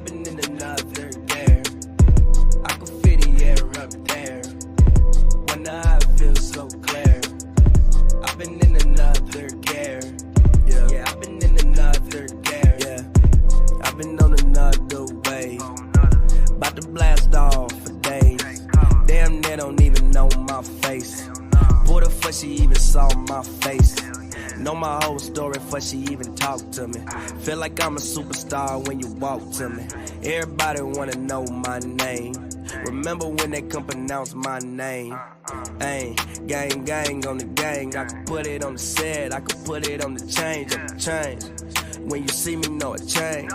I've been in another gear. I can feel the air up there. When I feel so clear. I've been in another gear. Yeah, I've been in another gear. Yeah, I've been on another wave. About to blast off for days. Damn, they don't even know my face. What the fuck she even saw my face? Know my whole story before she even talked to me. Feel like I'm a superstar when you walk to me. Everybody wanna know my name. Remember when they couldn't pronounce my name? Ayy, gang, gang on the gang. I could put it on the set, I could put it on the change, When you see me, know it changed.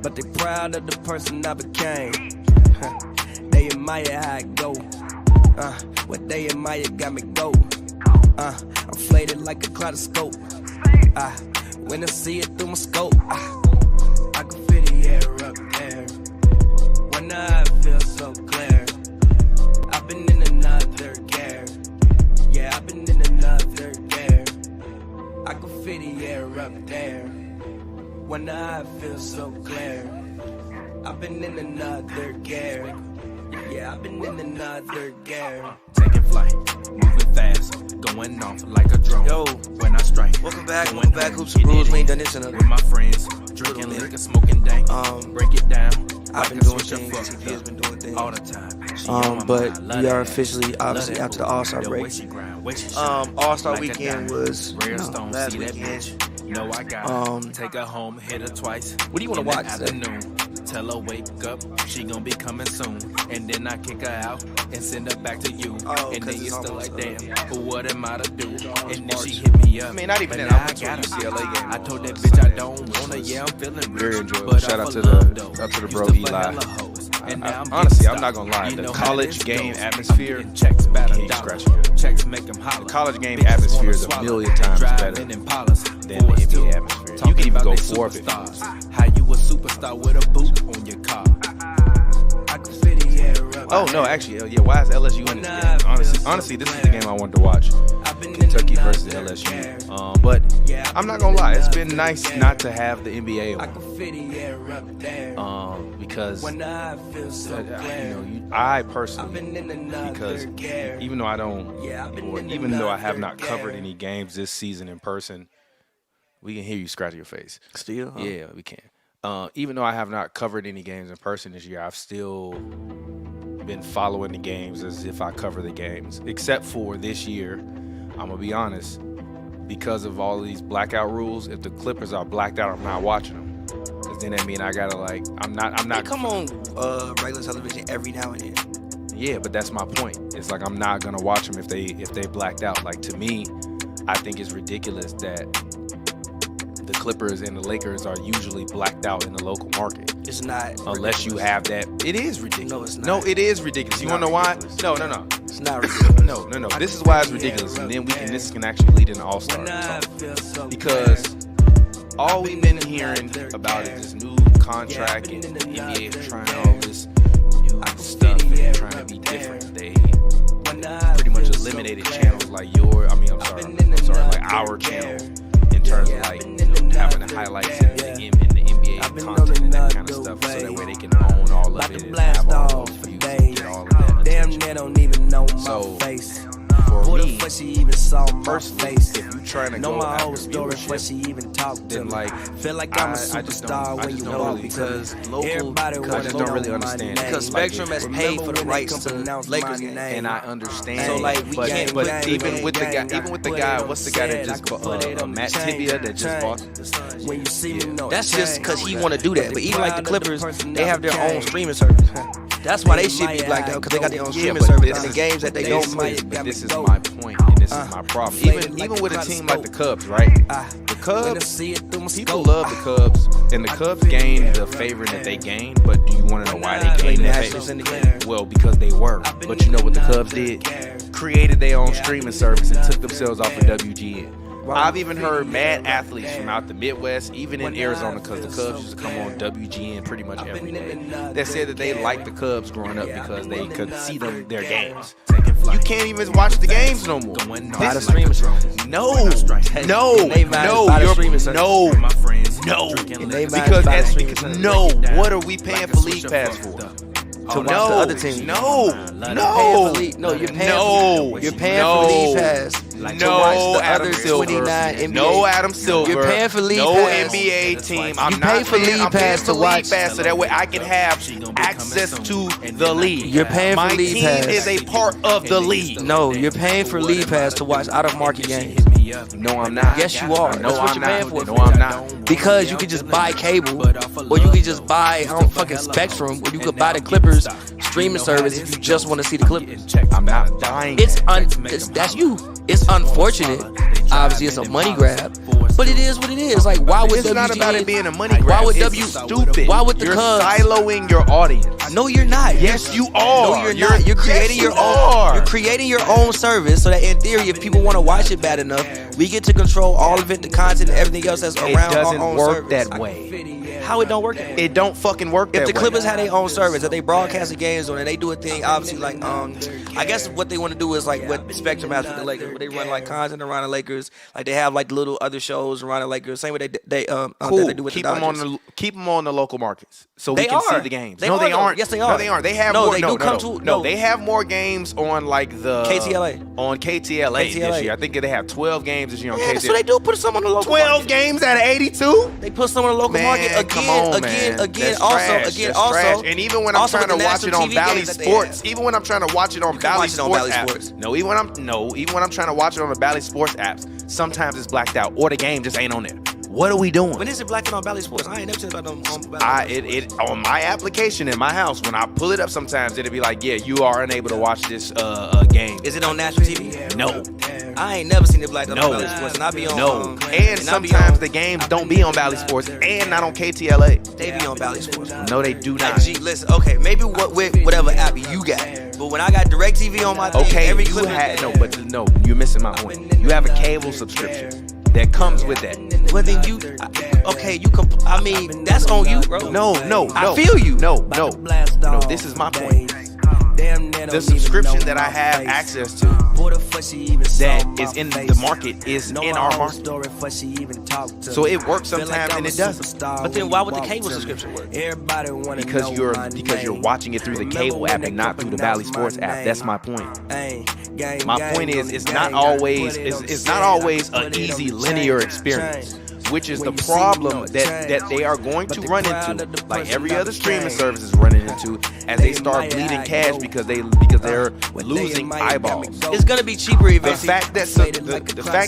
But they proud of the person I became. They admire how I go. What they admire got me go. I'm flated like a kaleidoscope. When I see it through my scope, I can feel the air up there. When I feel so clear. I've been in another gear. Yeah, I've been in another gear. I can feel the air up there. When I feel so clear. I've been in another gear. Yeah, I've been in another gear. Taking flight, moving fast, going off like a drone. Yo, when I strike, welcome back, HoopsNBrews. We ain't done this in a with my friends, drinking liquor, smoking dank. Break it down. I've been doing things. TPJ has been doing things all the time. But we are officially, obviously, after the All-Star break. All-Star weekend was last weekend. No, I got take her home, hit her twice. What do you want to watch today? Tell her wake up, she gon' be coming soon. And then I kick her out and send her back to you. And then you're still like, damn, what am I to do? And then she hit me up. I mean, not even that. I went to a UCLA game. I told that bitch I don't wanna. Yeah, I'm feeling very rich, enjoyable. but Shout out to the bro Eli. Honestly, I'm not gonna lie. The college game atmosphere, checks better. Can't scratch it. Checks make them holler. The college game atmosphere is a million times better than the NBA atmosphere. You can even go forfeit. How you a superstar with a boot on your car? Oh no, actually, yeah. Why is LSU in this game? Honestly, this is the game I wanted to watch. Kentucky versus LSU. But I'm not gonna lie, it's been nice not to have the NBA on. Because I personally, because even though I don't, or even though I have not covered any games this season in person, we can hear you scratch your face. Still? Huh? Yeah, we can. Even though I have not covered any games in person this year, I've still been following the games as if I cover the games. Except for this year, I'm gonna be honest, because of all of these blackout rules, if the Clippers are blacked out, I'm not watching them. Cause then that mean I gotta I'm not. They come on regular television every now and then. Yeah, but that's my point. It's like I'm not gonna watch them if they blacked out. Like, to me, I think it's ridiculous that the Clippers and the Lakers are usually blacked out in the local market. It's not. Unless you have that. It is ridiculous. No, it's not. No, it is ridiculous. You want to know why? No. It's not ridiculous. No. This is why it's ridiculous. And then this can actually lead into All-Star talk. Because all we've been hearing about is this new contract and the NBA is trying all this new stuff and trying to be different. They pretty much eliminated channels like our channel in terms of like having the highlights in the NBA content and that kind of stuff, so that way they can own all of it and have all of you get all of that Damn, attention. they don't even know my face. For me, she even saw my personally, face. if you're trying to know go my after whole story before she even talked to then me. like Feel like I'm a superstar when you walk really, because everybody I just don't really understand it. because Spectrum has paid for the rights to Lakers game, and I understand. So like, we can't. But even with the guy, what's the guy that just bought Matt Tibia that just bought? When you see me, that's just because he want to do that. But even like the Clippers, they have their own streaming service. That's why they should be blacked out, because they got their own streaming service and the games that they don't play. But this is my point, and this is my problem. Even with a team like the Cubs, right? The Cubs, people love the Cubs, and the Cubs gained the favor that they gained. But do you want to know why they gained that favor? Well, because they were. But you know what the Cubs did? Created their own streaming service and took themselves off of WGN. I've even heard mad athletes from out the Midwest, even in Arizona, because the Cubs used to come on WGN pretty much every day, that said that they liked the Cubs growing up because they could see their games. You can't even watch the games no more. Buy the streaming service. No. What are we paying for League Pass for? To watch the other team. You're paying for League Pass. To watch the other 29 NBA. No Adam Silver. You're paying for League no Pass. NBA team. I'm You not pay for paying, League I'm paying Pass for to League watch. Pass so that way I can have access to the league. You're paying for My League team Pass. is a part of the league. No, you're paying for League Pass to watch out-of-market games. No, I'm not. Yes, you are. No, That's what I'm you're paying not. for. No, I'm not. Because you could just buy cable, or you could just buy fucking Spectrum, or you could buy the Clippers streaming service if you just want to see the Clippers. I'm not buying. That's you. It's unfortunate. Obviously, it's a money grab, but it is what it is. Like, why would It's not WGN about it being a money grab. Why would It's stupid. Why would the You're Cubs siloing your audience. No, you're not. Yes, you are. No, you're not. You're creating yes, your you own. are. You're creating your own service so that in theory, if people want to watch it bad enough, we get to control all of it, the content, and everything else that's around It doesn't our own work service. that way. How it don't work that way? It don't fucking work that If way. the Clippers had their own service, that they broadcast the games on, and they do a thing, obviously, like, I guess what they want to do is like what Spectrum has with the Lakers, where they run like content around the Lakers, like they have like the little other shows around the Lakers, same way they Cool. they do with keep the them Dodgers. keep them on the local markets so we They can see are. the games. They No, are, they though. aren't. Yes, they No, are. they aren't. They have No, more. they do come to- no. They have more games on like the KTLA. On KTLA this year. I think they have 12 games this year on Yeah, KTLA. so they do put some on the local 12 market. games out of 82. They put some on the local Man, market again, come on, again. man. That's Also, trash. again, That's also. trash. And even when I'm also trying to with the watch it national on TV Bally games that they Sports, have. even when I'm trying to watch it on can Bally watch it on Sports Bally apps, Sports. even when I'm trying to watch it on the Bally Sports apps, sometimes it's blacked out or the game just ain't on there. What are we doing? When is it blacked out on Bally Sports? I ain't never seen about them on Bally. It on my application in my house, when I pull it up, sometimes it'll be like, yeah, you are unable to watch this game. Is it on national TV? No. I ain't never seen it blacked out No. on Bally Sports, and I be on. No. And I be sometimes on- the games don't be on Bally Sports and not on KTLA. They be on Bally Sports. No, they do not. Like, gee, listen, okay, maybe with whatever app you got, but when I got DirecTV on my thing, Okay, every you clip had no, you're missing my point. You have a cable subscription that comes with that. Well, then I mean, that's on you, bro. No. I feel you. No. This is my point. The subscription that I have access to that is in the market is in our market. So it works sometimes and it doesn't. But then why would the cable subscription work? Because you're watching it through the cable app and not through the Bally Sports app. That's my point. My point is it's not always an easy linear experience, which is the problem that they are going to run into, like every other streaming service is running into, as they start bleeding cash because they're losing eyeballs. It's gonna be cheaper The eventually. fact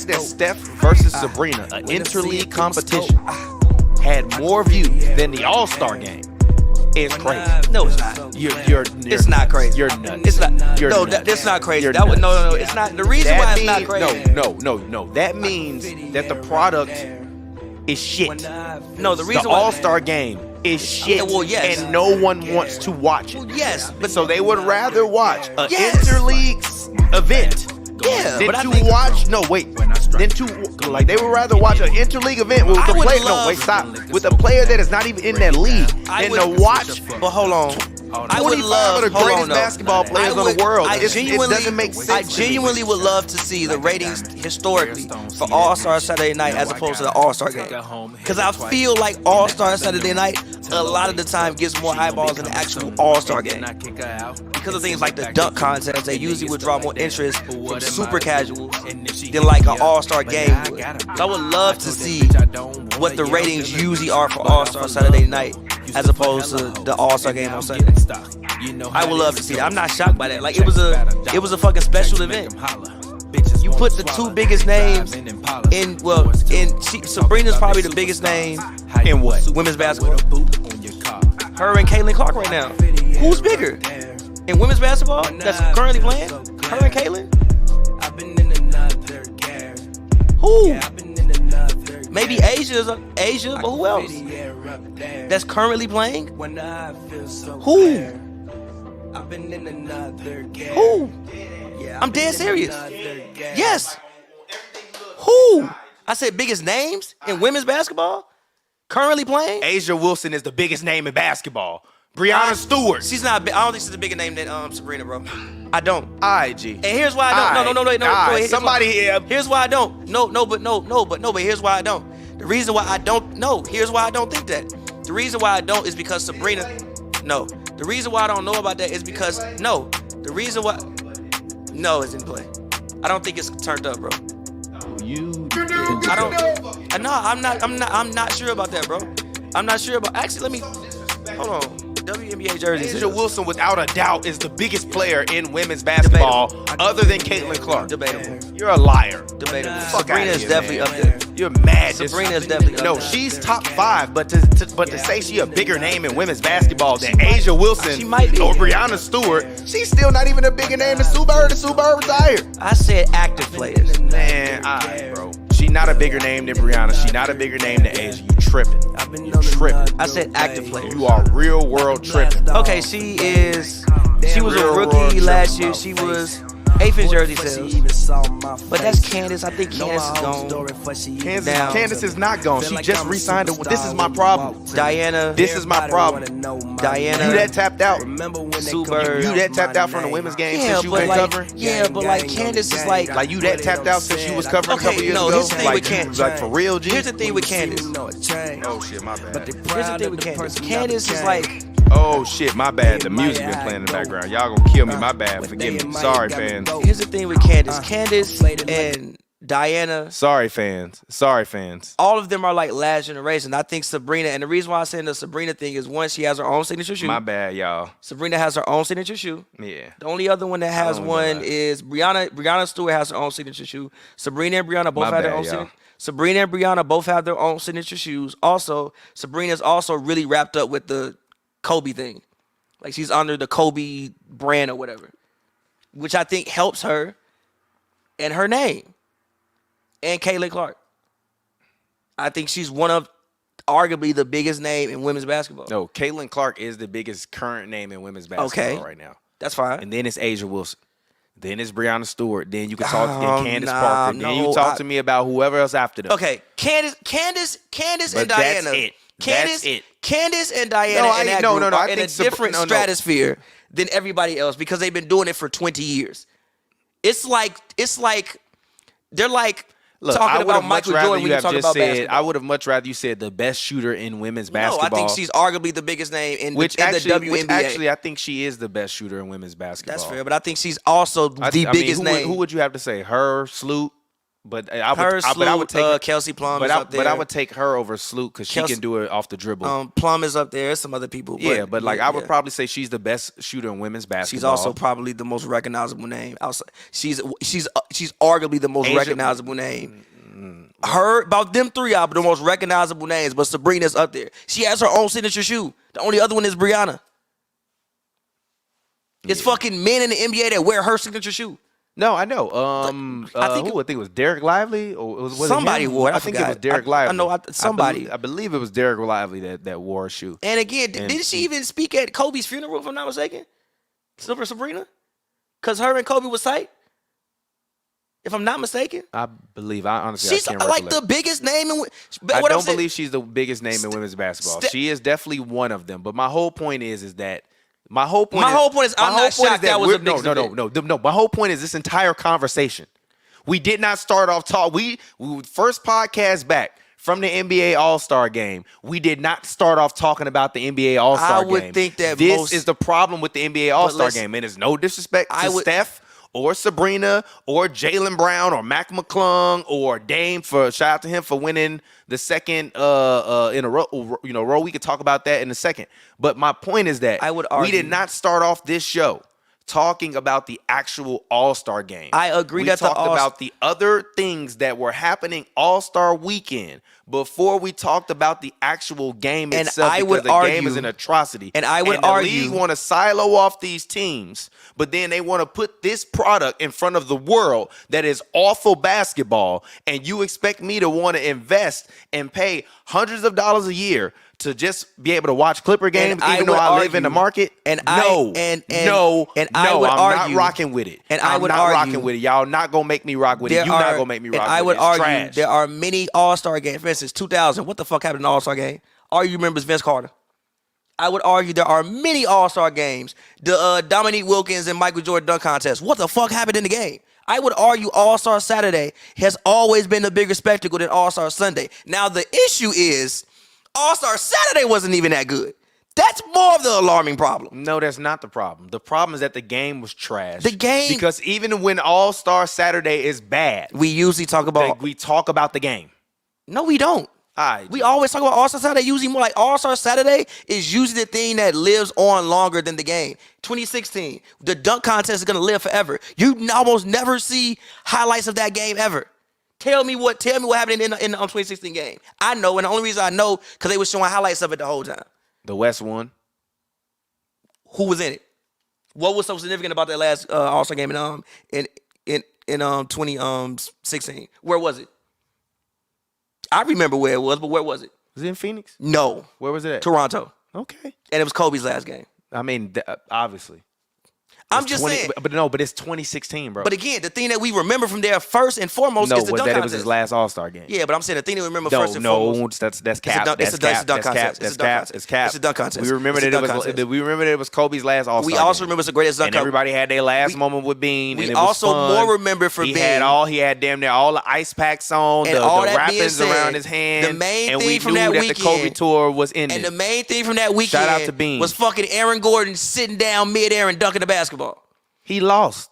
that Steph versus Sabrina, an interleague competition, had more views than the All-Star game is crazy. No, it's not. It's not crazy. You're nuts. It's not. You're No, nuts. that's not crazy. You're That would nuts. no. It's not. The reason why it's not crazy. No. That means that the product is shit. No, the reason The why. All-Star game is shit. Well, yes. And no one wants to watch it. Well, yes, but So they would rather watch an Yes. interleague event yeah, than but I to think watch. No, wait. Than to like they would rather watch an interleague event with I the would player. No, love- wait, stop. With a player that is not even in that league, I than would- to watch. But hold on. I would 25 love of the hold greatest on, though. basketball players I in would- the world. I It genuinely, doesn't make sense. I genuinely would love to see the ratings historically for All-Star Saturday Night as opposed to the All-Star game. Because I feel like All-Star Saturday Night a lot of the time gets more eyeballs than the actual All-Star game. Because of things like the dunk contests, they usually would draw more interest from super casuals than like an All-Star game would. So I would love to see what the ratings usually are for All-Star Saturday Night as opposed to the All-Star game on Sunday. I would love to see that. I'm not shocked by that. Like it was a fucking special event. You put the two biggest names in Sabrina's probably the biggest name In what? women's basketball. Her and Caitlin Clark right now. Who's bigger in women's basketball that's currently playing? Her and Caitlin? Who? Maybe Asia, but who else? That's currently playing? Who? Who? I'm dead serious. Yes. Who? I said biggest names in women's basketball currently playing. Asia Wilson is the biggest name in basketball. Breonna Stewart. She's not. I don't think she's a bigger name than Sabrina, bro. I don't. IG. And here's why I don't. No. Somebody here. Here's why I don't. But here's why I don't. The reason why I don't. No. Here's why I don't think that. The reason why I don't is because Sabrina. No. The reason why I don't know about that is because no. The reason why. No, it's in play. I don't think it's turned up, bro. I don't. No, I'm not sure about that, bro. I'm not sure about. Actually, let me. Hold on. WNBA jerseys. Asia Wilson, without a doubt, is the biggest player in women's basketball other than Caitlin Clark. Debatable. You're a liar. Debatable. Fuck Sabrina is here, definitely man. up there. You're mad. Sabrina is definitely up No, there. she's top 5, but to say she a bigger name in women's basketball than Asia Wilson She might be. or Breonna Stewart, she's still not even a bigger name than Sue Bird, and Sue Bird retired. I said active players. Man, all right, bro. She not a bigger name than Breonna. She not a bigger name than Asia. You tripping. You tripping. I said active players. You are real world tripping. Okay, she was a rookie last year. She was 8th in jersey sales. But that's Candace. I think Candace is gone. Candace is not gone. She just re-signed it. This is my problem. Diana. This is my problem. Diana. You that tapped out. Sue Bird. You that tapped out from the women's game since you been covering? Yeah, but like Candace is like. Like you that tapped out since you was covering a couple years ago? Here's the thing with Candace. Like for real, G? Here's the thing with Candace. Oh shit, my bad. Here's the thing with Candace. Candace is like. Oh shit, my bad. The music been playing in the background. Y'all gonna kill me. My bad. Forgive me. Sorry, fans. Here's the thing with Candace. Candace and Diana. Sorry, fans. Sorry, fans. All of them are like last generation. I think Sabrina, and the reason why I'm saying the Sabrina thing is one, she has her own signature shoe. My bad, y'all. Sabrina has her own signature shoe. Yeah. The only other one that has don't one know that. is Breonna. Breonna Stewart has her own signature shoe. Sabrina and Breonna both My have their bad, own y'all. signature. Sabrina and Breonna both have their own signature shoes. Also, Sabrina's also really wrapped up with the Kobe thing. Like she's under the Kobe brand or whatever, which I think helps her and her name. And Caitlin Clark. I think she's one of arguably the biggest name in women's basketball. No, Caitlin Clark is the biggest current name in women's basketball right now. That's fine. And then it's Asia Wilson. Then it's Breonna Stewart. Then you can talk to Candace Parker. Then no, you talk to me about whoever else after them. Okay, Candace But and Diana. that's it. Candace, That's it. Are in a different stratosphere than everybody else because they've been doing it for 20 years. It's like they're like talking about Michael Jordan when you talk about basketball. I would have much rather you said the best shooter in women's basketball. No, I think she's arguably the biggest name in the WNBA. Which actually, I think she is the best shooter in women's basketball. That's fair, but I think she's also the biggest name. Who would you have to say? Her, Sloot? But I would take her, Kelsey Plum is up there. But I would take her over Sloot because she can do it off the dribble. Plum is up there. There's some other people. But I would probably say she's the best shooter in women's basketball. She's also probably the most recognizable name. She's arguably the most recognizable name. Her, about them three are the most recognizable names, but Sabrina's up there. She has her own signature shoe. The only other one is Breonna. It's fucking men in the NBA that wear her signature shoe. No, I know. I think it was Derek Lively, or was somebody it him? wore it. I think it was Derek Lively. I know somebody. I believe it was Derek Lively that wore a shoe. And again, didn't she even speak at Kobe's funeral? If I'm not mistaken, Sabrina, because her and Kobe was tight. If I'm not mistaken, I believe. I honestly, she's I can't like recollect. the biggest name in. I don't believe she's the biggest name in women's basketball. She is definitely one of them. But my whole point is that. My whole point is I'm not shocked that was a big event. No. My whole point is this entire conversation. We did not start off talk. We first podcast back from the NBA All-Star game. We did not start off talking about the NBA All-Star game. I would think that this is the problem with the NBA All-Star game. And it's no disrespect to Steph or Sabrina or Jaylen Brown or Mac McClung or Dame shout out to him for winning the second in a row. We could talk about that in a second. But my point is that I would argue, we did not start off this show talking about the actual All-Star game. I agree that we talked about the other things that were happening All-Star weekend before we talked about the actual game itself. Because the game is an atrocity. And I would argue, the league want to silo off these teams, but then they want to put this product in front of the world that is awful basketball, and you expect me to want to invest and pay hundreds of dollars a year to just be able to watch Clipper games, even though I live in the market. I'm not rocking with it. And I'm not rocking with it. Y'all not gonna make me rock with it. You're not gonna make me rock with it. I would argue trash. there are many All-Star games. For instance, 2000. What the fuck happened in the All-Star game? All you remember is Vince Carter. I would argue there are many All-Star games. The Dominique Wilkins and Michael Jordan dunk contest. What the fuck happened in the game? I would argue All-Star Saturday has always been a bigger spectacle than All-Star Sunday. Now, the issue is All-Star Saturday wasn't even that good. That's more of the alarming problem. No, that's not the problem. The problem is that the game was trash. The game... Because even when All-Star Saturday is bad... We usually talk about... We talk about the game. No, we don't. We always talk about All-Star Saturday. Usually more like All-Star Saturday is usually the thing that lives on longer than the game. 2016, the dunk contest is going to live forever. You almost never see highlights of that game ever. Tell me what happened in the 2016 game. I know, and the only reason I know because they were showing highlights of it the whole time. The West won. Who was in it? What was so significant about that last All-Star game in 2016? Where was it? I remember where it was, but where was it? Was it in Phoenix? No. Where was it at? Toronto. Okay. And it was Kobe's last game. I mean, obviously. I'm just saying. But it's 2016, bro. But again, the thing that we remember from there first and foremost is the dunk contest. It was his last All-Star game. Yeah, but I'm saying the thing that we remember first and foremost. That's cap. It's a dunk contest. It's cap. It's a dunk contest. We remember that it was Kobe's last All-Star game. We also remember it's the greatest dunk contest. And everybody had their last moment with Bean. We and it was also fun. more remember for Bean. He had damn near all the ice packs on, the wrappings around his hand. The main thing from that weekend. The Kobe tour was in it. And the main thing from that weekend. Shout out to Bean. Was fucking Aaron Gordon sitting down midair and dunking the basketball. He lost.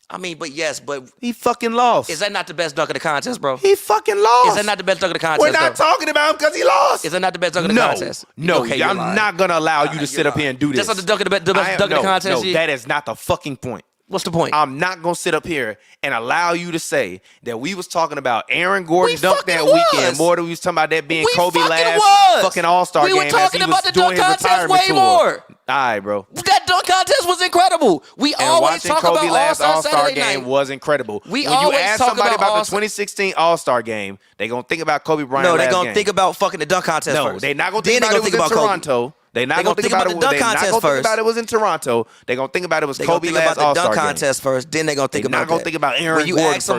I mean, but he fucking lost. Is that not the best dunk of the contest, bro? He fucking lost. Is that not the best dunk of the contest? We're not talking about him because he lost. Is that not the best dunk of the contest? No, okay, I'm not gonna allow you to sit up here and do this. That's not the dunk of the best dunk of the contest. No, that is not the fucking point. What's the point? I'm not gonna sit up here and allow you to say that we was talking about Aaron Gordon dunk that weekend more than we was talking about that being Kobe last fucking All-Star game. We were talking about the dunk contest way more. All right, bro. That dunk contest was incredible. We always talk about Kobe last All-Star game was incredible. When you ask somebody about the 2016 All-Star game, they gonna think about Kobe Bryant. No, they gonna think about fucking the dunk contest first. No, they not gonna think about it was in Toronto. They're not going to think about the dunk contest first. Think about it was in Toronto. They're going to think about it was Kobe last All-Star game. They're going to think about the dunk contest first. Then they're going to think about that. They're not going to think about Aaron Gordon first.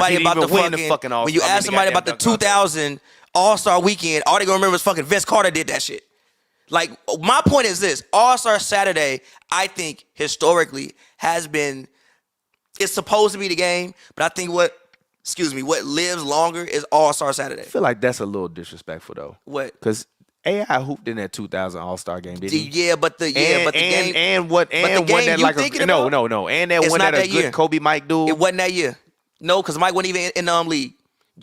When you ask somebody about the 2000 All-Star weekend, all they're going to remember is fucking Vince Carter did that shit. Like, my point is this. All-Star Saturday, I think, historically, it's supposed to be the game, but I think what lives longer is All-Star Saturday. I feel like that's a little disrespectful, though. What? Because AI hooped in that 2000 All-Star game, didn't he? Yeah, but the game and one that like no, and that one that a good Kobe Mike dude. It wasn't that year. No, because Mike wasn't even in the league.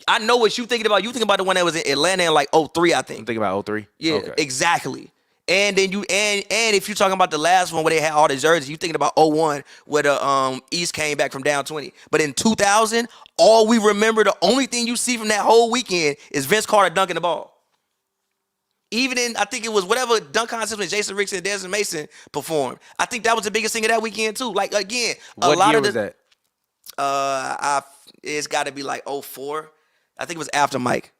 I know what you thinking about. You thinking about the one that was in Atlanta in like 03, I think. I'm thinking about 03? Yeah, okay. Exactly. And then and if you're talking about the last one where they had all the jerseys, you thinking about 01 where the East came back from down 20. But in 2000, all we remember, the only thing you see from that whole weekend is Vince Carter dunking the ball. Even in, I think it was whatever dunk contest when Jason Rickson and Desmond Mason performed. I think that was the biggest thing of that weekend too. Like again, what year was that? It's got to be like 04. I think it was after Mike.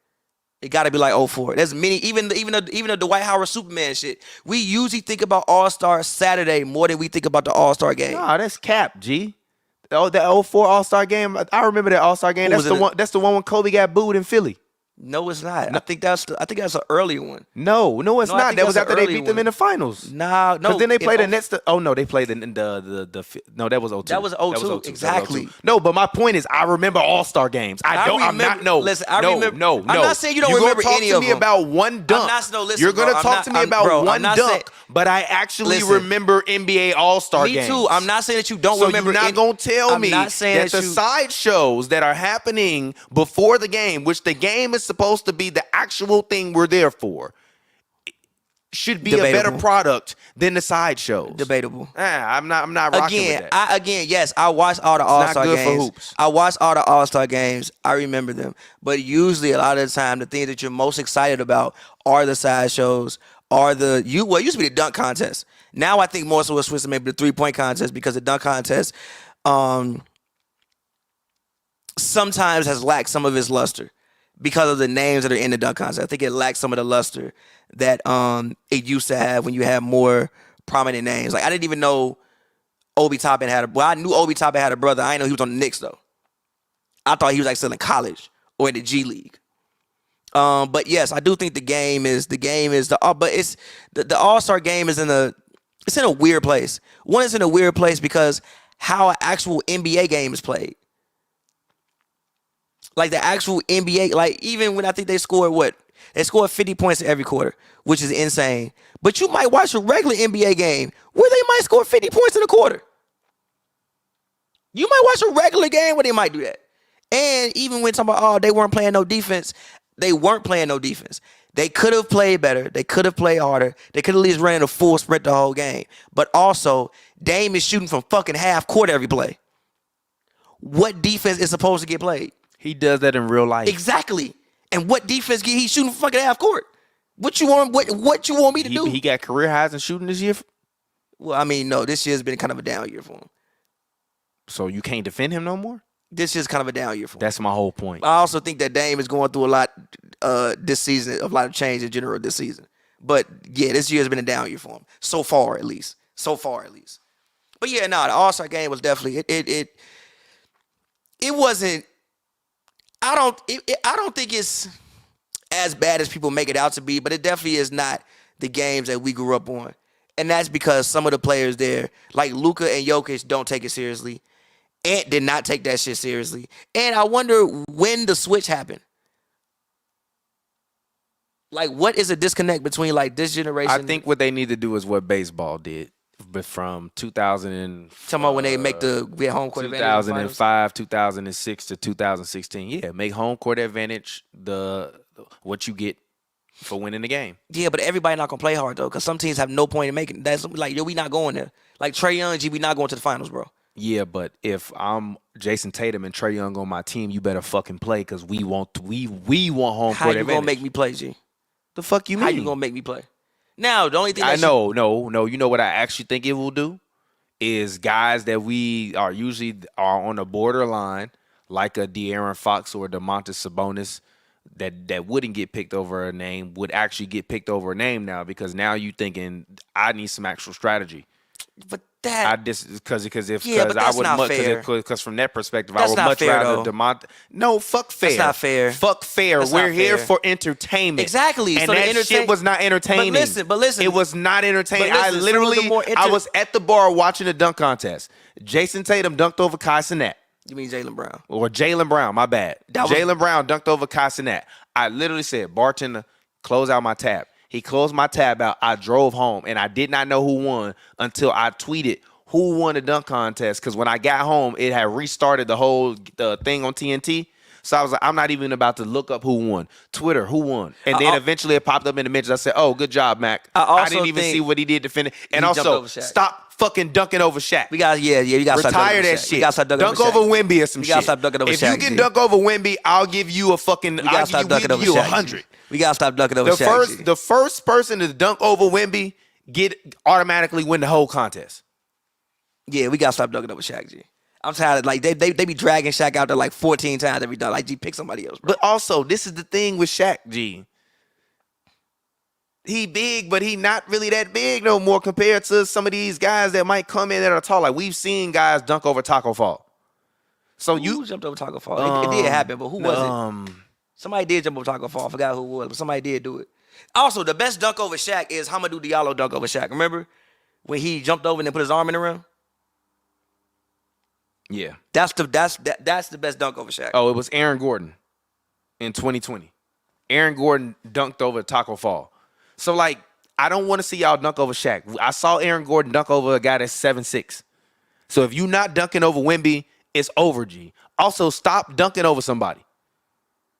It got to be like 04. There's many, even the Dwight Howard Superman shit. We usually think about All-Star Saturday more than we think about the All-Star game. Nah, that's cap, G. Oh, that 04 All-Star game. I remember that All-Star game. That's the one when Kobe got booed in Philly. No, it's not. No. I think that's an earlier one. No, it's not. That was after they beat them in the finals. No. Because then they played the Nets. No, they played the no, that was 02. That was 02. Exactly. No, but my point is, I remember All-Star games. I'm not saying you don't remember any of them. You're going to talk to me about one dunk. You're going to talk to me about one dunk. But I actually remember NBA All-Star games. Me too. I'm not saying that you don't remember. So you're not going to tell me that the side shows that are happening before the game, which the game is supposed to be the actual thing we're there for, should be a better product than the side shows. Debatable. I'm not rocking with that. Yes, I watched all the All-Star games. For hoops. I watched all the All-Star games. I remember them. But usually, a lot of the time, the things that you're most excited about are the side shows, it used to be the dunk contest. Now I think more so it's switched to maybe the 3-point contest, because the dunk contest sometimes has lacked some of its luster. because of the names that are in the dunk contest. I think it lacks some of the luster that it used to have when you have more prominent names. Like I didn't even know Obi Toppin I knew Obi Toppin had a brother. I didn't know he was on the Knicks though. I thought he was like still in college or in the G League. But yes, I do think the game is but it's the All-Star game is in a weird place. One is in a weird place because how an actual NBA game is played. Like the actual NBA, like even when I think they scored 50 points in every quarter, which is insane. But you might watch a regular NBA game where they might score 50 points in a quarter. You might watch a regular game where they might do that. And even when talking about, they weren't playing no defense, they weren't playing no defense. They could have played better. They could have played harder. They could have at least ran a full sprint the whole game. But also, Dame is shooting from fucking half court every play. What defense is supposed to get played? He does that in real life. Exactly. And what defense he shooting from fucking half court? What you want me to do? He got career highs in shooting this year? Well, I mean, no, this year's been kind of a down year for him. So you can't defend him no more? This year's kind of a down year for him. That's my whole point. I also think that Dame is going through a lot this season, a lot of change in general this season. But yeah, this year's been a down year for him. So far, at least. But yeah, the All-Star game was definitely it wasn't. I don't think it's as bad as people make it out to be, but it definitely is not the games that we grew up on. And that's because some of the players there, like Luka and Jokic, don't take it seriously. Ant did not take that shit seriously. And I wonder when the switch happened. Like, what is a disconnect between, like, this generation? I think what they need to do is what baseball did. But from 2000 and talking about when they make get home court advantage. 2005, 2006 to 2016. Yeah, make home court advantage what you get for winning the game. Yeah, but everybody not gonna play hard though, because some teams have no point in making. That's like, we not going there. Like Trae Young, we not going to the finals, bro. Yeah, but if I'm Jason Tatum and Trae Young on my team, you better fucking play because we want home court advantage. How you gonna make me play, G? The fuck you mean? How you gonna make me play? Now, the only thing no. You know what I actually think it will do is guys that we are usually on the borderline, like a De'Aaron Fox or Domantas Sabonis, that wouldn't get picked over a name, would actually get picked over a name now because now you thinking I need some actual strategy. But that because from that perspective I would much rather Demont. No, fuck fair. That's not fair. Fuck fair. We're here for entertainment. Exactly. And so that shit was not entertaining. But listen. It was not entertaining. I was at the bar watching the dunk contest. Jason Tatum dunked over Kai Cenat. You mean Jaylen Brown? Or Jaylen Brown, my bad. Jaylen Brown dunked over Kai Cenat. I literally said, bartender, close out my tab. He closed my tab out. I drove home, and I did not know who won until I tweeted who won the dunk contest. Because when I got home, it had restarted the thing on TNT. So I was like, I'm not even about to look up who won. Twitter, who won? And then eventually it popped up in the mentions. I said, oh, good job, Mac. I didn't even see what he did to finish. And also, stop fucking dunking over Shaq. You gotta stop retire that shit. You gotta stop dunking dunk over Wemby or some shit. You gotta stop dunking over Shaq. If you can dunk over Wemby, I'll give you a fucking. I'll give you 100. We gotta stop dunking over Shaq. The first person to dunk over Wemby automatically win the whole contest. Yeah, we gotta stop dunking over Shaq, G. I'm tired of, like, they be dragging Shaq out there like 14 times every dunk. Like, G, pick somebody else, bro. But also, this is the thing with Shaq, G. He big, but he not really that big no more compared to some of these guys that might come in that are tall. Like, we've seen guys dunk over Taco Fall. So who jumped over Taco Fall? It did happen, but who was it? Somebody did jump over Taco Fall. I forgot who it was, but somebody did do it. Also, the best dunk over Shaq is Hamidou Diallo dunk over Shaq. Remember when he jumped over and then put his arm in the rim? Yeah. That's the best dunk over Shaq. Oh, it was Aaron Gordon in 2020. Aaron Gordon dunked over Taco Fall. So, like, I don't want to see y'all dunk over Shaq. I saw Aaron Gordon dunk over a guy that's 7'6". So if you not dunking over Wemby, it's over, G. Also, stop dunking over somebody.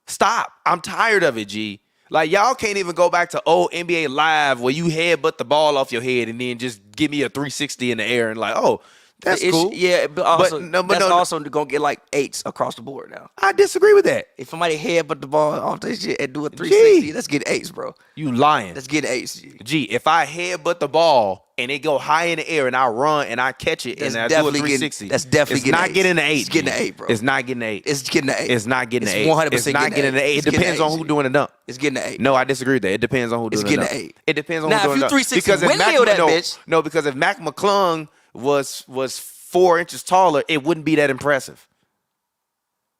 Stop. I'm tired of it, G. Like, y'all can't even go back to old NBA Live where you headbutt the ball off your head and then just give me a 360 in the air and like, oh, That's cool. Yeah, but also But also gonna get like 8s across the board now. I disagree with that. If somebody headbutt the ball off this shit and do a 360, that's getting 8s, bro. You lying. That's getting 8s. G. Gee, if I headbutt the ball and it go high in the air and I run and I catch it That's and I do a definitely 360, that's definitely it's getting not 8s. getting an 8. It's getting an 8, bro. It's not getting an 8. It's getting an 8. It's not getting an 8. It's 100% It's not getting an 8. It It's getting depends an on 8, who G. doing the dunk. It's getting an 8. No, I disagree with that. It depends on who doing It's the getting dunk. an 8. It depends on Now, who doing if the you dunk. 360 windmill that bitch. No, because if Mac McClung was 4 inches taller, it wouldn't be that impressive.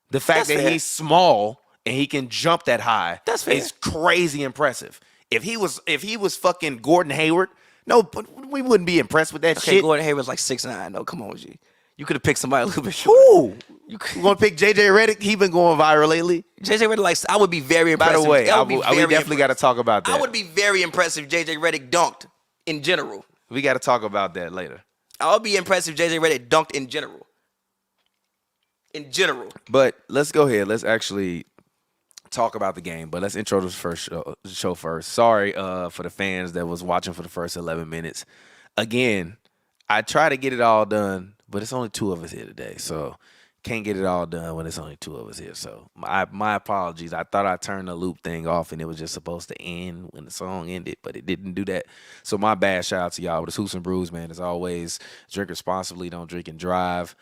The fact That's that fair. he's small and he can jump that high That's fair. is crazy impressive. If he was fucking Gordon Hayward, no, but we wouldn't be impressed with that Okay, shit. Gordon Hayward's like 6'9". No, come on, G. You could have picked somebody a little bit shorter. Ooh, you want to pick JJ Redick? He been going viral lately. JJ Redick, like, I would be very By impressed. the way, That would be we very definitely got to impressive. talk about that. I would be very impressed if JJ Redick dunked in general. We got to talk about that later. I would be impressed if JJ Redick dunked in general. In general. But let's go ahead. Let's actually talk about the game. But let's intro this first show first. Sorry for the fans that was watching for the first 11 minutes. Again, I try to get it all done, but it's only 2 of us here today. So can't get it all done when it's only 2 of us here. So my apologies. I thought I turned the loop thing off and it was just supposed to end when the song ended, but it didn't do that. So my bad. Shout out to y'all. But it's Hoops and Brews, man. As always, drink responsibly. Don't drink and drive.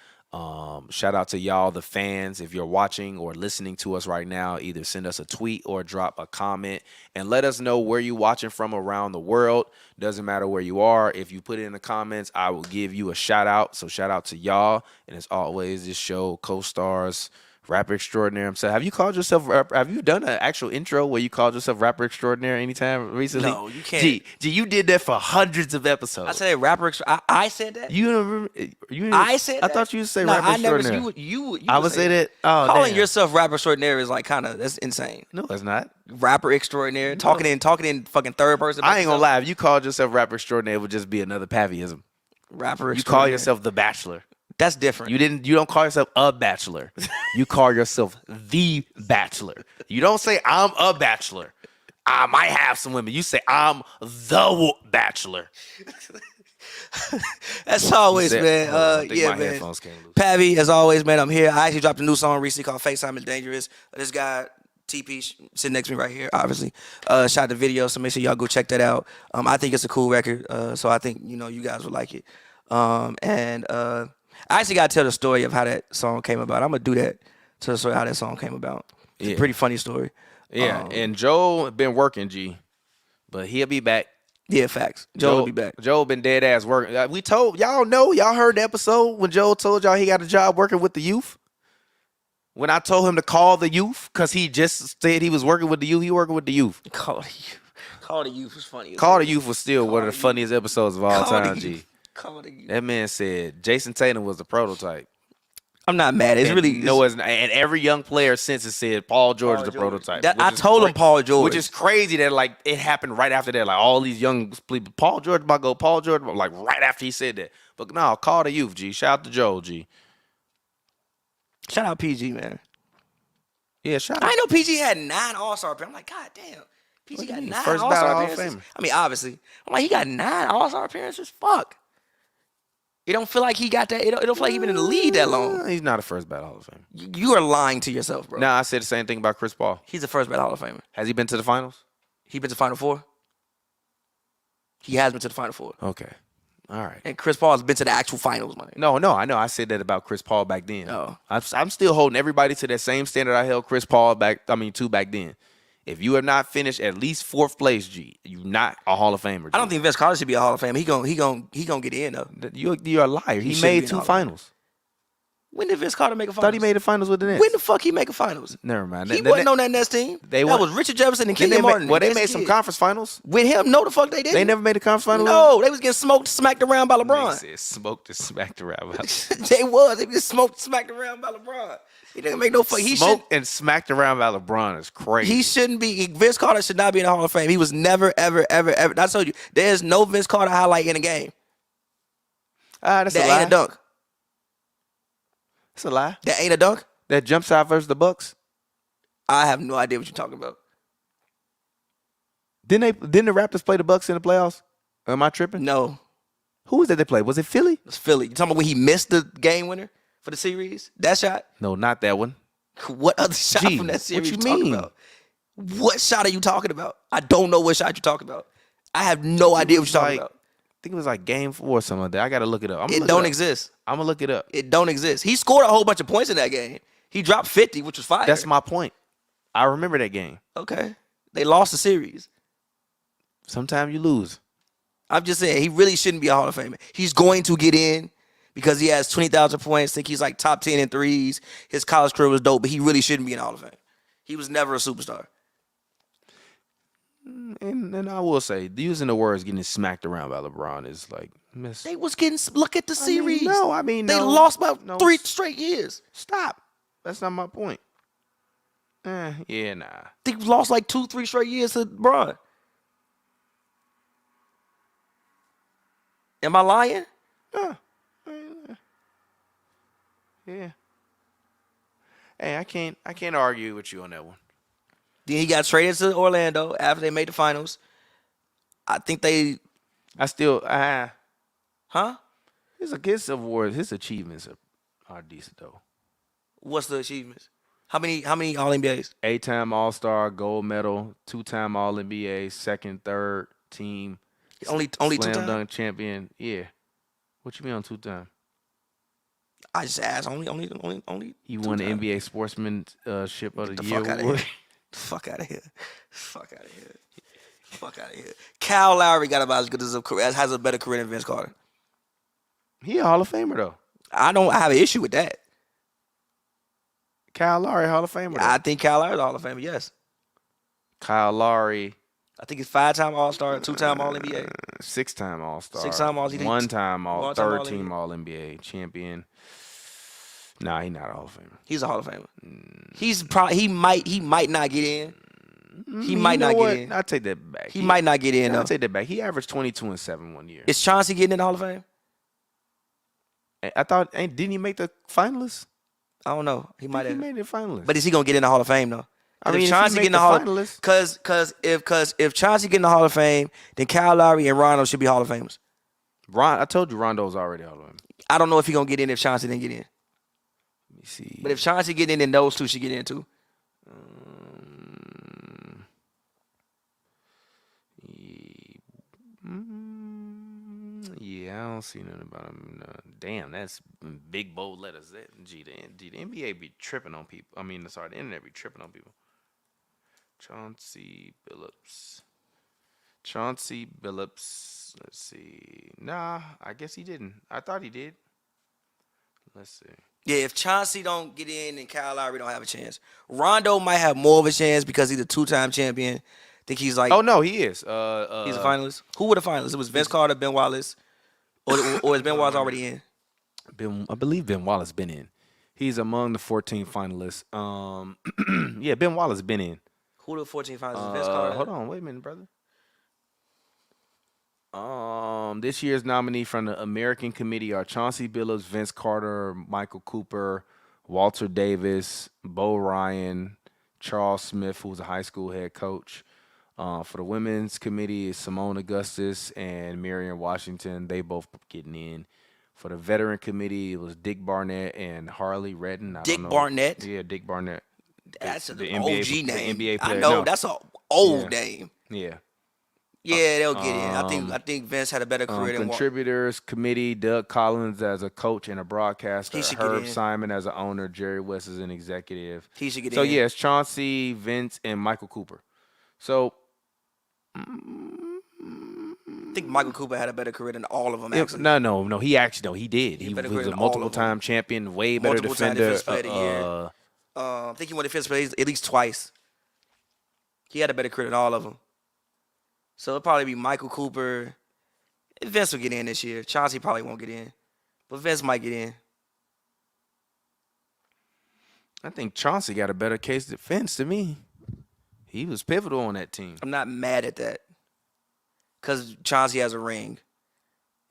Shout out to y'all, the fans. If you're watching or listening to us right now, either send us a tweet or drop a comment and let us know where you're watching from around the world. Doesn't matter where you are. If you put it in the comments, I will give you a shout out. So shout out to y'all. And as always, this show co-stars rapper extraordinaire himself. Have you called yourself? Have you done an actual intro where you called yourself rapper extraordinaire anytime recently? No, you can't. Gee, you did that for hundreds of episodes. I said rapper. I said that. You don't remember? I said I that? thought you would say No, rapper I never. extraordinaire. You I would say that. Oh, calling damn. yourself rapper extraordinaire is like kind of that's insane. No, it's not. Rapper extraordinaire, talking in fucking third person. I ain't gonna lie. If you called yourself rapper extraordinaire, it would just be another Pavyism. Rapper extraordinaire. You call yourself the Bachelor. That's different. You don't call yourself a bachelor. You call yourself the Bachelor. You don't say I'm a bachelor. I might have some women. You say I'm the Bachelor. As always, Hold man. on, I think Yeah, my man. headphones came loose. Pavy, as always, man. I'm here. I actually dropped a new song recently called FaceTime is Dangerous. This guy, TP, sitting next to me right here, obviously, shot the video, so make sure y'all go check that out. I think it's a cool record, so I think you guys would like it. I actually got to tell the story of how that song came about. I'm gonna do that. Tell the story how that song came about. It's a pretty funny story. Yeah, and Joe been working, G, but he'll be back. Yeah, facts. Joe will be back. Joe been dead ass working. We told y'all y'all heard the episode when Joe told y'all he got a job working with the youth. When I told him to call the youth because he just said he was working with the youth, he working with the youth. Call the youth. Call the youth was funny. Call the Youth was still one of the funniest episodes of all Call the time, G. Youth. Call the youth. That man said Jason Tatum was the prototype. I'm not mad. It's And really no, it's not. And every young player since has said Paul George is the prototype. That, which I is told him Paul George. which is crazy that like it happened right after that. Like all these young people, Paul George about to go. Paul George like right after he said that. But no, call the youth, G. Shout out to Joe, G. Shout out PG, man. Yeah, shout I out. know PG had 9 All-Star appearances. I'm like, God damn. PG got 9 First ballot All-Star Hall of appearances. Famer. I mean, obviously. I'm like, he got 9 All-Star appearances? Fuck. It don't feel like he got that. It don't feel like he been in the league that long. He's not a first ballot Hall of Famer. You are lying to yourself, bro. Nah, I said the same thing about Chris Paul. He's a first ballot Hall of Famer. Has he been to the finals? He been to Final Four? He has been to the Final Four. Okay. All right. And Chris Paul has been to the actual finals, man. No, I know. I said that about Chris Paul back then. Oh. I'm still holding everybody to that same standard I held Chris Paul back then. If you have not finished at least 4th place, G, you're not a Hall of Famer. G. I don't think Vince Carter should be a Hall of Famer. He gonna get in though. You're a liar. He shouldn't made be 2 an Hall of Famer. finals. When did Vince Carter make a I finals? thought he made the finals with the Nets. When the fuck he make a finals? Never mind. He wasn't on that Nets team. That was Richard Jefferson and Kenyon Martin. Well, they made some conference finals. With him, no, the fuck they didn't. They never made a conference final. No, they was getting smoked, smacked around by LeBron. They said smoked and smacked around. They was smoked, smacked around by LeBron. He didn't make no fuck. He smoked and smacked around by LeBron is crazy. He shouldn't be. Vince Carter should not be in the Hall of Fame. He was never, ever, ever, ever. I told you, there's no Vince Carter highlight in a game. That's That a lie. ain't a dunk. That's a lie. That ain't a dunk. That jump shot versus the Bucks. I have no idea what you're talking about. Didn't the Raptors play the Bucks in the playoffs? Am I tripping? No. Who was that they played? Was it Philly? It was Philly. You talking about when he missed the game winner for the series? That shot? No, not that one. What other shot Gee, from that series what you you talking mean? about? What shot are you talking about? I don't know what shot you're talking about. I have no idea what you're talking about. I think it was like game 4 or something like that. I got to look it up. It don't exist. I'm going to look it up. It don't exist. He scored a whole bunch of points in that game. He dropped 50, which was fire. That's my point. I remember that game. Okay. They lost the series. Sometimes you lose. I'm just saying, he really shouldn't be a Hall of Famer. He's going to get in because he has 20,000 points. I think he's like top 10 in threes. His college career was dope, but he really shouldn't be in the Hall of Fame. He was never a superstar. And I will say, using the words getting smacked around by LeBron is like, They was getting, look at the series. They lost about 3 straight years. Stop. That's not my point. Yeah, nah. They lost like 2-3 straight years to LeBron. Am I lying? Yeah. Hey, I can't argue with you on that one. Then he got traded to Orlando after they made the finals. I think they... Huh? His awards, his achievements are decent, though. What's the achievements? How many All-NBAs? 8-time All-Star, gold medal, 2-time All-NBA, second, third team. Only Slam 2 dunk champion. Yeah. What you mean on 2-time? I just asked. Only. He won the NBA Sportsmanship of the Year. Fuck out of here. Fuck out of here. Fuck out of here. Fuck out of here. Kyle Lowry got about as good as has a better career than Vince Carter. He a Hall of Famer though. I have an issue with that. Kyle Lowry Hall of Famer. I think Kyle Lowry's a Hall of Famer. Yes. Kyle Lowry. I think he's 5-time All-Star, 2-time All-NBA. 6-time All-Star. 6-time All-NBA. 1-time third team All-NBA champion. Nah, he's not a Hall of Famer. He's a Hall of Famer. He's probably he might not get in. He might not get in. I'll take that back. He might not get in though. I'll take that back. He averaged 22 and 7 one year. Is Chauncey getting in the Hall of Fame? I thought didn't he make the finalists? I don't know. He might have. He made the finalists. But is he gonna get in the Hall of Fame though? I mean, if Chauncey get in the Hall of Fame, if Chauncey get in the Hall of Fame, then Kyle Lowry and Rondo should be Hall of Famers. I told you Rondo's already Hall of Fame. I don't know if he gonna get in if Chauncey didn't get in. Let me see. But if Chauncey get in, then those two should get in too. Yeah, I don't see nothing about him. Damn, that's big bold letters. The NBA be tripping on people. I mean, sorry, the internet be tripping on people. Chauncey Billups. Let's see. Nah, I guess he didn't. I thought he did. Let's see. Yeah, if Chauncey don't get in, then Kyle Lowry don't have a chance. Rondo might have more of a chance because he's a 2-time champion. I think he's like... Oh, no, he is. He's a finalist. Who were the finalists? It was Vince Carter, Ben Wallace, or is Ben Wallace already in? I believe Ben Wallace been in. He's among the 14 finalists. Yeah, Ben Wallace been in. Who are the 14 finalists? Vince Carter? Hold on, wait a minute, brother. This year's nominee from the American Committee are Chauncey Billups, Vince Carter, Michael Cooper, Walter Davis, Bo Ryan, Charles Smith, who's a high school head coach. For the women's committee is Simone Augustus and Marion Washington. They both getting in. For the veteran committee, it was Dick Barnett and Harley Redden. Barnett? Yeah, Dick Barnett. That's an NBA, OG name. The NBA player. I know, No. that's an old name. Yeah. Yeah, they'll get in. I think Vince had a better career than Contributors committee, Doug Collins as a coach and a broadcaster, He should Herb get in. Simon as an owner, Jerry West as an executive. He should get So in. yeah, it's Chauncey, Vince, and Michael Cooper. So I think Michael Cooper had a better career than all of them, actually. no, he actually he did. He better was career a than all of them. multiple-time champion, way better Multiple-time defender. defensive player of the year. I think he won defensive player at least twice. He had a better career than all of them. So it'll probably be Michael Cooper. Vince will get in this year. Chauncey probably won't get in. But Vince might get in. I think Chauncey got a better case defense to me. He was pivotal on that team. I'm not mad at that. Because Chauncey has a ring.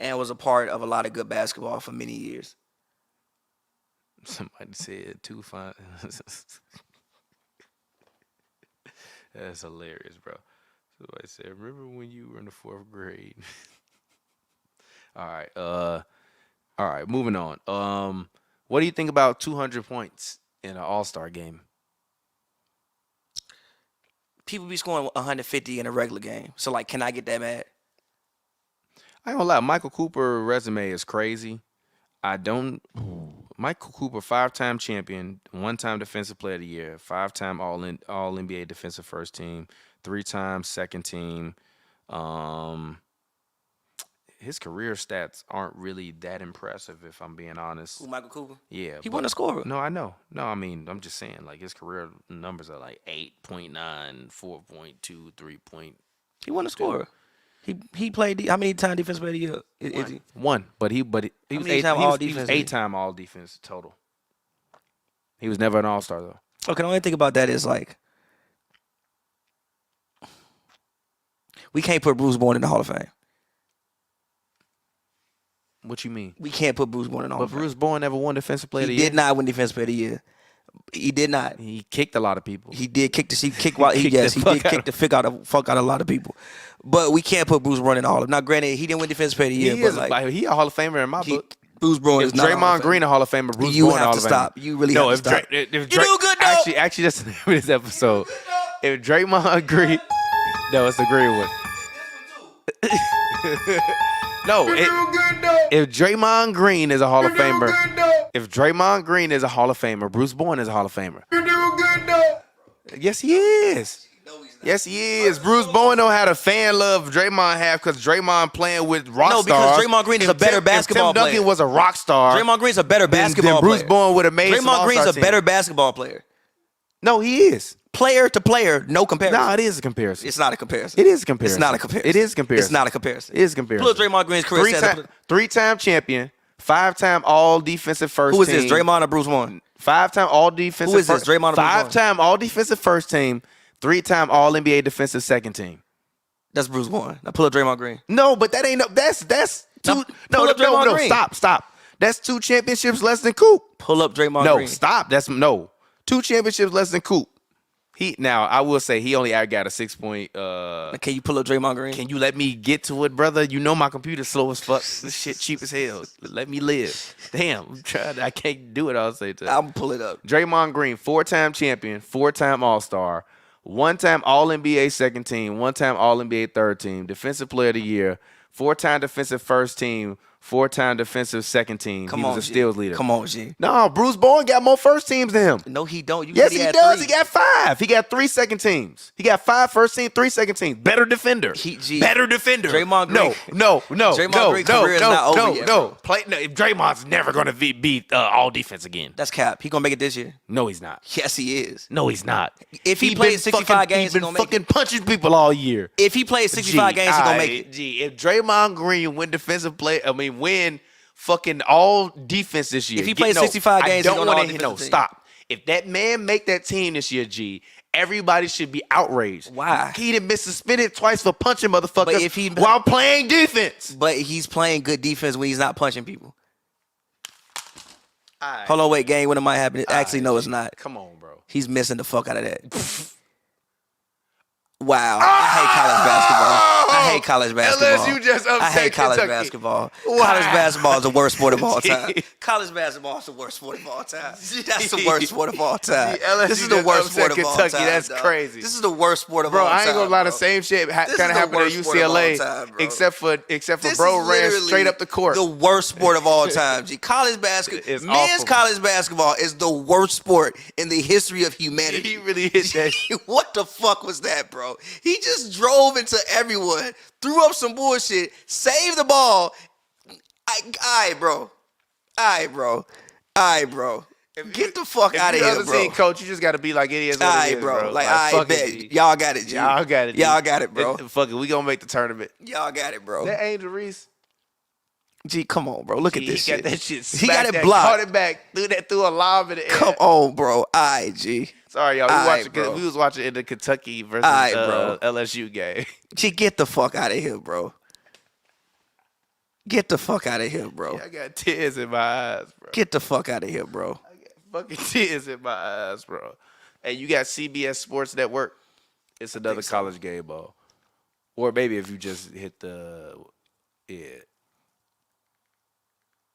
And was a part of a lot of good basketball for many years. Somebody said 2 fine. That's hilarious, bro. Somebody said, remember when you were in the 4th grade? All right. All right. Moving on. What do you think about 200 points in an All-Star game? People be scoring 150 in a regular game. So, like, can I get that mad? I ain't gonna lie. Michael Cooper's resume is crazy. Michael Cooper, 5-time champion, 1-time Defensive Player of the Year, 5-time All NBA Defensive First Team, 3-time Second Team. His career stats aren't really that impressive, if I'm being honest. Who, Michael Cooper? Yeah. He wasn't a scorer. No, I know. No, I mean, I'm just saying, like, his career numbers are like 8.9, 4.2, 3. He wasn't a scorer. He played how many time defense player of the year? Is he? One, but he was 8-time all defense total. He was never an All-Star though. Okay, the only thing about that is like we can't put Bruce Bowen in the Hall of Fame. What you mean? We can't put Bruce Bowen in the Hall of Fame. But Bruce Bowen never won Defensive Player of the Year. He did not win Defensive Player of the Year. He did not. He kicked a lot of people. He did kick the fuck out of a lot of people. But we can't put Bruce Bowen in the Hall of Fame. Now, granted, he didn't win Defensive Player of the Year. He a Hall of Famer in my book. Bruce Bowen is not Draymond Green a Hall of Famer. Bruce Bowen a Hall of Famer. You have to stop. You really have to stop. You do good though. Actually, that's the name of this episode. If Draymond Green, no, it's the green one. No, if Draymond Green is a Hall of Famer, Bruce Bowen is a Hall of Famer. Yes, he is. Yes, he is. Bruce Bowen don't have the fan love Draymond have because Draymond playing with rock stars. No, because Draymond Green is a better basketball player. Tim Duncan was a rock star. Draymond Green's a better basketball player. Bruce Bowen would have made Draymond Green's a better basketball player. No, he is. Player to player, no comparison. No, it is a comparison. It's not a comparison. It is a comparison. It's not a comparison. It is a comparison. It's not a comparison. It is a comparison. Pull up Draymond Green's career. Three-time champion, 5-time all defensive first team. Who is this, Draymond or Bruce Bowen? 5-time all defensive. Who is this, Draymond or Bruce Bowen? 5-time all defensive first team, 3-time all NBA defensive second team. That's Bruce Bowen. Now pull up Draymond Green. No, but that ain't no. That's two. No, stop. That's 2 championships less than Coop. Pull up Draymond Green. No, stop. That's 2 championships less than Coop. I will say he only got a 6-point. Can you pull up Draymond Green? Can you let me get to it, brother? You know my computer's slow as fuck. This shit cheap as hell. Let me live. Damn, I'm trying. I can't do it all the same time. I'm pull it up. Draymond Green, 4-time champion, 4-time All-Star, 1-time All-NBA second team, 1-time All-NBA third team, Defensive Player of the Year, 4-time Defensive first team, 4-time Defensive second team. He was a steals leader. Come on, G. No, Bruce Bowen got more first teams than him. No, he don't. Yes, he does. 3. He got 5. He got 3 second teams. He got 5 first team, 3 second teams. Better defender. Better defender. Draymond Green. No. Draymond Green's career is not over yet. If Draymond's never going to beat all defense again. That's cap. He going to make it this year. No, he's not. Yes, he is. No, he's not. If he plays 65 games, he's going to make it. He's been fucking punching people all year. If he plays 65 games, he's going to make it. If Draymond Green win win fucking all defense this year. If he plays 65 games, he's going to win. No, stop. If that man make that team this year, G, everybody should be outraged. Why? He done been suspended twice for punching motherfuckers while playing defense. But he's playing good defense when he's not punching people. Hold on, wait, gang. When it might happen? Actually, no, it's not. Come on, bro. He's missing the fuck out of that. Wow. I hate college basketball. I hate college basketball. LSU just upset I hate college Kentucky. basketball. Wow. College basketball is the worst sport of all time. College basketball is the worst sport of all time. That's the worst sport of all time. This is the worst sport of all time. That's crazy. This is the worst sport of all time. Bro, I ain't gonna lie. The same shit kind of happened at UCLA, except for bro ran straight up the court. The worst sport of all time. G. College basketball, men's college basketball is the worst sport in the history of humanity. He really hit that. What the fuck was that, bro? He just drove into everyone, threw up some bullshit, saved the ball. Bro. Get the fuck out of here, bro. Team coach, you just got to be like it is what it is, bro. Like, I bet. Y'all got it, G. Y'all got it, G. Y'all got it, bro. Fuck it, we gonna make the tournament. Y'all got it, bro. That Angel Reese. G, come on, bro. Look at this shit. He got that shit. He got it blocked. Caught it back. Threw a lob in the air. Come on, bro. G. Sorry, y'all. We was watching in the Kentucky versus LSU game. G, get the fuck out of here, bro. Get the fuck out of here, bro. I got tears in my eyes, bro. Get the fuck out of here, bro. I got fucking tears in my eyes, bro. Hey, you got CBS Sports Network. It's another college game ball. Or maybe if you just hit the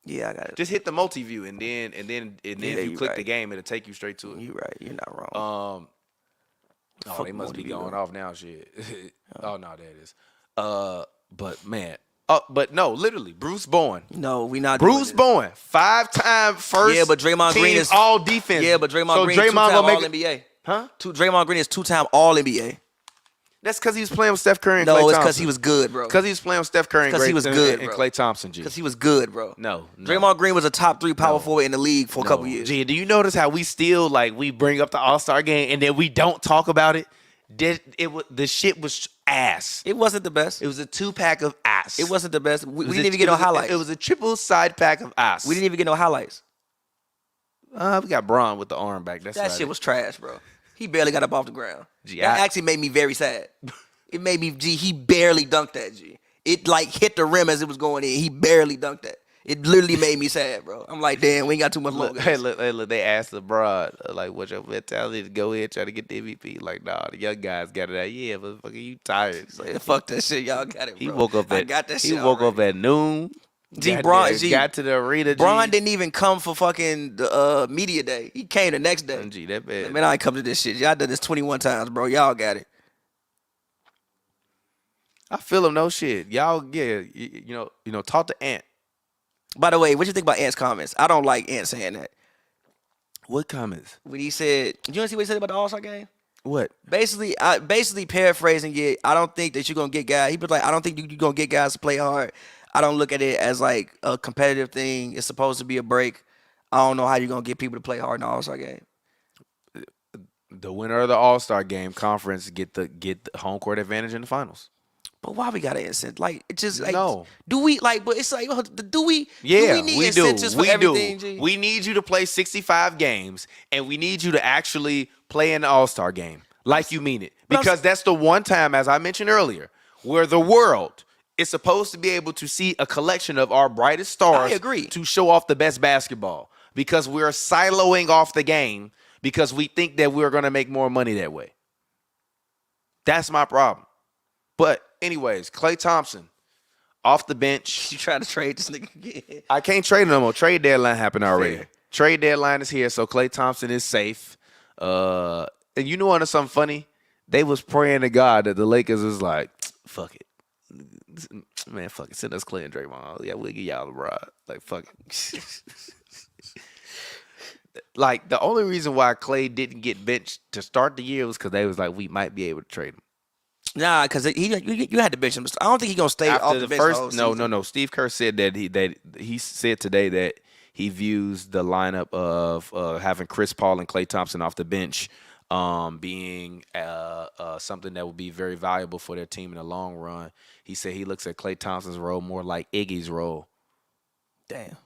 Yeah, I got it. Just hit the multi-view, and then if you click the game, it'll take you straight to it. You're right. You're not wrong. Oh, they must be going off now, shit. Oh, no, there it is. But, man. But no, literally, Bruce Bowen. No, we not Bruce Bowen, 5-time first. Yeah, but Draymond Green is all defense. Yeah, but Draymond Green is 2-time All-NBA. Huh? Draymond Green is 2-time All-NBA. That's because he was playing with Steph Curry and Klay No, Thompson. it's because he was good, bro. Because he was playing with Steph Curry and Klay Thompson, G. Because he was good, bro. No. Draymond Green was a top 3 power forward in the league for a couple years. G, do you notice how we still, like, we bring up the All-Star game and then we don't talk about it? The shit was ass. It wasn't the best. It was a 2-pack of ass. It wasn't the best. We didn't even get no highlights. It was a triple side pack of ass. We didn't even get no highlights. We got Braun with the arm back. That shit was trash, bro. He barely got up off the ground. Gee, that actually made me very sad. It made me, he barely dunked that, G. It, like, hit the rim as it was going in. He barely dunked that. It literally made me sad, bro. I'm like, damn, we ain't got too much longer. Hey, look, they asked LeBron, like, what's your mentality to go ahead try to get the MVP? Like, nah, the young guys got it out. Yeah, but fucking you tired. Like, fuck that shit, y'all got it, bro. He woke up at noon. Bron got to the arena. Bron didn't even come for fucking the media day. He came the next day. G, that bad. Man, I ain't come to this shit. Y'all done this 21 times, bro. Y'all got it. I feel him, no shit. Y'all, yeah, you know, talk to Ant. By the way, what you think about Ant's comments? I don't like Ant saying that. What comments? When he said, you want to see what he said about the All-Star game? What? Basically paraphrasing it, I don't think that you're going to get guys. He was like, I don't think you're going to get guys to play hard. I don't look at it as like a competitive thing. It's supposed to be a break. I don't know how you're going to get people to play hard in the All-Star game. The winner of the All-Star game conference get the home court advantage in the finals. But why we got to incent? Like, it's just like, no. Do we, like, but it's like, do we need incentives for we everything, do. G? We need you to play 65 games, and we need you to actually play in the All-Star game like you mean it. Because that's the one time, as I mentioned earlier, where the world is supposed to be able to see a collection of our brightest stars. I agree. To show off the best basketball. Because we're siloing off the game because we think that we're going to make more money that way. That's my problem. But anyways, Klay Thompson, off the bench. You trying to trade this nigga again? I can't trade him no more. Trade deadline happened already. Fair. Trade deadline is here, so Klay Thompson is safe. And you know something funny? They was praying to God that the Lakers was like, fuck it. Man, fuck it. Send us Klay and Draymond. Yeah, we'll give y'all LeBron. Like, fuck it. Like, the only reason why Klay didn't get benched to start the year was because they was like, we might be able to trade him. Nah, because you had to bench him. I don't think he's gonna stay off the bench first. the whole season. No. Steve Kerr said that he said today that he views the lineup of having Chris Paul and Klay Thompson off the bench being something that would be very valuable for their team in the long run. He said he looks at Klay Thompson's role more like Iggy's role. Damn.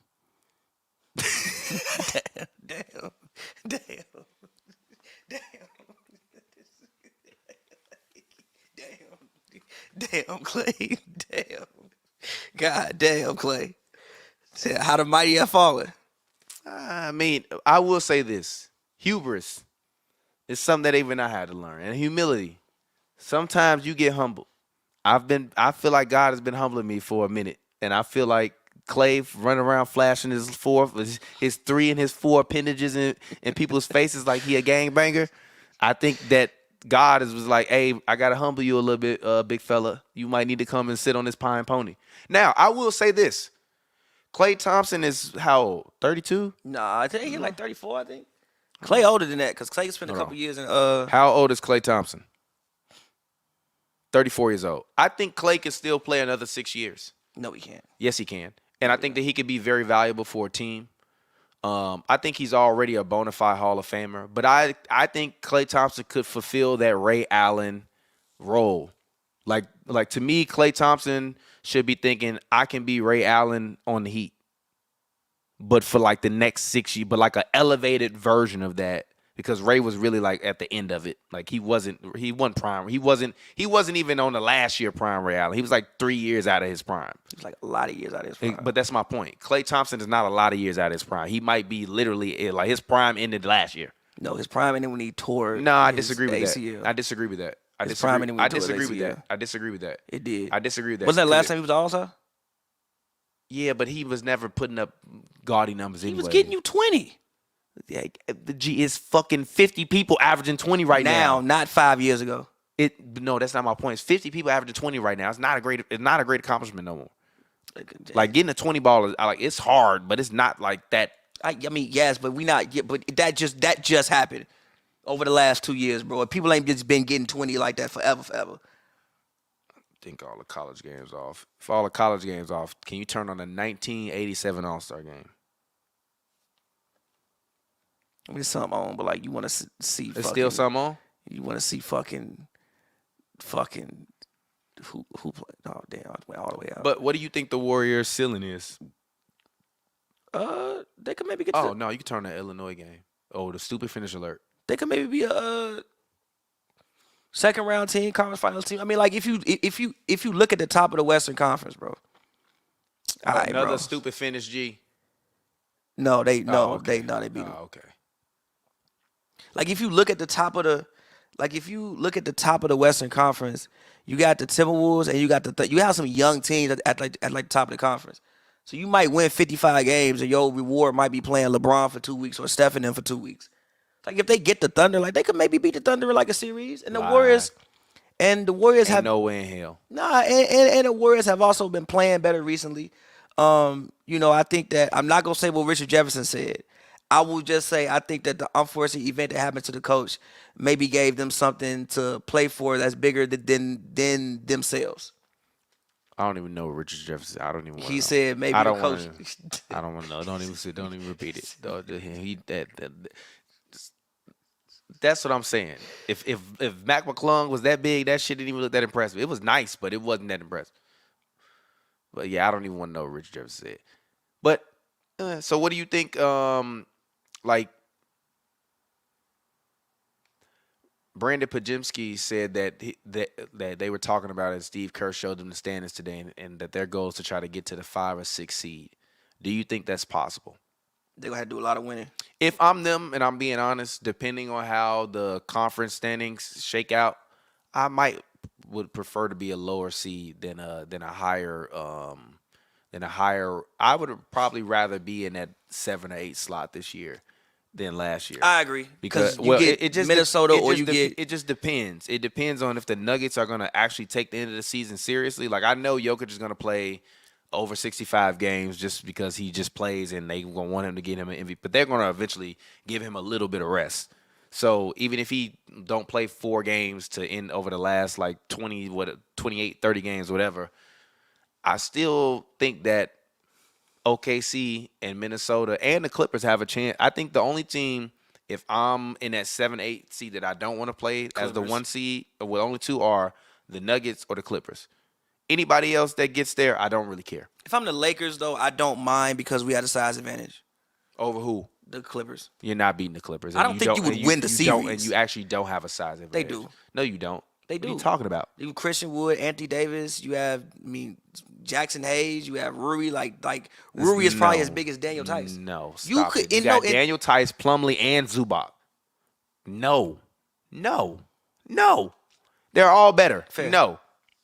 Damn. Damn, Klay. Damn. God damn, Klay. How the mighty have fallen. I mean, I will say this. Hubris is something that even I had to learn. And humility. Sometimes you get humbled. I feel like God has been humbling me for a minute. And I feel like Klay running around flashing his 3 and his 4 appendages in people's faces like he a gangbanger. I think that God was like, hey, I got to humble you a little bit, big fella. You might need to come and sit on this pine pony. Now, I will say this. Klay Thompson is how old? 32? Nah, I think he's like 34, I think. Klay older than that because Klay spent a couple years in How old is Klay Thompson? 34 years old. I think Klay can still play another 6 years. No, he can't. Yes, he can. And I think that he could be very valuable for a team. I think he's already a bona fide Hall of Famer. But I think Klay Thompson could fulfill that Ray Allen role. Like to me, Klay Thompson should be thinking, I can be Ray Allen on the Heat. But for like the next 6 years, but like an elevated version of that. Because Ray was really like at the end of it. Like he wasn't prime. He wasn't even on the last year prime Ray Allen. He was like 3 years out of his prime. He's like a lot of years out of his prime. But that's my point. Klay Thompson is not a lot of years out of his prime. He might be literally like his prime ended last year. No, his prime ended when he tore. No, I disagree with ACL. that. I disagree with that. I disagree with that. I disagree with that. It did. I disagree with that. Wasn't that last time he was All-Star? Yeah, but he was never putting up gaudy numbers anyway. He was getting you 20. Yeah, the G is fucking 50 people averaging 20 right now. Not 5 years ago. No, that's not my point. It's 50 people averaging 20 right now. It's not a great accomplishment no more. Like getting a 20 ball is like it's hard, but it's not like that. I mean, yes, but but that just happened over the last 2 years, bro. People ain't just been getting 20 like that forever. Think all the college games off. If all the college games off, can you turn on a 1987 All-Star game? I mean, something on, but like you want to see. There's still something on. You want to see fucking who play? Oh damn, I went all the way out. But what do you think the Warriors' ceiling is? They could maybe get. Oh no, you can turn the Illinois game. Oh, the stupid finish alert. They could maybe be a second round team, conference finals team. I mean, like if you look at the top of the Western Conference, bro. All right, Another bro. stupid finish, G. No, they beat them. Okay. Like if you look at the top of the Western Conference, you got the Timberwolves and you got you have some young teams at the top of the conference. So you might win 55 games and your reward might be playing LeBron for 2 weeks or Steph and them for 2 weeks. Like if they get the Thunder, like they could maybe beat the Thunder in like a series. And the Warriors have no way in hell. Nah, and the Warriors have also been playing better recently. I think that I'm not gonna say what Richard Jefferson said. I will just say I think that the unfortunate event that happened to the coach maybe gave them something to play for that's bigger than themselves. I don't even know what Richard Jefferson. I don't even want to know. He said maybe I the don't coach. I don't want to know. Don't even repeat it. That's what I'm saying. If Mac McClung was that big, that shit didn't even look that impressive. It was nice, but it wasn't that impressive. But yeah, I don't even want to know what Richard Jefferson said. But so what do you think? Like Brandon Pajemski said that they were talking about it. Steve Kerr showed them the standings today, and that their goal is to try to get to the 5 or 6 seed. Do you think that's possible? They're gonna have to do a lot of winning. If I'm them, and I'm being honest, depending on how the conference standings shake out, I would prefer to be a lower seed than a higher. I would probably rather be in that 7 or 8 slot this year than last year. I agree because you get it just Minnesota it just depends. It depends on if the Nuggets are going to actually take the end of the season seriously. Like I know Jokic is going to play over 65 games just because he just plays and they going to want him to get him an MVP, but they're going to eventually give him a little bit of rest. So even if he don't play 4 games to end over the last like 28, 30 games, whatever, I still think that OKC and Minnesota and the Clippers have a chance. I think the only team, if I'm in that 7-8 seed that I don't want to play Clippers as the 1 seed, well, only 2 are the Nuggets or the Clippers. Anybody else that gets there, I don't really care. If I'm the Lakers, though, I don't mind because we had a size advantage. Over who? The Clippers. You're not beating the Clippers. I don't think you would win the series. And you actually don't have a size advantage. They do. No, you don't. They do. What are you talking about? You have Christian Wood, Anthony Davis. You have, Jackson Hayes. You have Rui. Like Rui is probably as big as Daniel Tice. No, stop it. You got Daniel Tice, Plumlee, and Zubac. No. They're all better. Fair. No.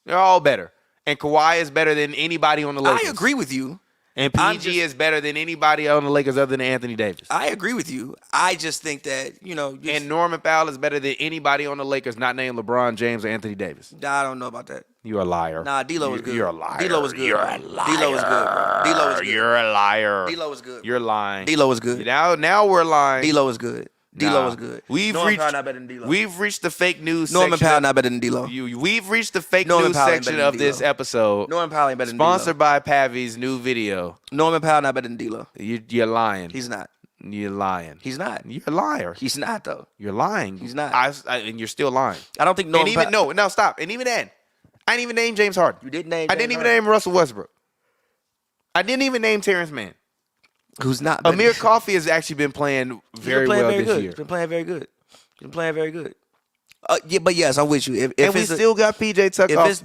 They're all better. And Kawhi is better than anybody on the Lakers. I agree with you. And PG is better than anybody on the Lakers other than Anthony Davis. I agree with you. I just think that, and Norman Powell is better than anybody on the Lakers not named LeBron James or Anthony Davis. I don't know about that. You're a liar. Nah, D'Lo was good. You're a liar. D'Lo was good. You're a liar. D'Lo was good, bro. D'Lo was good. You're a liar. D'Lo was good. You're lying. D'Lo was good. Now we're lying. D'Lo was good. D'Lo was good. Norman Powell not better than D'Lo. We've reached the fake news Norman section. Powell not better than D'Lo. We've reached the fake news section of this episode. Norman Powell ain't better than D'Lo. Sponsored by Pavy's new video. Norman Powell not better than D'Lo. You're lying. He's not. You're lying. He's not. You're a liar. He's not, though. You're lying. He's not. And you're still lying. I don't think Norman Powell. No, stop. And even then, I didn't even name James Harden. You didn't name I didn't even name Russell Westbrook. I didn't even name Terrence Mann. Who's not? Amir Coffey has actually been playing very well this year. He's been playing very good. But yes, I'm with you. And we still got PJ Tucker off.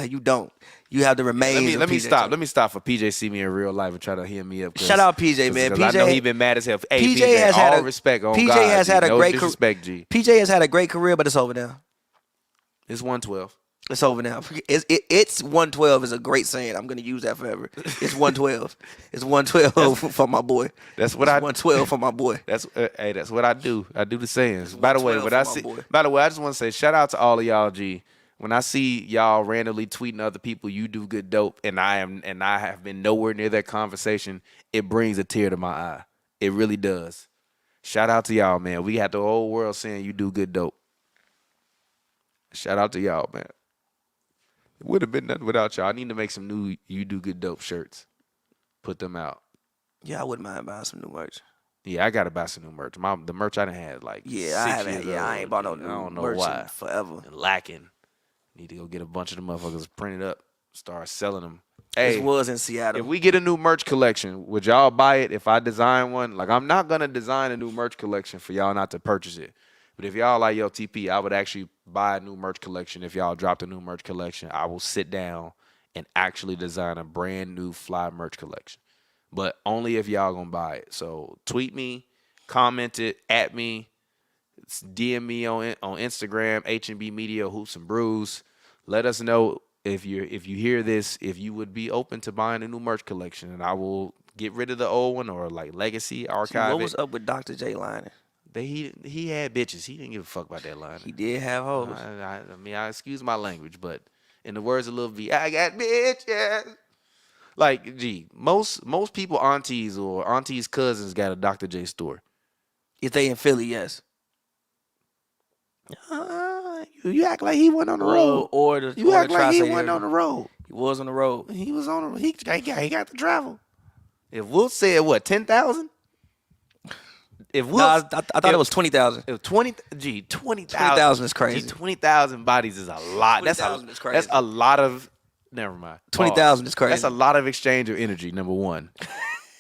You don't. You have to remain. Let me stop. Let me stop for PJ see me in real life and try to hear me up. Shout out PJ, man. PJ, I know he been mad as hell. Hey, PJ has had all respect. On PJ God, has had a no great disrespect, G. PJ has had a great career, but it's over now. It's 112. It's over now. It's 112 is a great saying. I'm gonna use that forever. It's 112. It's 112 for my boy. That's what it's I 112 for my boy. That's hey, that's what I do. I do the sayings. By the way, 112 what for I my see. boy. By the way, I just want to say shout out to all of y'all. G. When I see y'all randomly tweeting other people, you do good dope, and I have been nowhere near that conversation. It brings a tear to my eye. It really does. Shout out to y'all, man. We got the whole world saying you do good dope. Shout out to y'all, man. It would have been nothing without y'all. I need to make some new You Do Good Dope shirts. Put them out. Yeah, I wouldn't mind buying some new merch. Yeah, I got to buy some new merch. The merch I done had like 6 years old. I ain't bought no I new don't know merch why. in forever. And lacking. Need to go get a bunch of the motherfuckers printed up. Start selling them. Hey, This was in Seattle. if we get a new merch collection, would y'all buy it if I design one? Like, I'm not going to design a new merch collection for y'all not to purchase it. But if y'all like, yo, TP, I would actually buy a new merch collection. If y'all dropped a new merch collection, I will sit down and actually design a brand new fly merch collection. But only if y'all going to buy it. So tweet me, comment it, at me, DM me on Instagram, HNB Media, Hoops and Brews. Let us know if you hear this, if you would be open to buying a new merch collection, and I will get rid of the old one or like legacy archive. What was up with Dr. J lining? He had bitches. He didn't give a fuck about that line. He did have hoes. I mean, I excuse my language, but in the words of Lil V, I got bitches. Like, gee, most people aunties or aunties' cousins got a Dr. J store. If they in Philly, yes. You act like he went on the road. You act like he went on the road. He was on the road. He was on the road. He got to travel. If Will said what, 10,000? If Will, I thought it was 20,000. If 20,000 20,000 is crazy. 20,000 bodies is a lot. That's a lot of. Never mind. 20,000 is crazy. That's a lot of exchange of energy. Number one.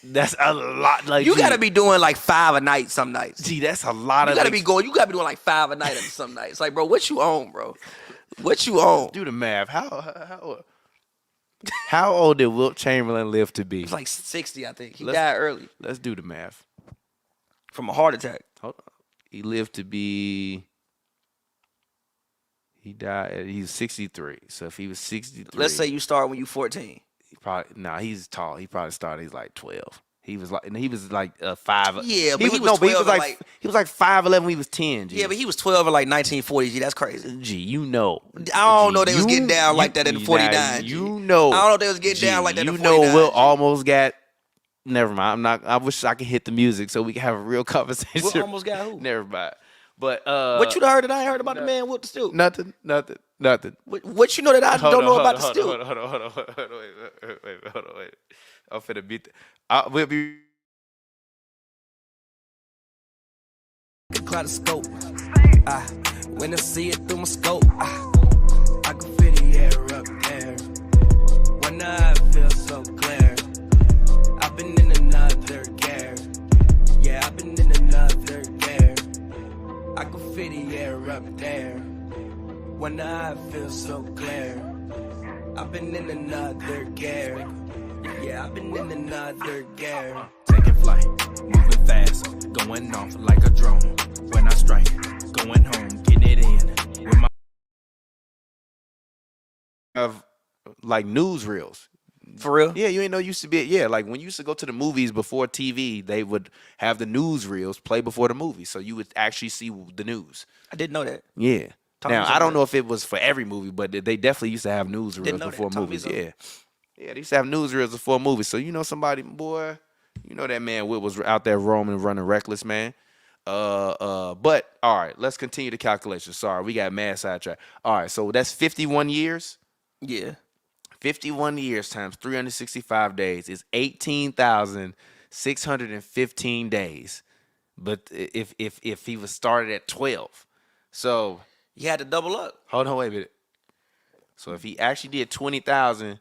That's a lot. Like, you gotta be doing like 5 a night some nights. Gee, that's a lot of. You gotta be doing like 5 a night some nights. Like, bro, what you own, bro? What you own? Do the math. How old did Wilt Chamberlain live to be? It's like 60, I think. He died early Let's do the math. from a heart attack. Hold on. He lived to be. He died. He's 63. So if he was 63, Let's say you start when you 14. He's tall. He probably started. He's like 12. He was like 5. Yeah, but he was 12 he was like 5'11" when he was 10. G. Yeah, but he was 12 in like 1940. G, that's crazy. G, you know. I don't know they was getting down like that in the 49. You know. I don't know if they was getting down like that in the 49. You know, Will almost got. Never mind. I wish I could hit the music so we can have a real conversation. Will almost got who? Never mind. But what you heard that I ain't heard about the man with the stoop? Nothing. What you know that I don't know about the stoop? Hold on. Wait. I'm finna beat that. We'll be. Kaleidoscope. When I see it through my scope, I can feel the air up there. When I feel so clear, I've been in another gear. Yeah, I've been in another gear. I can feel the air up there. When I feel so clear, I've been in another gear. Yeah, I've been in another gear. Taking flight, moving fast, going off like a drone. When I strike, going home, getting it in. With my Of like newsreels. For real? Yeah, you ain't know used to be. Yeah, like when you used to go to the movies before TV, they would have the newsreels play before the movie, so you would actually see the news. I didn't know that. Yeah. Tommy Now Jones. I don't know if it was for every movie, but they definitely used to have newsreels know before that. Tommy movies. Jones. Yeah, they used to have newsreels before movies. So you know somebody, boy, you know that man Will was out there roaming, running reckless, man. But all right, let's continue the calculation. Sorry, we got mad sidetracked. All right, so that's 51 years. Yeah. 51 years times 365 days is 18,615 days. But if he was started at 12, so You had to double up. hold on, wait a minute. So if he actually did 20,000,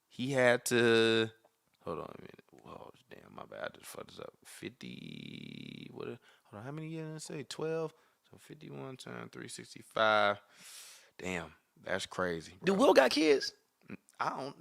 he had to hold on a minute. Whoa, damn, my bad. I just fucked this up. 50. Hold on, how many years did I say? 12. So 51 times 365. Damn, that's crazy. Do Will got kids? I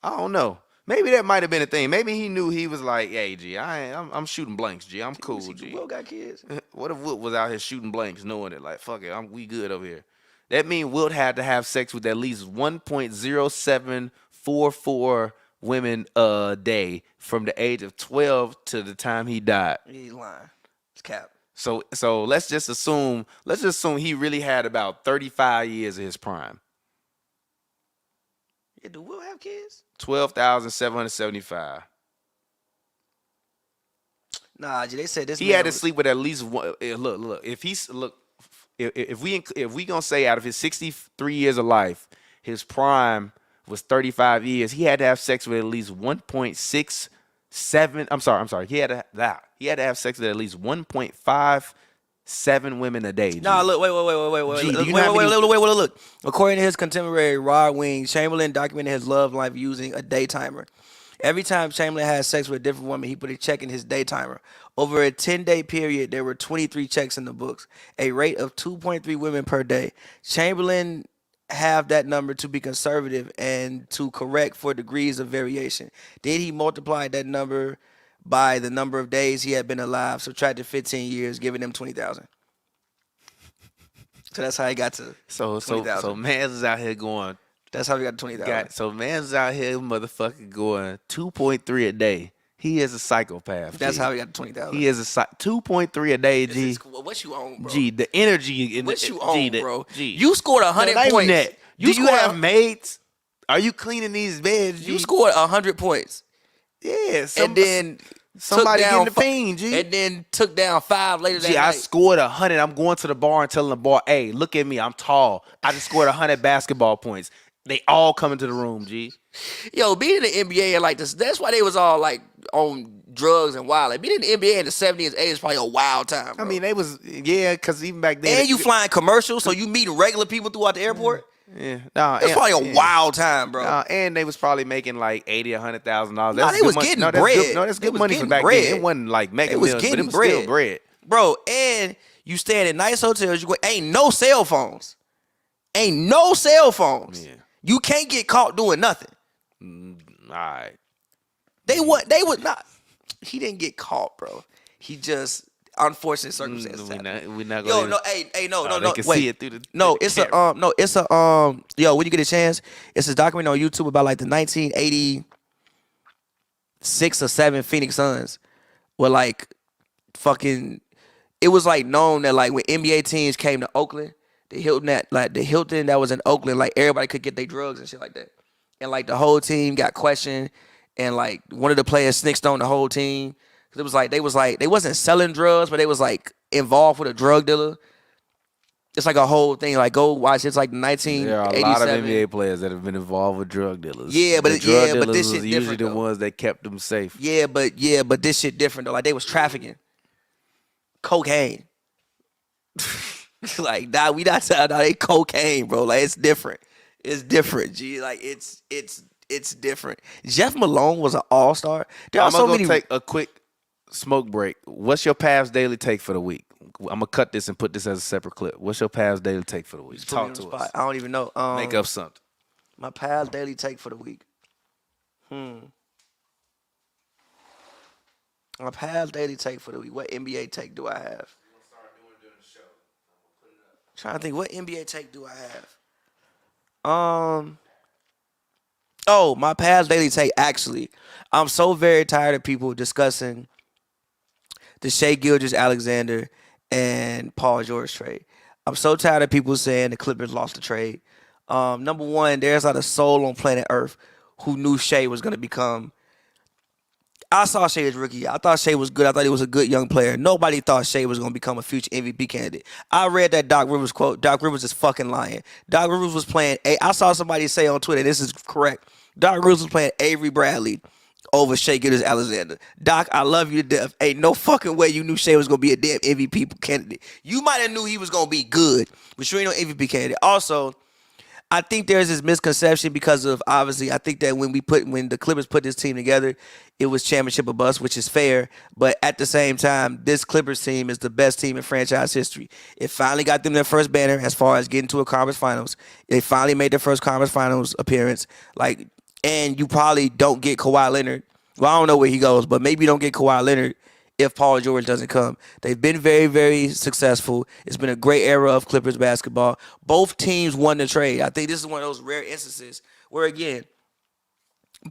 don't know. Maybe that might have been a thing. Maybe he knew he was like, "Hey, G, I'm shooting blanks, G. I'm cool, Do G." Will got kids? What if Will was out here shooting blanks, knowing it? Like, fuck it, we good over here. That means Wilt had to have sex with at least 1.0744 women a day from the age of 12 to the time he died. He's lying. It's cap. So let's just assume he really had about 35 years of his prime. Yeah, do Wilt have kids? 12,775. Nah, they said this. He had to sleep with at least one. Look. If we gonna say out of his 63 years of life, his prime was 35 years. He had to have sex with at least 1.67. I'm sorry. He had to have sex with at least 1.57 women a day. G. Nah, look, wait. Look. According to his contemporary Rod Wing, Chamberlain documented his love life using a day timer. Every time Chamberlain had sex with a different woman, he put a check in his day timer. Over a 10-day period, there were 23 checks in the books, a rate of 2.3 women per day. Chamberlain have that number to be conservative and to correct for degrees of variation. Then he multiplied that number by the number of days he had been alive, subtracted 15 years, giving him 20,000. So that's how he got to 20,000. So man's is out here going. That's how we got to 20,000. So man's out here motherfucking going 2.3 a day. He is a psychopath. That's G. how we got to 20,000. He is a 2.3 a day, G. What you on, bro? G, the energy in What the you on, bro? G. You scored 100 points. Net. Do you have maids? Are you cleaning these beds, G? You scored 100 points. Yeah. And then somebody getting the pain, G. And then took down 5 later that G, night. I scored 100. I'm going to the bar and telling the bar, hey, look at me. I'm tall. I just scored 100 basketball points. They all come into the room, G. Yo, being in the NBA and like this, that's why they was all like on drugs and wild. Like being in the NBA in the 70s and 80s is probably a wild time, bro. I mean, they was, because even back then. And you flying commercials, so you meeting regular people throughout the airport. Yeah. It's probably a wild time, bro. And they was probably making like $80,000, $100,000. No, they was getting bread. That's good money for back then. It wasn't like mega It was millions, getting but it was still bread. Bro, and you staying in nice hotels. Ain't no cell phones. Ain't no cell phones. Yeah. You can't get caught doing nothing. All right. They would not. He didn't get caught, bro. He just unfortunate circumstances. We're not Yo, gonna. no, no. They can Wait. see it through the. No, through it's the camera. yo, when you get a chance, it's a documentary on YouTube about like the 1986 or 7 Phoenix Suns where like fucking it was like known that like when NBA teams came to Oakland, the Hilton that was in Oakland, like everybody could get their drugs and shit like that. And like the whole team got questioned and like one of the players snitched on the whole team. Cause it was like they wasn't selling drugs, but they was like involved with a drug dealer. It's like a whole thing. Like go watch. It's like 1987. There are a lot of NBA players that have been involved with drug dealers. Yeah, but the drug dealers this was shit usually different, the though. ones that kept them safe. Yeah, but this shit different though. Like they was trafficking cocaine. Like nah, we not saying they cocaine, bro. Like it's different. It's different, G. Like it's different. Jeff Malone was an all-star. I'm gonna take a quick smoke break. What's your Pavs daily take for the week? I'm gonna cut this and put this as a separate clip. What's your Pavs daily take for the week? Talk to us. I don't even know. Make up something. My Pavs daily take for the week. My Pavs daily take for the week. What NBA take do I have? Trying to think, what NBA take do I have? Oh, my Pavs daily take. Actually, I'm so very tired of people discussing the Shai Gilgeous-Alexander and Paul George trade. I'm so tired of people saying the Clippers lost the trade. Number one, there's not a soul on planet Earth who knew Shai was going to become. I saw Shai as rookie. I thought Shai was good. I thought he was a good young player. Nobody thought Shai was going to become a future MVP candidate. I read that Doc Rivers quote. Doc Rivers is fucking lying. Doc Rivers was playing. I saw somebody say on Twitter, this is correct. Doc Rivers was playing Avery Bradley over Shai Gilgeous-Alexander. Doc, I love you to death. Ain't no fucking way you knew Shai was going to be a damn MVP candidate. You might have knew he was going to be good, but you ain't no MVP candidate. Also, I think there's this misconception because of, obviously, I think that when the Clippers put this team together, it was championship or bust, which is fair. But at the same time, this Clippers team is the best team in franchise history. It finally got them their first banner as far as getting to a conference finals. They finally made their first conference finals appearance. And you probably don't get Kawhi Leonard. Well, I don't know where he goes, but maybe you don't get Kawhi Leonard if Paul George doesn't come. They've been very, very successful. It's been a great era of Clippers basketball. Both teams won the trade. I think this is one of those rare instances where, again,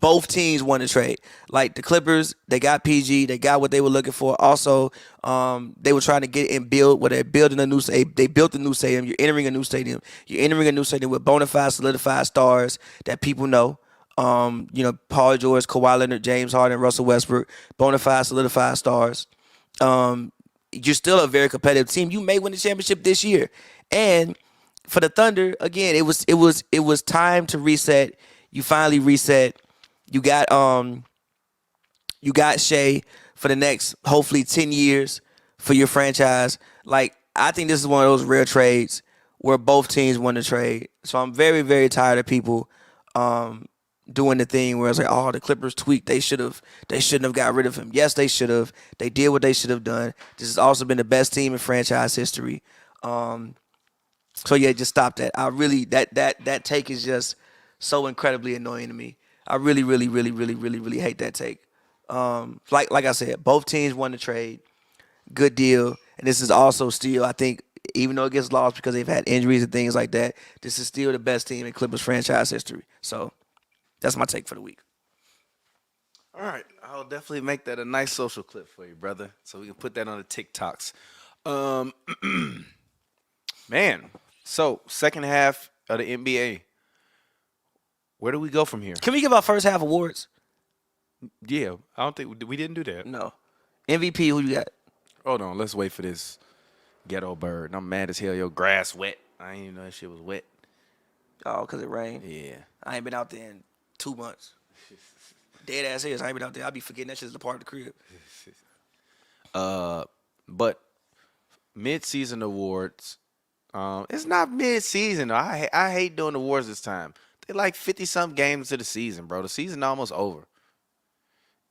both teams won the trade. Like the Clippers, they got PG, they got what they were looking for. Also, they were trying to get and build. They're building a new. They built a new stadium. You're entering a new stadium. You're entering a new stadium with bona fide, solidified stars that people know. Paul George, Kawhi Leonard, James Harden, Russell Westbrook, bona fide, solidified stars. You're still a very competitive team. You may win the championship this year, and for the Thunder, again, it was time to reset. You finally reset. You got Shea for the next, hopefully, 10 years for your franchise. Like, I think this is one of those rare trades where both teams won the trade. So I'm very, very tired of people doing the thing where it's like, oh, the Clippers tweaked. They shouldn't have got rid of him. Yes, they should have. They did what they should have done. This has also been the best team in franchise history. So yeah, just stop that. I really that take is just so incredibly annoying to me. I really, really, really, really, really, really hate that take. Like I said, both teams won the trade. Good deal. And this is also still, I think, even though it gets lost because they've had injuries and things like that, this is still the best team in Clippers franchise history. So that's my take for the week. All right. I'll definitely make that a nice social clip for you, brother, so we can put that on the TikToks. Man, so second half of the NBA. Where do we go from here? Can we give our first half awards? Yeah, I don't think we didn't do that. No. MVP, who you got? Hold on, let's wait for this ghetto bird. I'm mad as hell. Your grass wet. I didn't even know that shit was wet. Oh, because it rained? Yeah. I ain't been out there in 2 months. Dead ass is. I ain't been out there. I be forgetting that shit's a part of the crib. But mid-season awards, it's not mid-season. I hate doing awards this time. They're like 50-something games to the season, bro. The season almost over.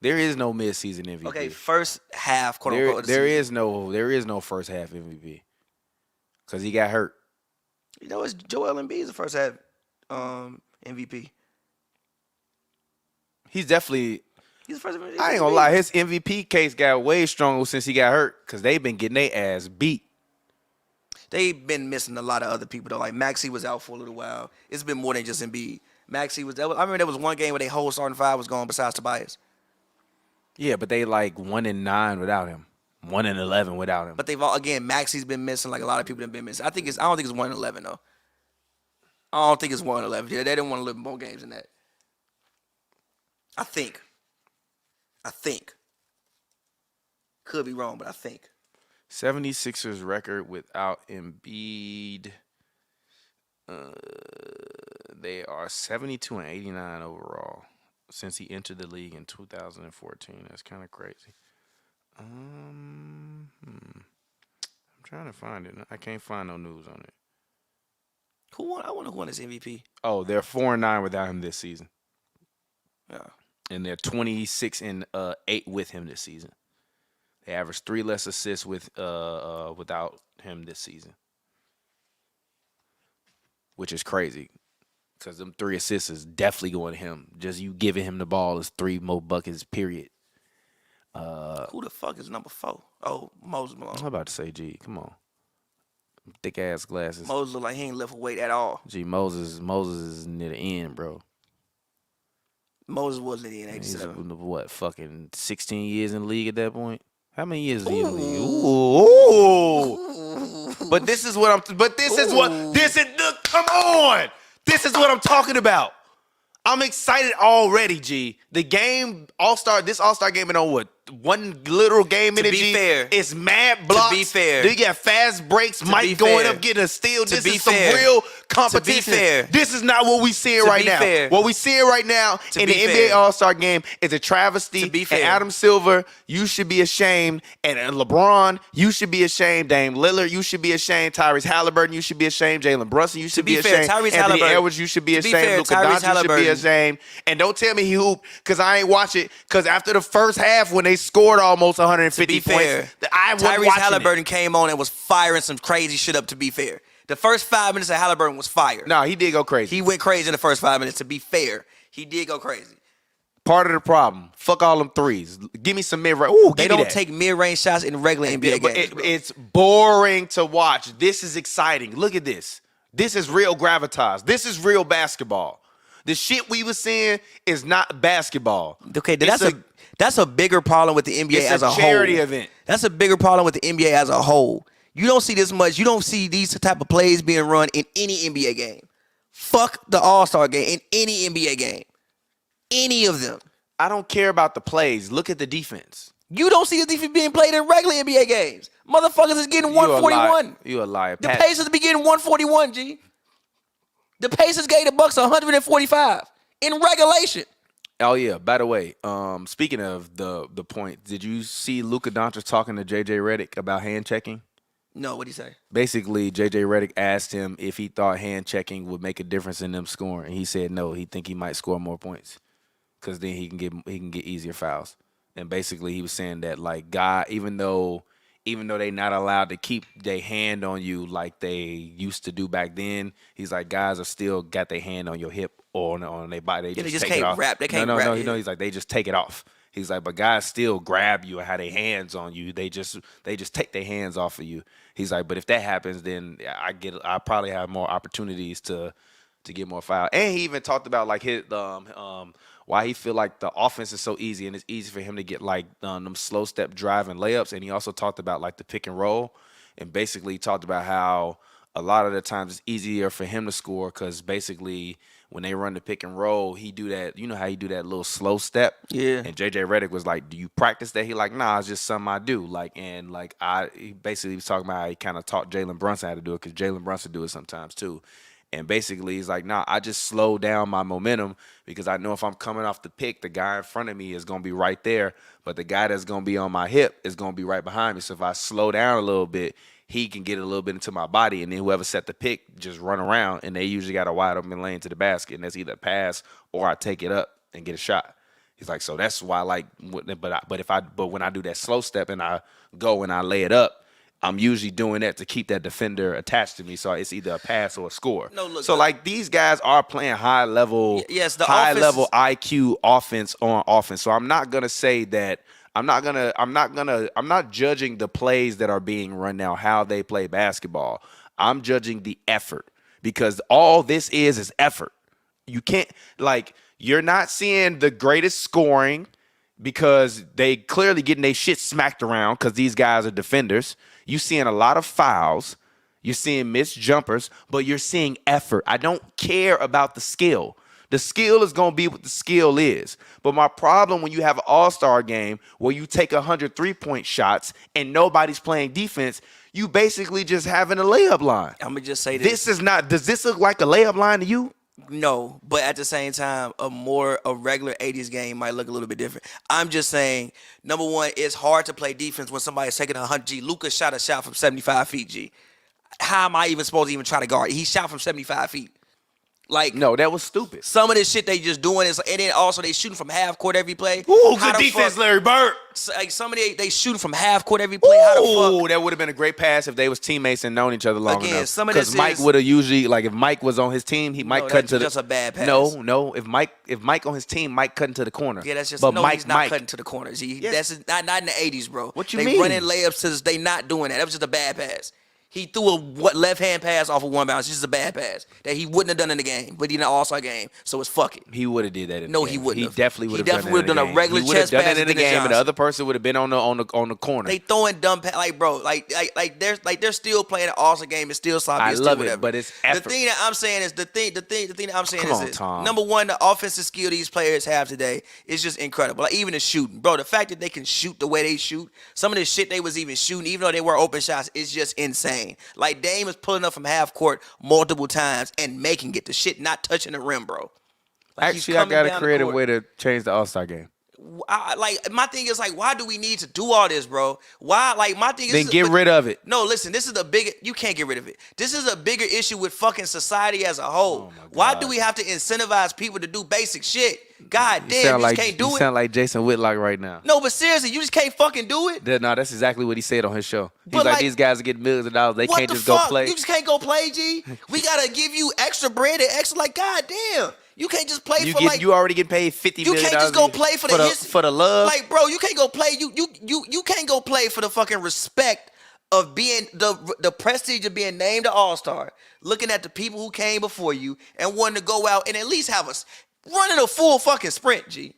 There is no mid-season MVP. Okay, first half, quote unquote. There is no first half MVP because he got hurt. You know, it's Joel Embiid is the first half MVP. He's definitely. He's the first MVP. I ain't gonna lie, his MVP case got way stronger since he got hurt because they've been getting their ass beat. They've been missing a lot of other people though. Like Maxey was out for a little while. It's been more than just Embiid. Maxey was. I remember there was one game where their whole starting five was gone besides Tobias. Yeah, but they like 1-9 without him, 1-11 without him. But they've all again. Maxey's been missing. Like a lot of people have been missing. I don't think it's 1-11 though. I don't think it's 1-11. Yeah, they didn't want to live more games than that. I think. Could be wrong, but I think. 76ers record without Embiid. They are 72-89 overall since he entered the league in 2014. That's kind of crazy. I'm trying to find it. I can't find no news on it. Who won? I wonder who won this MVP. Oh, they're 4-9 without him this season. Yeah. And they're 26-8 with him this season. They averaged 3 less assists without him this season, which is crazy because them 3 assists is definitely going to him. Just you giving him the ball is 3 more buckets, period. Who the fuck is number 4? Oh, Moses Malone. I'm about to say, G, come on. Thick ass glasses. Moses look like he ain't lift a weight at all. Gee, Moses is near the end, bro. Moses was in the He's 87. what, fucking 16 years in the league at that point? How many years is he in the league? Ooh. But this is what come on. This is what I'm talking about. I'm excited already, G. The game, this All-Star game been on what? One literal game in it, G? To be fair. It's mad blocks. To be fair. Then you got fast breaks, Mike going up, getting a steal. This is some real competition. To be fair. This is not what we seeing right now. What we seeing right now in the NBA All-Star game is a travesty. To be fair. And Adam Silver, you should be ashamed. And LeBron, you should be ashamed. Dame Lillard, you should be ashamed. Tyrese Halliburton, you should be ashamed. Jalen Brunson, you should be ashamed. Anthony Edwards, you should be ashamed. Luka Doncic should be ashamed. And don't tell me he hooped because I ain't watch it. Because after the first half, when they scored almost 150 points, I wasn't watching Tyrese Halliburton came on and was firing some crazy shit up. To be fair, the first 5 minutes of Halliburton was fire. No, he did go crazy. He went crazy in the first 5 minutes. To be fair, he did go crazy. Part of the problem. Fuck all them threes. Give me some mid-range. Ooh, They don't take mid-range shots in regular NBA games. It's boring to watch. This is exciting. Look at this. This is real gravitas. This is real basketball. The shit we was seeing is not basketball. Okay, that's a bigger problem with the NBA as a whole. It's a charity event. That's a bigger problem with the NBA as a whole. You don't see this much. You don't see these type of plays being run in any NBA game. Fuck the All-Star game in any NBA game. Any of them. I don't care about the plays. Look at the defense. You don't see the defense being played in regular NBA games. Motherfuckers is getting 141. You a liar. The Pacers be getting 141, G. The Pacers gave the Bucks 145 in regulation. Oh yeah. By the way, speaking of the point, did you see Luka Doncic talking to JJ Redick about hand checking? No, what'd he say? Basically, JJ Redick asked him if he thought hand checking would make a difference in them scoring, and he said no. He think he might score more points because then he can get easier fouls. And basically, he was saying that like even though they not allowed to keep their hand on you like they used to do back then, he's like guys are still got their hand on your hip or on their body. They just can't it off. wrap. They can't wrap. No. He's like they just take it off. He's like, but guys still grab you and have their hands on you. They just take their hands off of you. He's like, but if that happens, then I probably have more opportunities to get more foul. And he even talked about like his why he feel like the offense is so easy and it's easy for him to get like them slow step driving layups. And he also talked about like the pick and roll, and basically talked about how a lot of the times it's easier for him to score because basically when they run the pick and roll, he do that. You know how he do that little slow step. Yeah. And JJ Redick was like, "Do you practice that?" He like, "Nah, it's just something I do." He basically was talking about how he kind of taught Jalen Brunson how to do it because Jalen Brunson do it sometimes too. And basically, he's like, nah, I just slow down my momentum because I know if I'm coming off the pick, the guy in front of me is going to be right there. But the guy that's going to be on my hip is going to be right behind me. So if I slow down a little bit, he can get a little bit into my body. And then whoever set the pick, just run around. And they usually got a wide open lane to the basket. And that's either a pass or I take it up and get a shot. He's like, so that's why I like, but when I do that slow step and I go and I lay it up, I'm usually doing that to keep that defender attached to me, so it's either a pass or a score. Like these guys are playing high level IQ offense on offense. So I'm not gonna say that I'm not judging the plays that are being run now, how they play basketball. I'm judging the effort because all this is effort. You can't you're not seeing the greatest scoring because they clearly getting their shit smacked around because these guys are defenders. You're seeing a lot of fouls. You're seeing missed jumpers, but you're seeing effort. I don't care about the skill. The skill is going to be what the skill is. But my problem when you have an all-star game where you take 100 3-point shots and nobody's playing defense, you basically just having a layup line. I'm going to just say this. Does this look like a layup line to you? No, but at the same time, a regular 80s game might look a little bit different. I'm just saying, number one, it's hard to play defense when somebody's taking 100 G. Luka shot a shot from 75 feet, G. How am I even supposed to even try to guard? He shot from 75 feet. No, that was stupid. Some of this shit they just doing is, and then also they shooting from half court every play. Ooh, good defense, Larry Bird. Some of they shooting from half court every play. Ooh, that would have been a great pass if they was teammates and known each other long enough. Because Mike would have usually, if Mike was on his team, he might cut into the. Just a bad pass. No. If Mike on his team, Mike cut into the corner. Yeah, that's just. But he's not cutting to the corners. That's not in the 80s, bro. What you mean? They running layups. They not doing that. That was just a bad pass. He threw a left-hand pass off of one bounce. This is a bad pass that he wouldn't have done in the game, but he in the All-Star game, so it's fuck it. He would have did that in the game. No, he wouldn't have. He definitely would have done a regular chest pass. He would have done it in the game, and the other person would have been on the corner. They throwing dumb pass, they're still playing an All-Star game. It's still sloppy. I love it, but it's effort. The thing that I'm saying is Come on, this. Tom. Number one, the offensive skill these players have today is just incredible. Like even the shooting, bro. The fact that they can shoot the way they shoot, some of the shit they was even shooting, even though they were open shots, is just insane. Like Dame is pulling up from half court multiple times and making it. The shit not touching the rim, bro. Actually, I got a creative way to change the All-Star game. My thing is why do we need to do all this, bro? Why? My thing is then get rid of it. No, listen, this is the bigger. You can't get rid of it. This is a bigger issue with fucking society as a whole. Why do we have to incentivize people to do basic shit? God damn, you just can't do it. You sound like Jason Whitlock right now. No, but seriously, you just can't fucking do it. No, that's exactly what he said on his show. He's like, these guys are getting millions of dollars. They can't just go play. You just can't go play, G. We gotta give you extra bread and extra. God damn. You can't just play You already get paid $50 million. You can't just go play for the love. Like, bro, you can't go play. You can't go play for the fucking respect of being the prestige of being named an All-Star. Looking at the people who came before you and wanting to go out and at least have us running a full fucking sprint, G.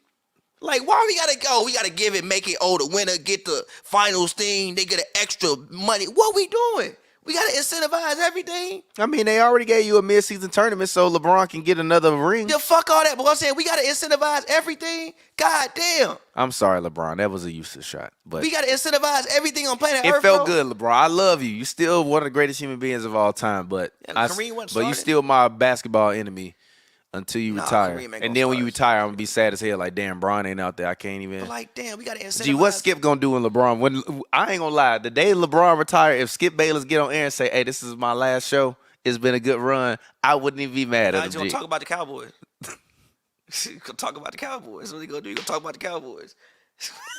Like, why we gotta go? We gotta give it, make it. Oh, the winner get the finals thing. They get an extra money. What we doing? We gotta incentivize everything. I mean, they already gave you a mid-season tournament so LeBron can get another ring. Yeah, fuck all that. But I'm saying we gotta incentivize everything. God damn. I'm sorry, LeBron. That was a useless shot. But we gotta incentivize everything on planet it Earth. felt bro. good, LeBron. I love you. You still one of the greatest human beings of all time. But you still my basketball enemy until you retire. And then when you retire, I'm gonna be sad as hell. Like, damn, Bron ain't out there. I can't even. But like, damn, we gotta incentivize. Gee, what's Skip gonna do when LeBron? When I ain't gonna lie, the day LeBron retire, if Skip Bayless get on air and say, "Hey, this is my last show. It's been a good run," I wouldn't even be mad at him. He's gonna talk about the Cowboys. He's gonna talk about the Cowboys. That's what he gonna do. He gonna talk about the Cowboys.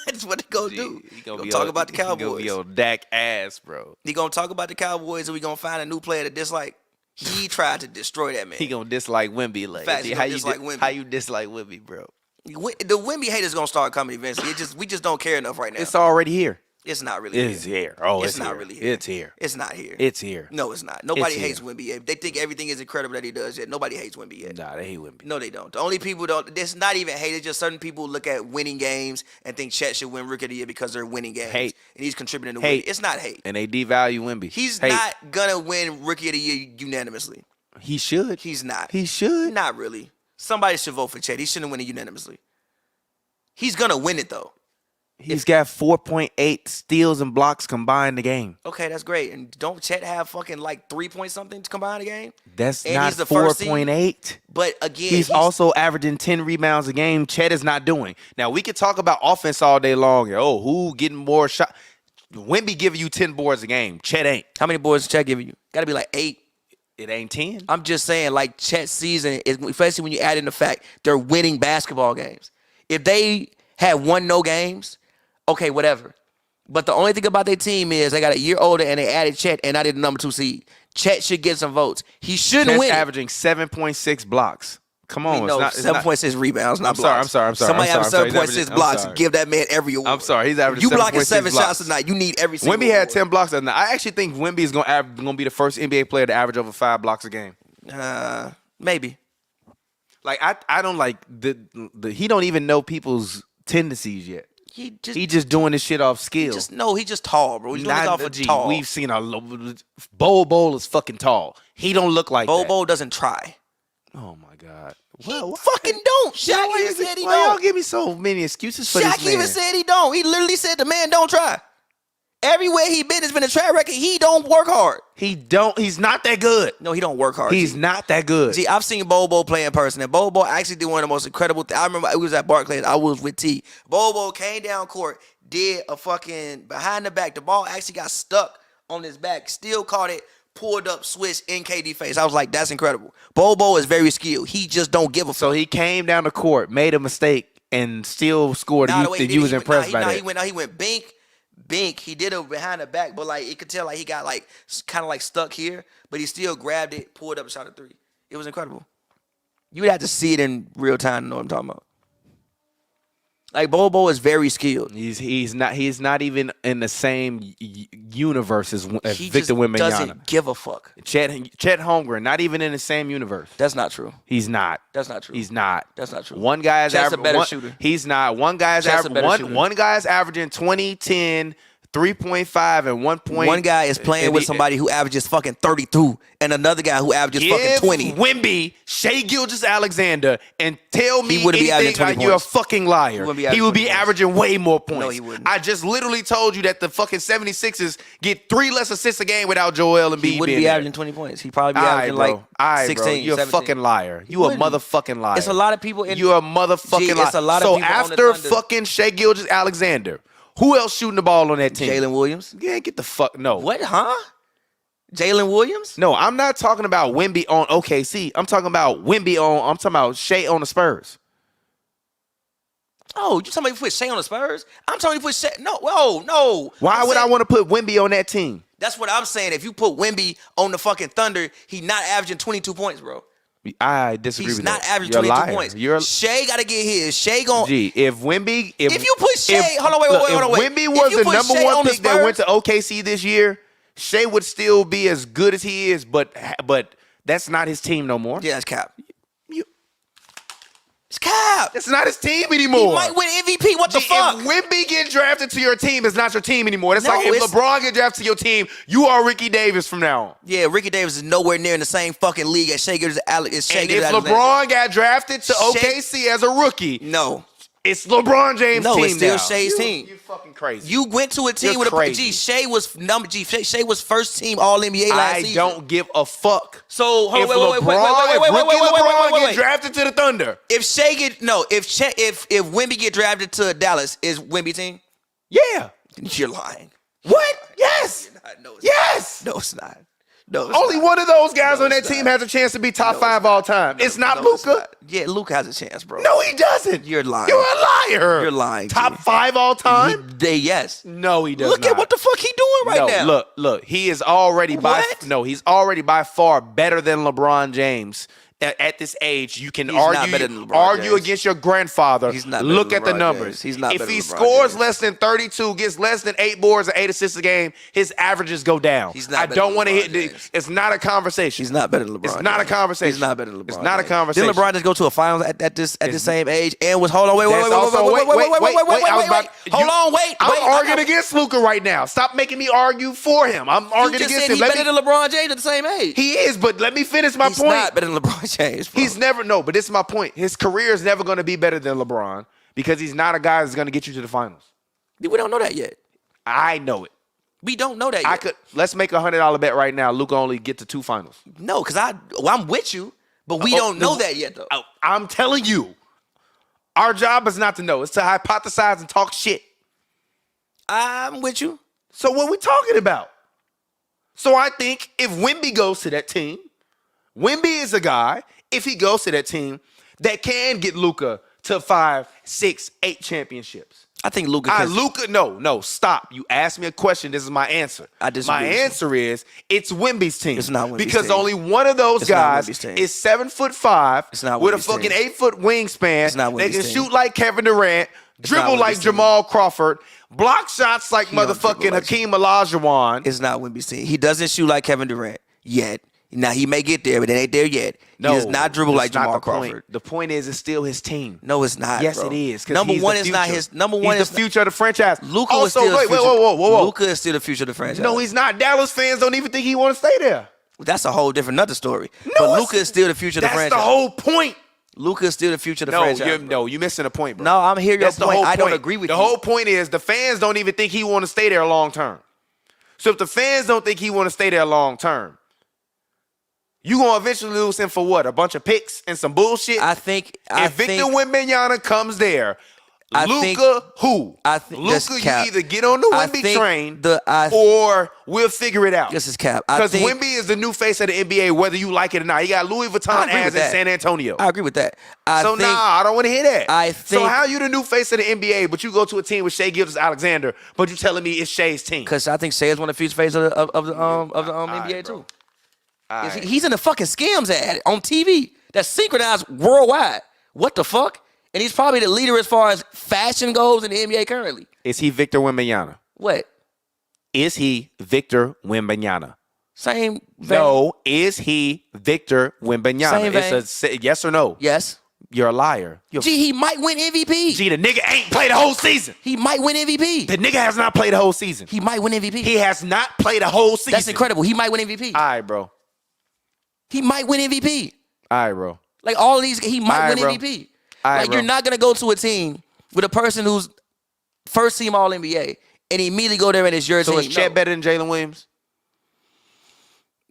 That's what he gonna do. He gonna talk about the Cowboys. He gonna be on Dak ass, bro. He gonna talk about the Cowboys, and we gonna find a new player to dislike. He tried to destroy that man. He gonna dislike Wemby. Like, Facts, how you dislike Wemby, bro? The Wemby haters gonna start coming eventually. We just don't care enough right now. It's already here. It's not really It's here. Oh, it's not here. really here. It's here. It's not here. It's here. No, it's not. Nobody hates Wemby yet. They think everything is incredible that he does yet. Nobody hates Wemby yet. Nah, they hate Wemby. No, they don't. The only people don't. It's not even hate. It's just certain people look at winning games and think Chet should win Rookie of the Year because they're winning games. Hate. And he's contributing to win. It's not hate. And they devalue Wemby. He's not gonna win Rookie of the Year unanimously. He should. He's not. He should. Not really. Somebody should vote for Chet. He shouldn't win it unanimously. He's gonna win it though. He's got 4.8 steals and blocks combined the game. Okay, that's great. And don't Chet have fucking like 3 point something to combine the game? That's and not he's the 4.8. But again, he's also averaging 10 rebounds a game. Chet is not doing. Now we could talk about offense all day long. Oh, who getting more shots? Wemby giving you 10 boards a game. Chet ain't. How many boards is Chet giving you? Got to be like 8. It ain't 10. I'm just saying, like, Chet's season is, especially when you add in the fact they're winning basketball games. If they had won no games, okay, whatever. But the only thing about their team is they got a year older and they added Chet and I did the number 2 seed. Chet should get some votes. He shouldn't win. Averaging 7.6 blocks. Come on. No, 7.6 rebounds, not blocks. I'm sorry. Somebody having 7.6 blocks. Give that man every award. I'm sorry. He's averaging 7.6 blocks. You blocking 7 shots tonight. You need every single Wemby had 10 blocks that night. I actually think Wemby is going to be the first NBA player to average over 5 blocks a game. Maybe. Like, I don't like he don't even know people's tendencies yet. He just doing this shit off skill. He's just tall, bro. He's doing this off of tall. We've seen Bowl is fucking tall. He don't look like that. Bowl doesn't try. Oh my God. He fucking don't. Shaq even said he don't. Why y'all give me so many excuses for this man? Shaq even said he don't. He literally said the man don't try. Everywhere he been has been a track record. He don't work hard. He's not that good. No, he don't work hard. He's not that good. See, I've seen Bobo play in person, and Bobo actually did one of the most incredible things. I remember it was at Barclays. I was with T. Bobo came down court, did a fucking behind the back. The ball actually got stuck on his back. Still caught it, pulled up, switch in KD face. I was like, that's incredible. Bobo is very skilled. He just don't give a fuck. So he came down the court, made a mistake, and still scored. You was impressed by that. He went bink. He did it behind the back, but like it could tell like he got like kind of like stuck here, but he still grabbed it, pulled up, and shot a 3. It was incredible. You would have to see it in real time to know what I'm talking about. Like Bobo is very skilled. He's not even in the same universe as Victor Wembanyama. He doesn't give a fuck. Chet Holmgren, not even in the same universe. That's not true. He's not. That's not true. He's not. That's not true. One guy's a better shooter. He's not. One guy's averaging 20, 10, 3.5 and 1 point. One guy is playing with somebody who averages fucking 32 and another guy who averages fucking 20. Wemby, Shai Gilgeous-Alexander, and tell me anything like you're a fucking liar. He would be averaging way more points. No, he wouldn't. I just literally told you that the fucking 76ers get 3 less assists a game without Joel Embiid. He wouldn't be averaging 20 points. He'd probably be averaging 16, bro. You're 17. a fucking liar. You a motherfucking liar. It's a lot of people. You're a motherfucking liar. It's a lot of people after fucking Shai Gilgeous-Alexander, who else shooting the ball on that team? Jalen Williams. Yeah, get the fuck no. What, huh? Jalen Williams? No, I'm not talking about Wemby on OKC. I'm talking about Shai on the Spurs. Oh, you talking about you put Shai on the Spurs? I'm talking you put Shai. No, whoa, no. Why would I want to put Wemby on that team? That's what I'm saying. If you put Wemby on the fucking Thunder, he not averaging 22 points, bro. I disagree He's with not that. averaging You're a 22 liar. points. Shea got to get his. Shea going. Gee, if Wemby, If you put Shea, hold on, wait. If Wemby was the number Shea one on the pick that went to OKC this year, Shea would still be as good as he is, but that's not his team no more. Yeah, it's cap. It's cap. It's not his team anymore. He might win MVP. What the fuck? If Wemby get drafted to your team, it's not your team anymore. That's No, like if LeBron get drafted to your team, you are Ricky Davis from now on. Yeah, Ricky Davis is nowhere near in the same fucking league as Shea Gilgeous-Alexander. And if LeBron got drafted to OKC as a rookie, no. It's LeBron James' team. No, it's still now. Shea's team. You fucking crazy. You went to a team You're with crazy. Shea was first team All NBA last season. I don't give a fuck. So hold If on, LeBron get drafted to the Thunder, if Wemby get drafted to Dallas, is Wemby team? yeah. You're lying. What? Yes. No, it's Yes. not. No, it's not. No, it's Only not. one of those guys No, on that it's team not. has a chance to be top No, 5 all time. It's not No, it's Luka. not. Yeah, Luka has a chance, bro. No, he doesn't. You're lying. You're a liar. You're lying, Top G. 5 all time? Yes. No, he does Look not. at what the fuck he doing right now. Look. He is already he's already by far better than LeBron James. At this age, you can He's not argue better than LeBron argue James. against your grandfather. He's not better Look than at the LeBron numbers. James. He's not if better he than LeBron scores James. less than 32, gets less than 8 boards or 8 assists a game, his averages go down. He's not I better don't than want to LeBron hit the. James. It's not a conversation. He's not better than LeBron. It's not a James. conversation. He's not better than LeBron. It's not a James. conversation. Didn't LeBron just go to a finals at this same age and was hold on wait I'm arguing against Luka right now. Stop making me argue for him. I'm You arguing just against said him. he's better than LeBron James at the same age. He is, but let me finish my He's point. not better than LeBron James. Bro. He's never but this is my point. His career is never going to be better than LeBron because he's not a guy that's going to get you to the finals. We don't know that yet. I know it. We don't know that yet. Let's make $100 bet right now. Luka only get to 2 finals. No, because I'm with you, but we don't know that yet though. I'm telling you, our job is not to know. It's to hypothesize and talk shit. I'm with you. So what are we talking about? So I think if Wemby goes to that team, Wemby is a guy, if he goes to that team, that can get Luka to 5, 6, 8 championships. I think Luka. No, stop. You asked me a question. This is my answer. I disagree. My answer is it's Wemby's team. It's not Wemby's because team. only one of those It's not guys Wemby's team. is 7'5" It's not with a Wemby's fucking team. 8-foot wingspan. It's not They Wemby's can team. shoot like Kevin Durant, It's not dribble like Wemby's team. Jamal Crawford, block shots like He don't dribble motherfucking like Hakeem Olajuwon. It's not Wemby's team. He doesn't shoot like Kevin Durant yet. Now he may get there, but it ain't there yet. He does not dribble like that's not Jamal the Crawford. point. The point is, it's still his team. No, it's not. Yes, bro. it is. 'Cause Number he's one the is not future. his. Number one He's is the future of the franchise. Luka is Also, still the future. whoa. Luka is still the future of the franchise. No, he's not. Dallas fans don't even think he want to stay there. That's a whole different another story. No, but it's- Luka is still the future of the That's franchise. the whole point. Luka is still the future of the franchise. You're missing the point, bro. No, I'm hearing your That's the point. whole I don't point. agree with the you. The whole point is the fans don't even think he want to stay there long term. So if the fans don't think he want to stay there long term, you gonna eventually lose him for what? A bunch of picks and some bullshit? I think if Victor Wembanyama comes there, Luka, Luka, you either get on the Wemby train or we'll figure it out. This is cap. Because Wemby is the new face of the NBA, whether you like it or not. He got Louis Vuitton ads in San Antonio. I agree with that. I don't want to hear that. I think, so how you the new face of the NBA, but you go to a team with Shai Gilgeous-Alexander, but you telling me it's Shai's team? Because I think Shai is one of the future faces of the NBA too. Right. He's in the fucking scams ad on TV that's synchronized worldwide. What the fuck? And he's probably the leader as far as fashion goes in the NBA currently. Is he Victor Wembanyama? What? Is he Victor Wembanyama? Same vein. No, is he Victor Wembanyama? Same vein. It's a yes or no. Yes. You're a liar. Gee, he might win MVP. Gee, the nigga ain't played the whole season. He might win MVP. The nigga has not played the whole season. He might win MVP. He has not played the whole season. That's incredible. He might win MVP. All right, bro. He might win MVP. All right, bro. Like all of these, he might win bro. MVP. All right, like you're not gonna go to a team with a person who's first team All NBA and immediately go there and it's your team. So is Chet better than Jalen Williams?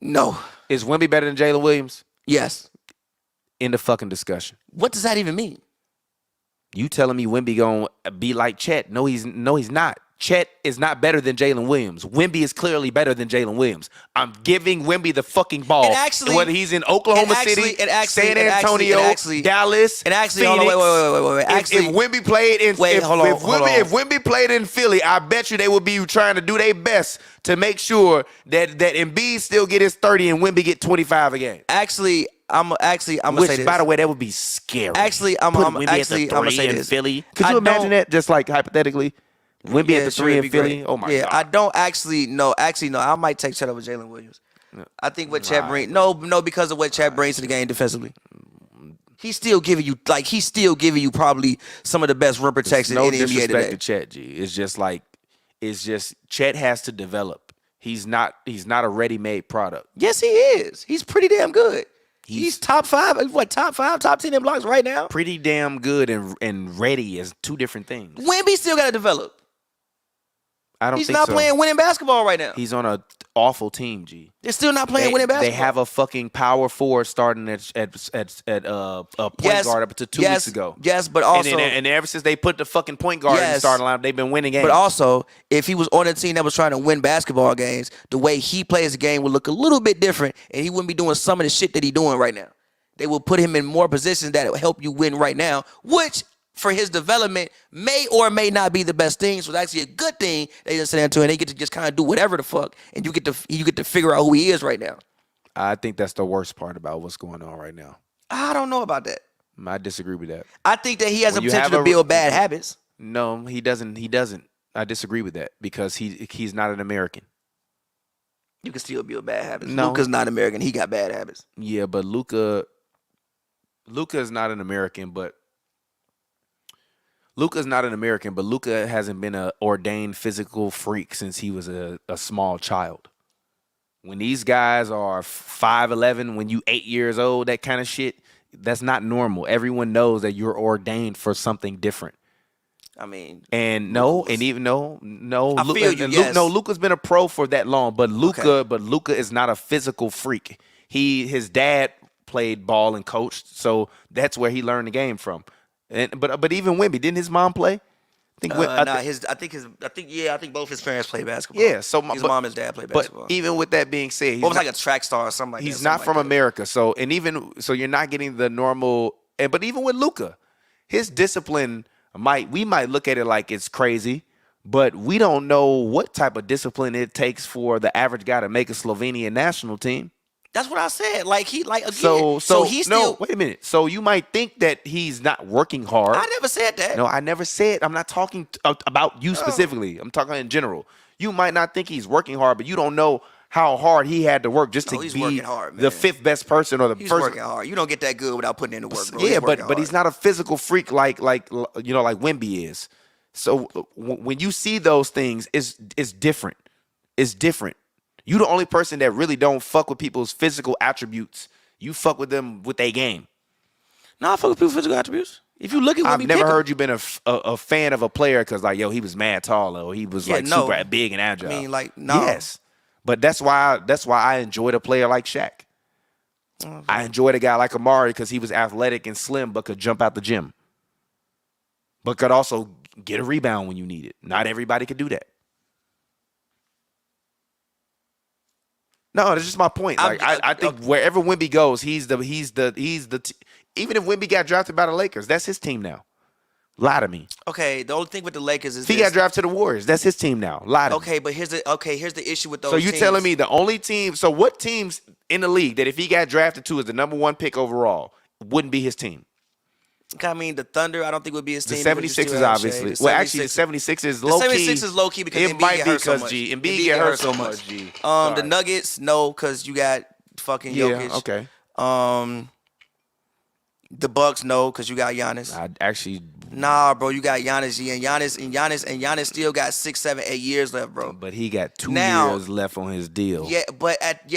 No. Is Wemby better than Jalen Williams? Yes. End of fucking discussion. What does that even mean? You telling me Wemby gonna be like Chet? No, he's not. Chet is not better than Jalen Williams. Wemby is clearly better than Jalen Williams. I'm giving Wemby the fucking ball. And actually, whether he's in Oklahoma City, San Antonio, Dallas, and actually, Phoenix. Hold on, wait. Actually, if Wemby played in if Wemby played in Philly, I bet you they would be trying to do their best to make sure that Embiid still get his 30 and Wemby get 25 a game. Actually, I'm gonna say this. By the way, that would be scary. Actually, I'm gonna say this. Philly. Could you imagine that? Just like hypothetically, Wemby at the 3 in Philly. Oh my god. I don't actually know. Actually, no. I might take Chet over Jalen Williams. I think what Chet brings. No, because of what Chet brings to the game defensively. He's still giving you probably some of the best rim protection in the NBA today. No disrespect to Chet, G. It's just Chet has to develop. He's not a ready-made product. Yes, he is. He's pretty damn good. He's top 5. What, top 5, top 10 in blocks right now? Pretty damn good and ready is two different things. Wemby still got to develop. I don't think so. He's not playing winning basketball right now. He's on an awful team, G. They're still not playing winning basketball. They have a fucking power forward starting at point guard up to 2 weeks ago. Yes, but also and ever since they put the fucking point guard in the starting lineup, they've been winning games. But also, if he was on a team that was trying to win basketball games, the way he plays the game would look a little bit different, and he wouldn't be doing some of the shit that he's doing right now. They will put him in more positions that will help you win right now, which for his development may or may not be the best thing. So it's actually a good thing they just sit into, and they get to just kind of do whatever the fuck, and you get to figure out who he is right now. I think that's the worst part about what's going on right now. I don't know about that. I disagree with that. I think that he has the potential to build bad habits. No, he doesn't. I disagree with that because he's not an American. You can still build bad habits. No. Luka's not American. He got bad habits. Yeah, but Luka is not an American, but Luka hasn't been an ordained physical freak since he was a small child. When these guys are 5'11", when you 8 years old, that kind of shit, that's not normal. Everyone knows that you're ordained for something different. I mean, Luka's been a pro for that long, but Luka is not a physical freak. His dad played ball and coached, so that's where he learned the game from. But even Wemby, didn't his mom play? I think both his parents played basketball. Yeah, so his mom and his dad played basketball. But even with that being said, he's like a track star or something like that. He's not from America, so you're not getting the normal. But even with Luka, his discipline we might look at it like it's crazy, but we don't know what type of discipline it takes for the average guy to make a Slovenian national team. That's what I said. Wait a minute. So you might think that he's not working hard. I never said that. No, I never said. I'm not talking about you specifically. I'm talking in general. You might not think he's working hard, but you don't know how hard he had to work just to be the fifth best person or the he's first. Working hard. You don't get that good without putting in the work, bro. Yeah, but he's not a physical freak like Wemby is. So when you see those things, it's different. It's different. You the only person that really don't fuck with people's physical attributes. You fuck with them with their game. No, I fuck with people's physical attributes. If you look at Wemby, I've never heard you been a fan of a player because he was mad tall or he was super big and agile. I mean, no. Yes, but that's why I enjoyed a player like Shaq. Okay. I enjoyed a guy like Amari because he was athletic and slim but could jump out the gym. But could also get a rebound when you need it. Not everybody could do that. No, that's just my point. I think wherever Wemby goes, he's the even if Wemby got drafted by the Lakers, that's his team now. Lie to me. Okay, the only thing with the Lakers is if he got drafted to the Warriors, that's his team now. Lie to me. Okay, but here's the issue with those. So you're telling me the only team? So what teams in the league that if he got drafted to as the number 1 pick overall wouldn't be his team? I mean, the Thunder, I don't think would be his team. The 76ers, obviously. Well, actually, the 76ers low key. The 76ers low key because Embiid get hurt so much. Embiid get hurt so much. The Nuggets, no, because you got fucking Jokic. Okay. The Bucks, no, because you got Giannis. Nah, bro, you got Giannis, and Giannis still got 6, 7, 8 years left, bro. But he got 2 years left on his deal. Yeah, but at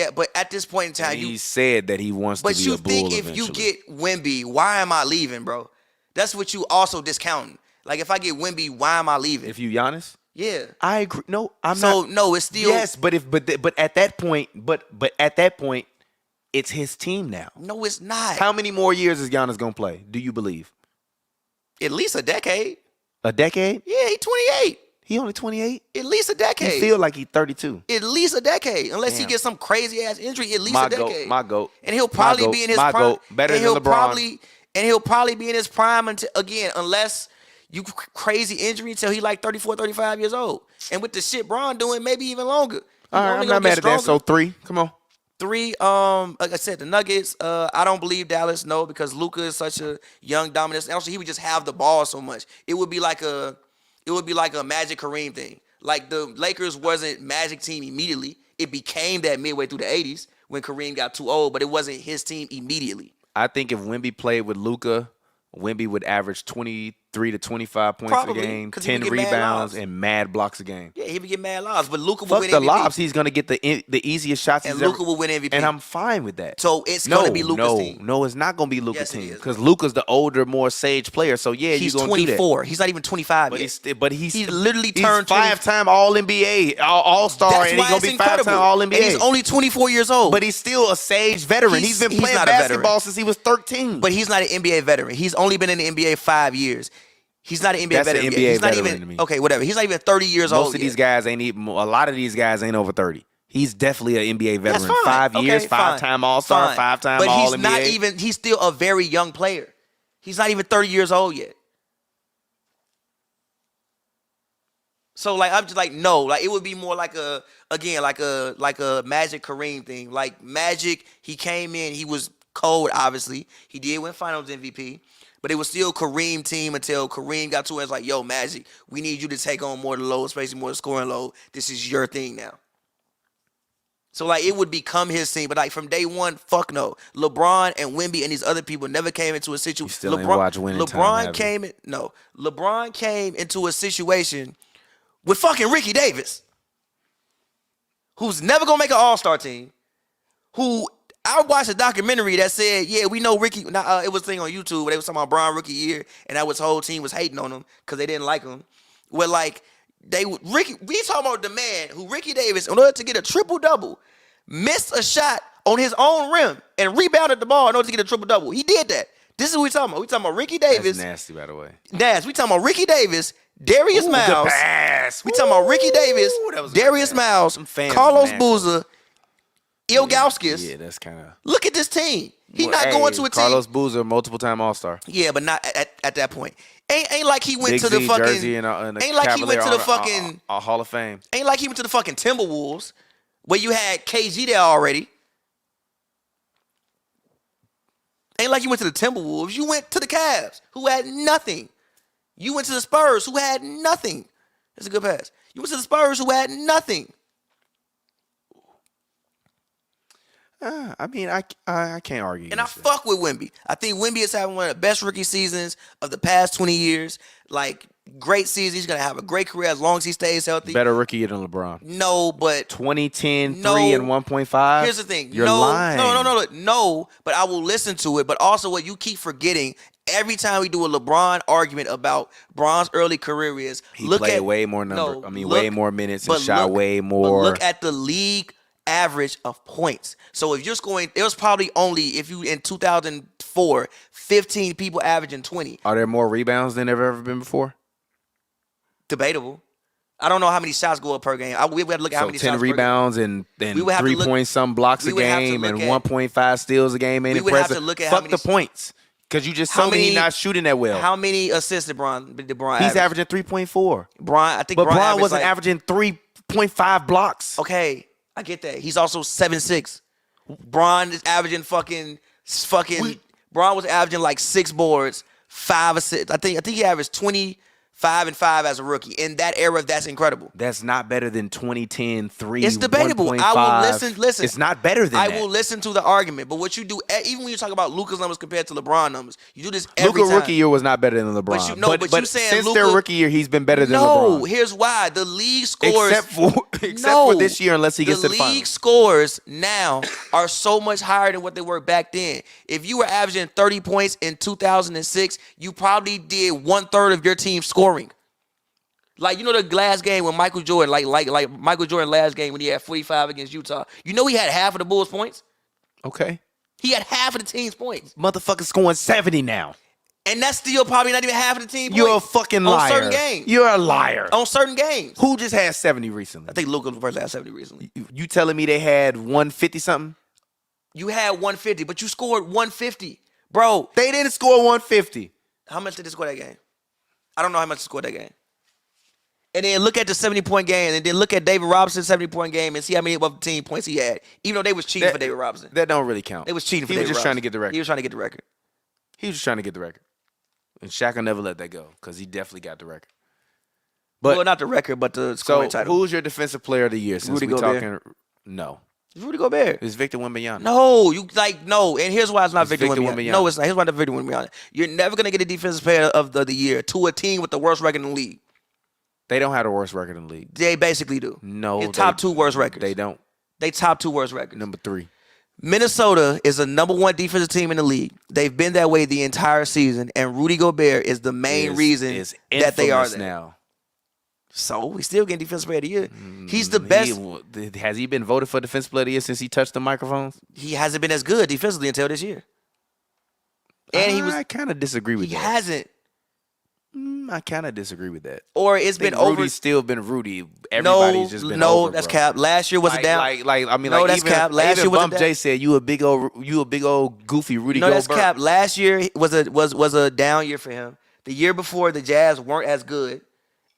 this point in time, he said that he wants to be a Bull. But you think if you get Wemby, why am I leaving, bro? That's what you also discounting. Like if I get Wemby, why am I leaving? If you Giannis? Yeah. I agree. No, I'm not. So no, it's still yes, but at that point, it's his team now. No, it's not. How many more years is Giannis gonna play? Do you believe? At least a decade. A decade? Yeah, he's 28. He only 28? At least a decade. You feel like he's 32. At least a decade. Unless he gets some crazy ass injury, at least a decade. My GOAT. And he'll probably be in his prime. Better than LeBron. He'll probably be in his prime unless you crazy injury until he like 34, 35 years old. And with the shit Bron doing, maybe even longer. All right, I'm not mad at that. So 3. Come on. 3, like I said, the Nuggets. I don't believe Dallas. No, because Luka is such a young dominant. And also, he would just have the ball so much. It would be like a Magic Kareem thing. Like the Lakers wasn't Magic team immediately. It became that midway through the 80s when Kareem got too old, but it wasn't his team immediately. I think if Wemby played with Luka, Wemby would average 23 to 25 points a game, 10 rebounds, and mad blocks a game. Yeah, he would get mad lobs, but Luka would win MVP. Fuck the lobs. He's going to get the easiest shots and he's Luka ever. will win MVP. And I'm fine with that. So it's going to be Luka's team. No, it's not going to be Luka's Yes, team because Luka's the older, more sage player. So, yeah, he's you're going to do that. 24. He's not even 25 yet. But he's literally turned 5-time All-NBA, All-Star, and he's going to be 5-time All-NBA. And he's only 24 years old. But he's still a sage veteran. He's been playing basketball since he was 13. But he's not an NBA veteran. He's only been in the NBA 5 years. He's not an NBA veteran. NBA he's not veteran even to me. okay, whatever. He's not even 30 years old. Most of these guys ain't even. A lot of these guys ain't over 30. He's definitely an NBA veteran. That's fine. 5 years, 5-time All-Star, 5-time All-NBA. But he's not even. He's still a very young player. He's not even 30 years old yet. So like I'm just like no, like it would be more like a Magic Kareem thing. Like Magic, he came in, he was cold. Obviously, he did win Finals MVP. But it was still Kareem team until Kareem got to it. It's like, yo, Magic, we need you to take on more of the load, especially more of the scoring load. This is your thing now. So, like, it would become his team. But, like, from day one, fuck no. LeBron and Wemby and these other people never came into a situation. You still ain't watch Winning Time, LeBron came into a situation with fucking Ricky Davis, who's never going to make an all-star team, who... I watched a documentary that said, yeah, we know Ricky. It was a thing on YouTube where they was talking about Bron rookie year, and that was whole team was hating on him because they didn't like him. Where like we talking about the man who Ricky Davis, in order to get a triple-double, missed a shot on his own rim and rebounded the ball in order to get a triple-double. He did that. This is what we talking about. We talking about Ricky Davis. That's nasty, by the way. We talking about Ricky Davis, Darius Miles. The pass. We talking about Ricky Davis, Darius Miles, Carlos Boozer, Ilgauskas. Yeah, that's kind of. Look at this team. He's not going to a team. Carlos Boozer, multiple-time All-Star. Yeah, but not at that point. Ain't like he went Big to the Z fucking. Jersey and ain't like he went to the fucking. A Hall of Fame. Ain't like he went to the fucking Timberwolves, where you had KG there already. Ain't like you went to the Timberwolves. You went to the Cavs, who had nothing. You went to the Spurs, who had nothing. That's a good pass. You went to the Spurs, who had nothing. I mean, I can't argue. And I fuck with Wemby. I think Wemby is having one of the best rookie seasons of the past 20 years. Like, great season. He's going to have a great career as long as he stays healthy. Better rookie year than LeBron. No, but 2010, 3 and 1.5. Here's the thing. You're lying. No, but I will listen to it. But also what you keep forgetting, every time we do a LeBron argument about Bron's early career is he played way more way more minutes and shot way more. But look at the league average of points. So if you're scoring, there was probably only, if you in 2004, 15 people averaging 20. Are there more rebounds than there have ever been before? Debatable. I don't know how many shots go up per game. We would have to look at how many 10 shots rebounds and 3-point-some blocks a game and 1.5 steals a game ain't impressive. We would have to look at Fuck the points. Because you just told me he's not shooting that well. How many assists did Bron He's averaging 3.4. But Bron wasn't averaging 3.5 blocks. Okay. I get that. He's also 7'6". Bron is averaging Bron was averaging like 6 boards, 5 assists. I think he averaged 25 and 5 as a rookie. In that era, that's incredible. That's not better than 2010, 3, It's debatable. 1.5. I will listen. It's not better than that. I will listen to the argument. But what you do, even when you talk about Luka's numbers compared to LeBron numbers, you do this every time. Luka rookie year was not better than LeBron. But you saying since Luka, their rookie year, he's been better than LeBron. No, here's why. The league scores. Except for this year, unless he gets to the finals. The league scores now are so much higher than what they were back then. If you were averaging 30 points in 2006, you probably did 1/3 of your team scoring. Like, you know the last game when Michael Jordan, like Michael Jordan last game when he had 45 against Utah. You know he had half of the Bulls' points? Okay. He had half of the team's points. Motherfucker's scoring 70 now. And that's still probably not even half of the team You're points. a fucking liar. On certain games. You're a liar. On certain games. Who just had 70 recently? I think Luka was the first to have 70 recently. You telling me they had 150-something? You had 150, but you scored 150. Bro. They didn't score 150. How much did they score that game? I don't know how much they scored that game. And then look at the 70-point game, and then look at David Robinson's 70-point game, and see how many of team points he had. Even though they was cheating for David Robinson. That don't really count. They was cheating for David David Robinson. Trying to get the record. He was trying to get the record. He was just trying to get the record. And Shaq will never let that go because he definitely got the record. But, well, not the record, but the scoring title. Who's your defensive player of the year since Rudy we're Gobert. talking? No. It's Rudy Gobert. It's Victor Wembanyama. No, no. And here's why it's not Victor Victor Wembanyama. Wembanyama. No, it's not. Here's why it's Victor Wembanyama. You're never going to get a defensive player of the year to a team with the worst record in the league. They don't have the worst record in the league. They basically do. No. It's top 2 worst records. They don't. They top 2 worst records. Number 3. Minnesota is the number 1 defensive team in the league. They've been that way the entire season, and Rudy Gobert is the main reason that they are there. Now. So he's still getting defensive player of the year. He's the best. Has he been voted for defensive player of the year since he touched the microphones? He hasn't been as good defensively until this year. And I kind of disagree with that. He hasn't. I kind of disagree with that. Or it's been over. Rudy's still been Rudy. Everybody's just been over, that's bro. cap. Last year was a down. That's even, cap. Last even year was Bump a down. J said you a big old goofy Rudy. No, Gobert. that's cap. Last year was a down year for him. The year before, the Jazz weren't as good,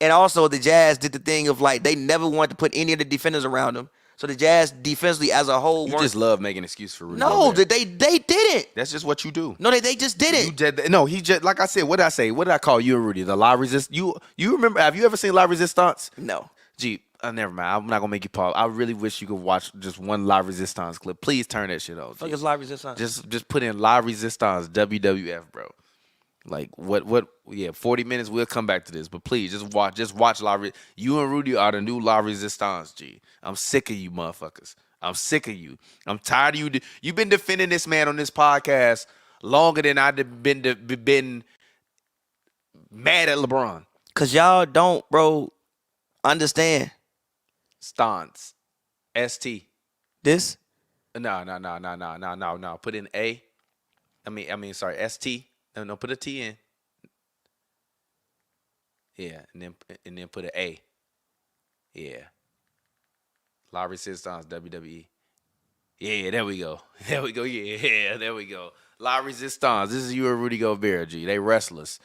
and also the Jazz did the thing of they never wanted to put any of the defenders around them. So the Jazz defensively as a whole You just love making an excuse for Rudy. No, Gobert. they didn't. That's just what you do. No, they just didn't. No, he just like I said. What did I say? What did I call you and Rudy? The La Resist. You remember? Have you ever seen La Resistance? No. Gee, never mind. I'm not gonna make you pause. I really wish you could watch just one La Resistance clip. Please turn that shit on. Fuck is La Resistance? Just put in La Resistance WWF, bro. Like what? Yeah, 40 minutes. We'll come back to this, but please just watch La. You and Rudy are the new La Resistance. G. I'm sick of you, motherfuckers. I'm sick of you. I'm tired of you. You've been defending this man on this podcast longer than I've been mad at LeBron. Cause y'all don't, bro, understand. Stance. ST. This? No. Put in A. Sorry, ST. No, put a T in. Yeah, and then put an A. Yeah. La Resistance, WWE. Yeah, there we go. There we go. Yeah, there we go. La Resistance. This is you and Rudy Gobert, G. They wrestlers.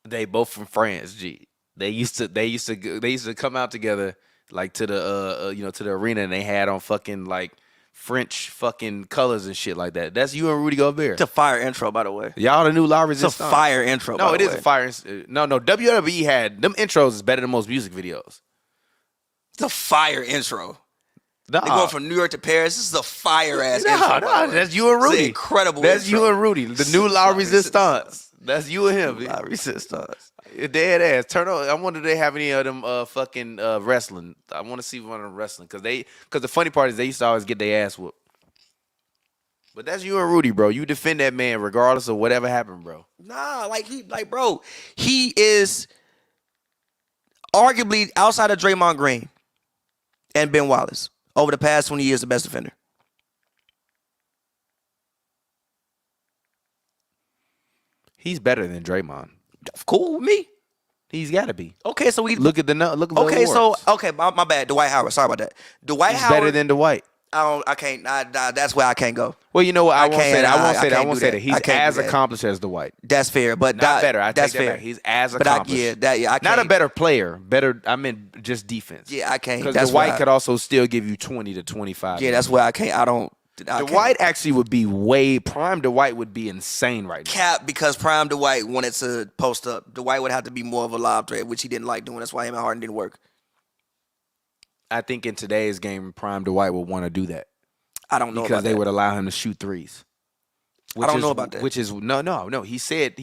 They both from France, G. They used to come out together to the to the arena, and they had on fucking French fucking colors and shit like that. That's you and Rudy Gobert. It's a fire intro, by the way. Y'all the new La Resistance. It's a fire intro. No, it is a fire. No. WWE had them intros is better than most music videos. It's a fire intro. Nah. They going from New York to Paris. This is a fire ass intro. No, that's you and Rudy. It's an incredible. That's intro. you and Rudy. The new La Resistance. That's you and him. La Resistance. Dead ass. Turn on. I wonder if they have any of them fucking wrestling. I want to see one of them wrestling because the funny part is they used to always get their ass whooped. But that's you and Rudy, bro. You defend that man regardless of whatever happened, bro. Nah, bro, he is arguably outside of Draymond Green and Ben Wallace over the past 20 years the best defender. He's better than Draymond. Cool with me. He's got to be. Okay, so we look at the awards. My bad. Dwight Howard. Sorry about that. He's better than Dwight. I can't. That's where I can't go. Well, you know what? I won't say that. He's as accomplished as Dwight. That's fair, but not better. I that's take that fair. back. He's as accomplished. I can't. Not a better player. Better. I meant just defense. Yeah, I can't. Because Dwight could also still give you 20 to 25. Yeah, that's where I can't. Dwight actually would be prime. Dwight would be insane right now. Cap, because prime Dwight wanted to post up. Dwight would have to be more of a lob threat, which he didn't like doing. That's why him and Harden didn't work. I think in today's game, prime Dwight would want to do that. I don't know because they would allow him to shoot threes. I don't know about that. Which is no. He said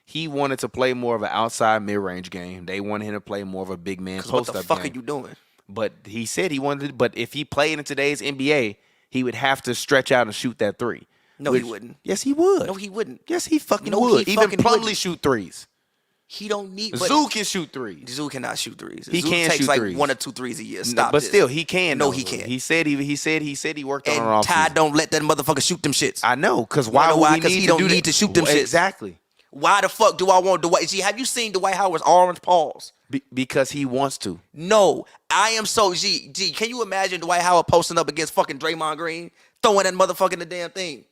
he wanted to play more of an outside mid-range game. They wanted him to play more of a big man post-up game. What the fuck are you doing? But he said he wanted. But if he played in today's NBA, he would have to stretch out and shoot that three. No, he wouldn't. Yes, he would. No, he wouldn't. Yes, he fucking would. Even Plumlee shoot threes. He don't need. Zoo can shoot threes. Zoo cannot shoot threes. He can't shoot takes threes. 1 or 2 threes a year. But still, he can. No, he can't. He said he worked on it off. And Ty don't let that motherfucker shoot them shits. I know, because why? Because he don't need to shoot them shits. Exactly. Why the fuck do I want Dwight? Have you seen Dwight Howard's orange paws? Because he wants to. No, I am so G. Can you imagine Dwight Howard posting up against fucking Draymond Green, throwing that motherfucker in the damn thing?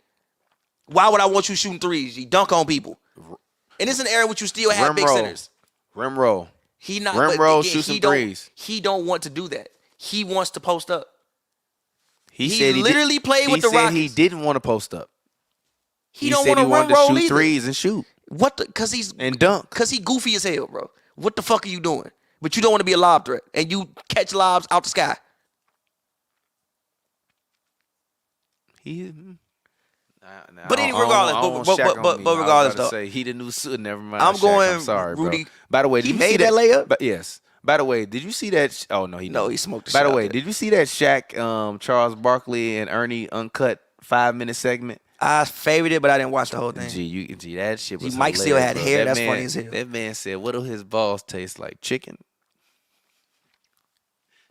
Why would I want you shooting threes? G? Dunk on people. And it's an era which you still have big centers. Rim roll. He not Rim but roll, again, shoot some threes. He don't want to do that. He wants to post up. He said literally played with the He said Rockets. he didn't want to post up. He don't said want he to wanted run to roll shoot either. threes and shoot. And dunk. Cause he goofy as hell, bro. What the fuck are you doing? But you don't want to be a lob threat, and you catch lobs out the sky. But regardless, but regardless, though, say he the new suit. Never mind. I'm Shaq, going. I'm sorry, Rudy. bro. By the way, he made that layup. But yes. By the way, did you see that? Oh no, he smoked the By shot. the way, did you see that Shaq, Charles Barkley, and Ernie uncut 5-minute segment? I favored it, but I didn't watch the whole thing. Gee, that shit was. Mike still had bro. hair. That's funny as hell. That man said, "What do his balls taste like? Chicken."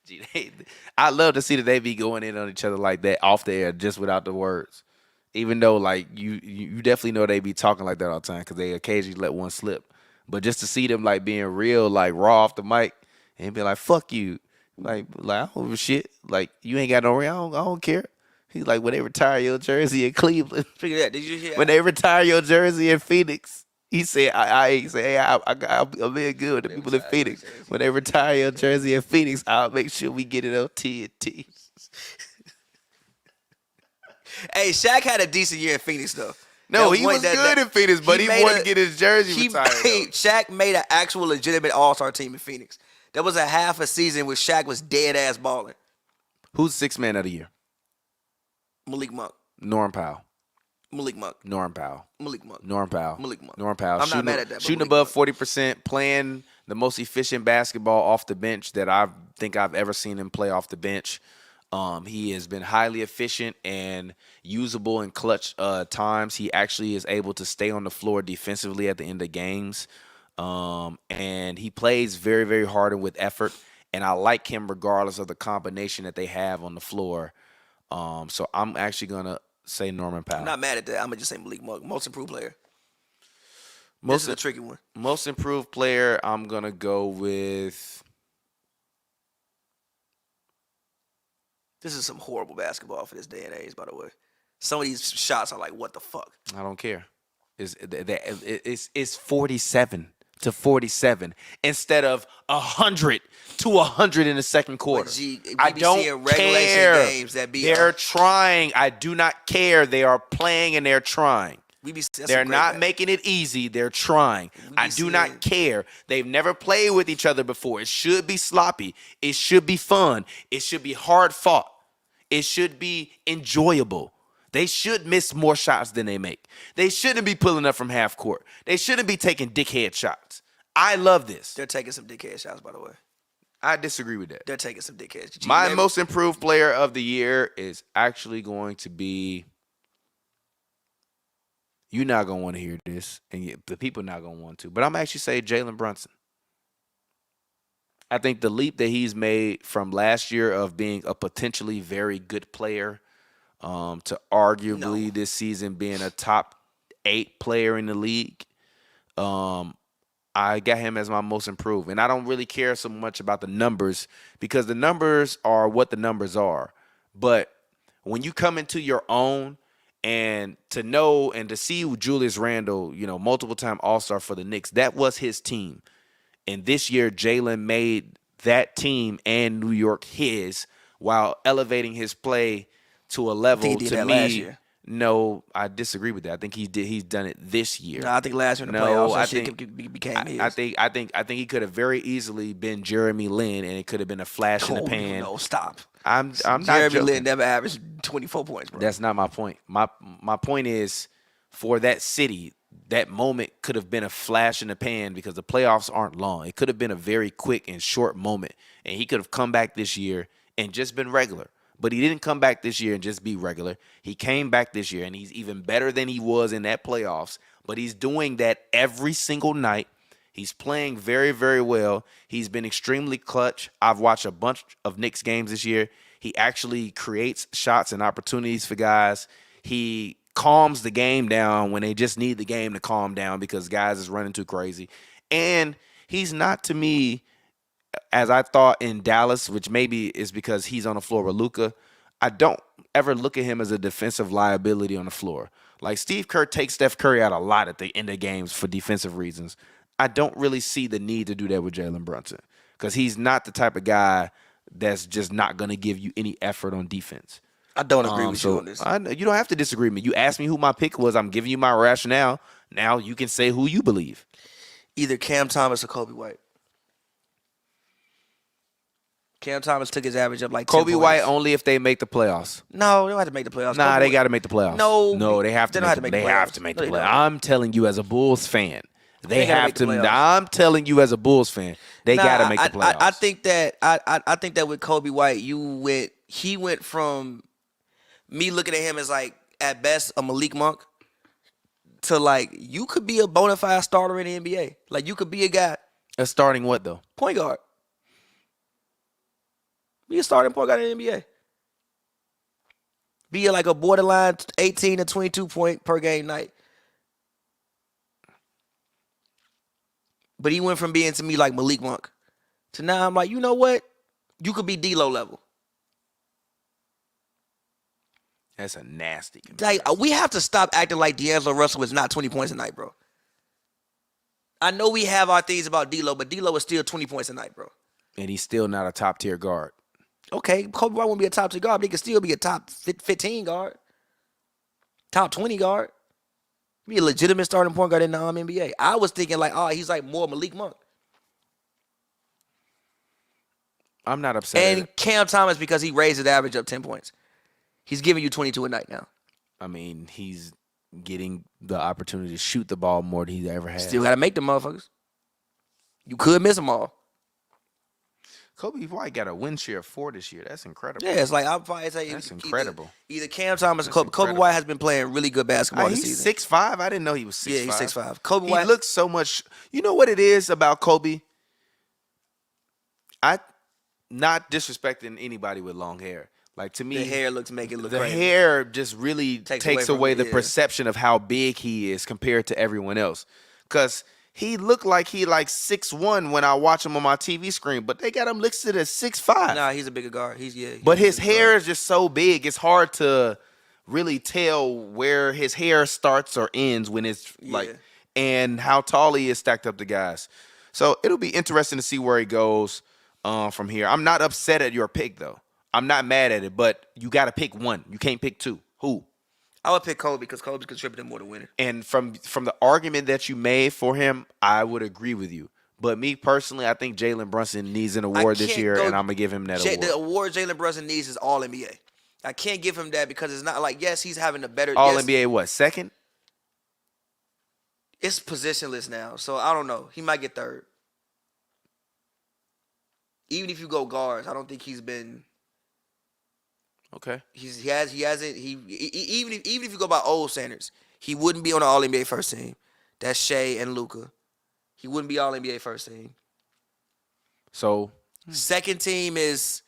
Gee, I love to see that they be going in on each other like that off the air, just without the words. Even though, like, you definitely know they be talking like that all the time because they occasionally let one slip. But just to see them like being real, like raw off the mic, and be like, "Fuck you," like I don't give a shit. Like you ain't got no ring. I don't care. He's like, when they retire your jersey in Cleveland. Figure that. Did you hear? When they retire your jersey in Phoenix, he said, I'm being good with the people in Phoenix. When they retire your jersey in Phoenix, I'll make sure we get it on TNT. Hey, Shaq had a decent year in Phoenix, though. No, he was good in Phoenix, but he wanted to get his jersey retired. Shaq made an actual legitimate all-star team in Phoenix. There was a half a season where Shaq was dead-ass balling. Who's sixth man of the year? Malik Monk. Norm Powell. Malik Monk. Norm Powell. Malik Monk. Norm Powell. Malik Monk. Norm Powell. I'm not mad at that. Shooting above 40%, playing the most efficient basketball off the bench that I think I've ever seen him play off the bench. He has been highly efficient and usable in clutch times. He actually is able to stay on the floor defensively at the end of games. And he plays very, very hard and with effort. And I like him regardless of the combination that they have on the floor. So I'm actually going to say Norman Powell. I'm not mad at that. I'm going to just say Malik Monk. Most improved player. This is a tricky one. Most improved player, I'm going to go with... This is some horrible basketball for this day and age, by the way. Some of these shots are like, what the fuck? I don't care. It's 47 to 47 instead of 100 to 100 in the second quarter. I don't care. Games that be they're trying. I do not care. They are playing and they're trying. They're not making it easy. They're trying. I do not care. They've never played with each other before. It should be sloppy. It should be fun. It should be hard fought. It should be enjoyable. They should miss more shots than they make. They shouldn't be pulling up from half court. They shouldn't be taking dickhead shots. I love this. They're taking some dickhead shots, by the way. I disagree with that. They're taking some dickheads. My most improved player of the year is actually going to be... You're not going to want to hear this, and the people are not going to want to. But I'm actually saying Jalen Brunson. I think the leap that he's made from last year of being a potentially very good player to arguably this season being a top 8 player in the league, I got him as my most improved. And I don't really care so much about the numbers because the numbers are what the numbers are. But when you come into your own, and to know and to see Julius Randle, multiple-time All-Star for the Knicks, that was his team. And this year, Jalen made that team and New York his while elevating his play to a level to me. Last year. No, I disagree with that. I think he's done it this year. No, I think last year in the playoffs, became his. I think he could have very easily been Jeremy Lin, and it could have been a flash in the pan. No, stop. I'm not Jeremy joking. Lin never averaged 24 points, bro. That's not my point. My point is, for that city, that moment could have been a flash in the pan because the playoffs aren't long. It could have been a very quick and short moment, and he could have come back this year and just been regular. But he didn't come back this year and just be regular. He came back this year, and he's even better than he was in that playoffs. But he's doing that every single night. He's playing very, very well. He's been extremely clutch. I've watched a bunch of Knicks games this year. He actually creates shots and opportunities for guys. He calms the game down when they just need the game to calm down because guys is running too crazy. And he's not, to me, as I thought in Dallas, which maybe is because he's on the floor with Luka, I don't ever look at him as a defensive liability on the floor. Like Steve Kerr takes Steph Curry out a lot at the end of games for defensive reasons. I don't really see the need to do that with Jalen Brunson because he's not the type of guy that's just not going to give you any effort on defense. I don't agree with you on this. You don't have to disagree with me. You asked me who my pick was. I'm giving you my rationale. Now you can say who you believe. Either Cam Thomas or Kobe White. Cam Thomas took his average up like 10 Kobe points. White only if they make the playoffs. No, they don't have to make the playoffs. Nah, Kobe they got to make the playoffs. No, they have to. they don't have to make the They playoffs. have to make No, the they playoffs. don't. I'm telling you as a Bulls fan, they gotta have make the to. playoffs. I'm telling you as a Bulls fan, they got to make the playoffs. I think that I think that with Kobe White, he went from me looking at him as like at best a Malik Monk to like you could be a bona fide starter in the NBA. Like you could be a guy. Starting what though? Point guard. Be a starting point guard in the NBA. Be like a borderline 18 to 22 point per game night. But he went from being to me like Malik Monk to now I'm like, you know what? You could be D-Lo level. That's a nasty comparison. Like we have to stop acting like D'Angelo Russell is not 20 points a night, bro. I know we have our things about D-Lo, but D-Lo is still 20 points a night, bro. And he's still not a top tier guard. Okay, Kobe White won't be a top 2 guard, but he can still be a top 15 guard. Top 20 guard. Be a legitimate starting point guard in the NBA. I was thinking like, oh, he's like more Malik Monk. I'm not upset. And Cam Thomas, because he raised his average up 10 points. He's giving you 22 a night now. I mean, he's getting the opportunity to shoot the ball more than he's ever had. Still got to make them motherfuckers. You could miss them all. Kobe White got a win share of 4 this year. That's incredible. Yeah, it's like I'll probably say That's incredible. Either Cam Thomas or Kobe White has been playing really good basketball this he's season. 6'5". I didn't know he was 6'5". Yeah, he's 6'5". Kobe He White looks so much. You know what it is about Kobe? Not disrespecting anybody with long hair. Like to me, the hair make it look the crazy. hair just really takes away the yeah. perception of how big he is compared to everyone else. Because he looked like he like 6'1" when I watch him on my TV screen, but they got him listed as 6'5". Nah, he's a bigger guard. But his hair is just so big, it's hard to really tell where his hair starts or ends when it's like, and how tall he is stacked up to guys. So it'll be interesting to see where he goes from here. I'm not upset at your pick though. I'm not mad at it, but you got to pick one. You can't pick two. Who? I would pick Kobe because Kobe's contributing more to winning. And from the argument that you made for him, I would agree with you. But me personally, I think Jalen Brunson needs an award this year, and I'm going to give him that award. The award Jalen Brunson needs is All-NBA. I can't give him that because it's not like, yes, he's having a better... All-NBA what, second? It's positionless now, so I don't know. He might get third. Even if you go guards, I don't think he's been... Okay. Even if you go by old standards, he wouldn't be on the All-NBA first team. That's Shea and Luka. He wouldn't be All-NBA first team. So second team is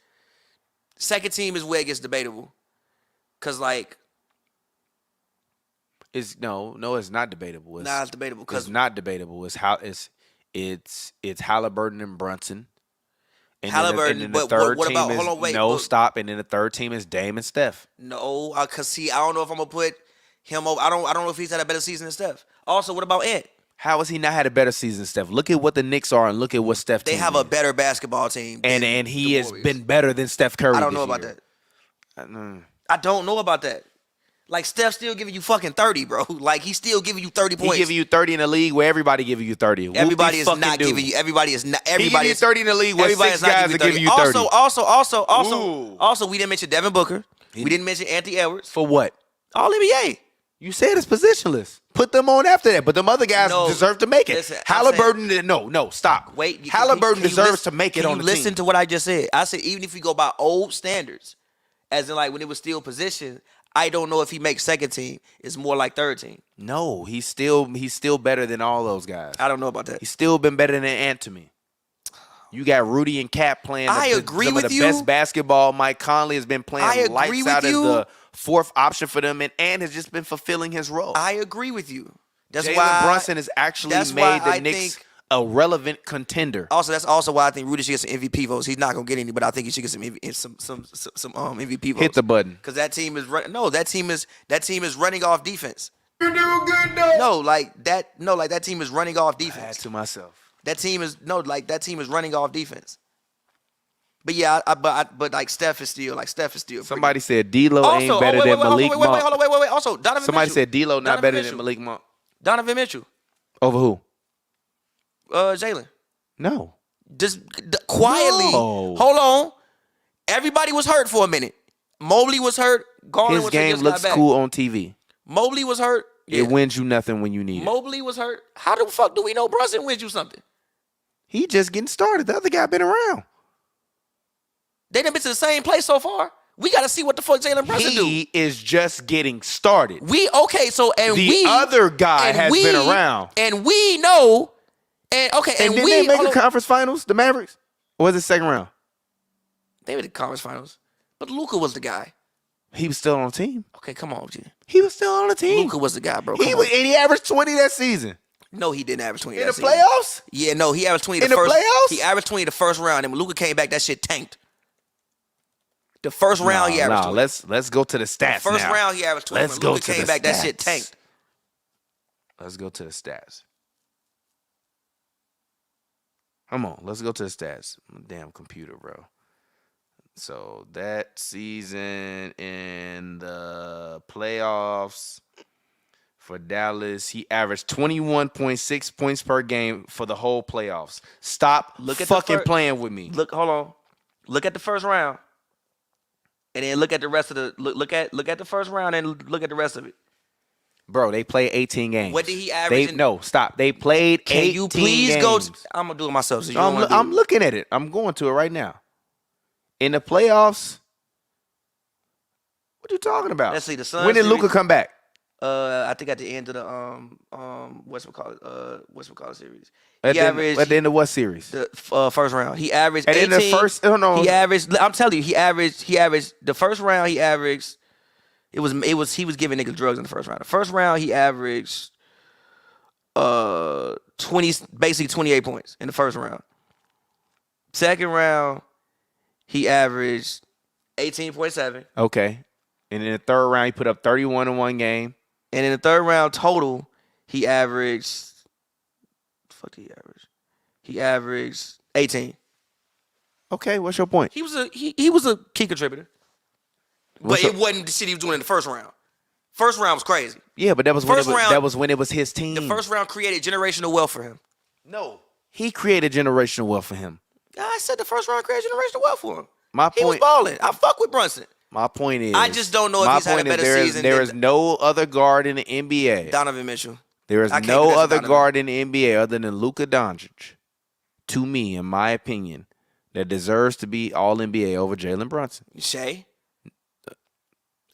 where it gets debatable. Cause like it's no, it's not debatable. It's debatable. Cause it's not debatable. It's Halliburton and Brunson. And Halliburton, then the but third what team about? is, Hold on, wait. Stop. And then the third team is Dame and Steph. No, cause see, I don't know if I'm gonna put him over. I don't know if he's had a better season than Steph. Also, what about Ant? How has he not had a better season than Steph? Look at what the Knicks are and look at what Steph. They have a better basketball team. And he has been better than Steph Curry. I don't know about that. I don't know about that. Like Steph still giving you fucking 30, bro. Like he's still giving you 30 points. He giving you 30 in the league where everybody giving you 30. Everybody is not giving you. Everybody is not. Everybody is 30 in the league where six guys are giving you 30. Also, we didn't mention Devin Booker. We didn't mention Anthony Edwards. For what? All NBA. You said it's positionless. Put them on after that. But them other guys deserve to make it. Listen, Halliburton, no, stop. Wait. Halliburton deserves to make it on the team. Listen to what I just said. I said even if we go by old standards, as in like when it was still positioned, I don't know if he makes second team. It's more like third team. No, he's still better than all those guys. I don't know about that. He's still been better than Ant to me. You got Rudy and Cap playing some of the best basketball. Mike Conley has been playing lights out as the fourth option for them, and Ant has just been fulfilling his role. I agree with you. That's Jalen why Brunson has actually made the Knicks a relevant contender. Also, that's also why I think Rudy should get some MVP votes. He's not gonna get any, but I think he should get some MVP votes. Hit the button because that team is running. No, that team is running off defense. No, like that team is running off I had defense. to myself. That team is running off defense. But yeah, but like Steph is still Somebody said D'Lo ain't better than Malik Monk. Wait. Also, Donovan Somebody Mitchell. said D'Lo not Donovan better Mitchell. than Malik Monk. Donovan Mitchell. Over who? Jalen. No. Just quietly. No. Hold on. Everybody was hurt for a minute. Mobley was hurt. Garland His was game hurt, just looks got back. cool on TV. Mobley was hurt. Yeah. It wins you nothing when you need it. Mobley was hurt. How the fuck do we know Brunson wins you something? He just getting started. The other guy been around. They done been to the same place so far. We got to see what the fuck Jalen Brunson do. He is just getting started. The other guy has been around. And we know. And didn't they make the conference finals, the Mavericks? Or was it second round? They made the conference finals. But Luka was the guy. He was still on the team. Okay, come on, G. He was still on the team. Luka was the guy, bro. He averaged 20 that season. No, he didn't average 20 In that the season. playoffs? Yeah, no, he averaged 20 In the playoffs? He averaged 20 the first round, and when Luka came back, that shit tanked. The first round, he averaged 20. Let's go to the stats The first now. round, he averaged 20. Let's When go Luka to came the back, that stats. shit tanked. Let's go to the stats. Come on, let's go to the stats. Damn computer, bro. So that season in the playoffs for Dallas, he averaged 21.6 points per game for the whole playoffs. Stop fucking playing with me. Hold on. Look at the first round. And then look at the rest of the look at the first round and look at the rest of it. Bro, they played 18 games. What did he average? Stop. They played 18 games. Can you please go? I'm gonna do it myself. So I'm looking at it. I'm going to it right now. In the playoffs, what you talking about? Let's see, the Suns when did series- Luka come back? I think at the end of the what's it called series. At He averaged the end of what series? the first round. He averaged And 18. in the first, no. He averaged. I'm telling you, he averaged the first round. He averaged. He was giving niggas drugs in the first round. The first round he averaged 28 points in the first round. Second round he averaged 18.7. Okay. And in the third round, he put up 31 in one game. And in the third round total, he averaged. Fuck, he averaged 18. Okay, what's your point? He was a key contributor. But it wasn't the shit he was doing in the first round. First round was crazy. Yeah, but that was when it was his team. The first round created generational wealth for him. No, he created generational wealth for him. I said the first round created generational wealth for him. He was point, balling. I fuck with Brunson. my point is, I just don't know if he's had a better season. There is no other guard in the NBA. Donovan Mitchell. There is no other guard in the NBA other than Luka Doncic, to me, in my opinion, that deserves to be all NBA over Jalen Brunson. Shea?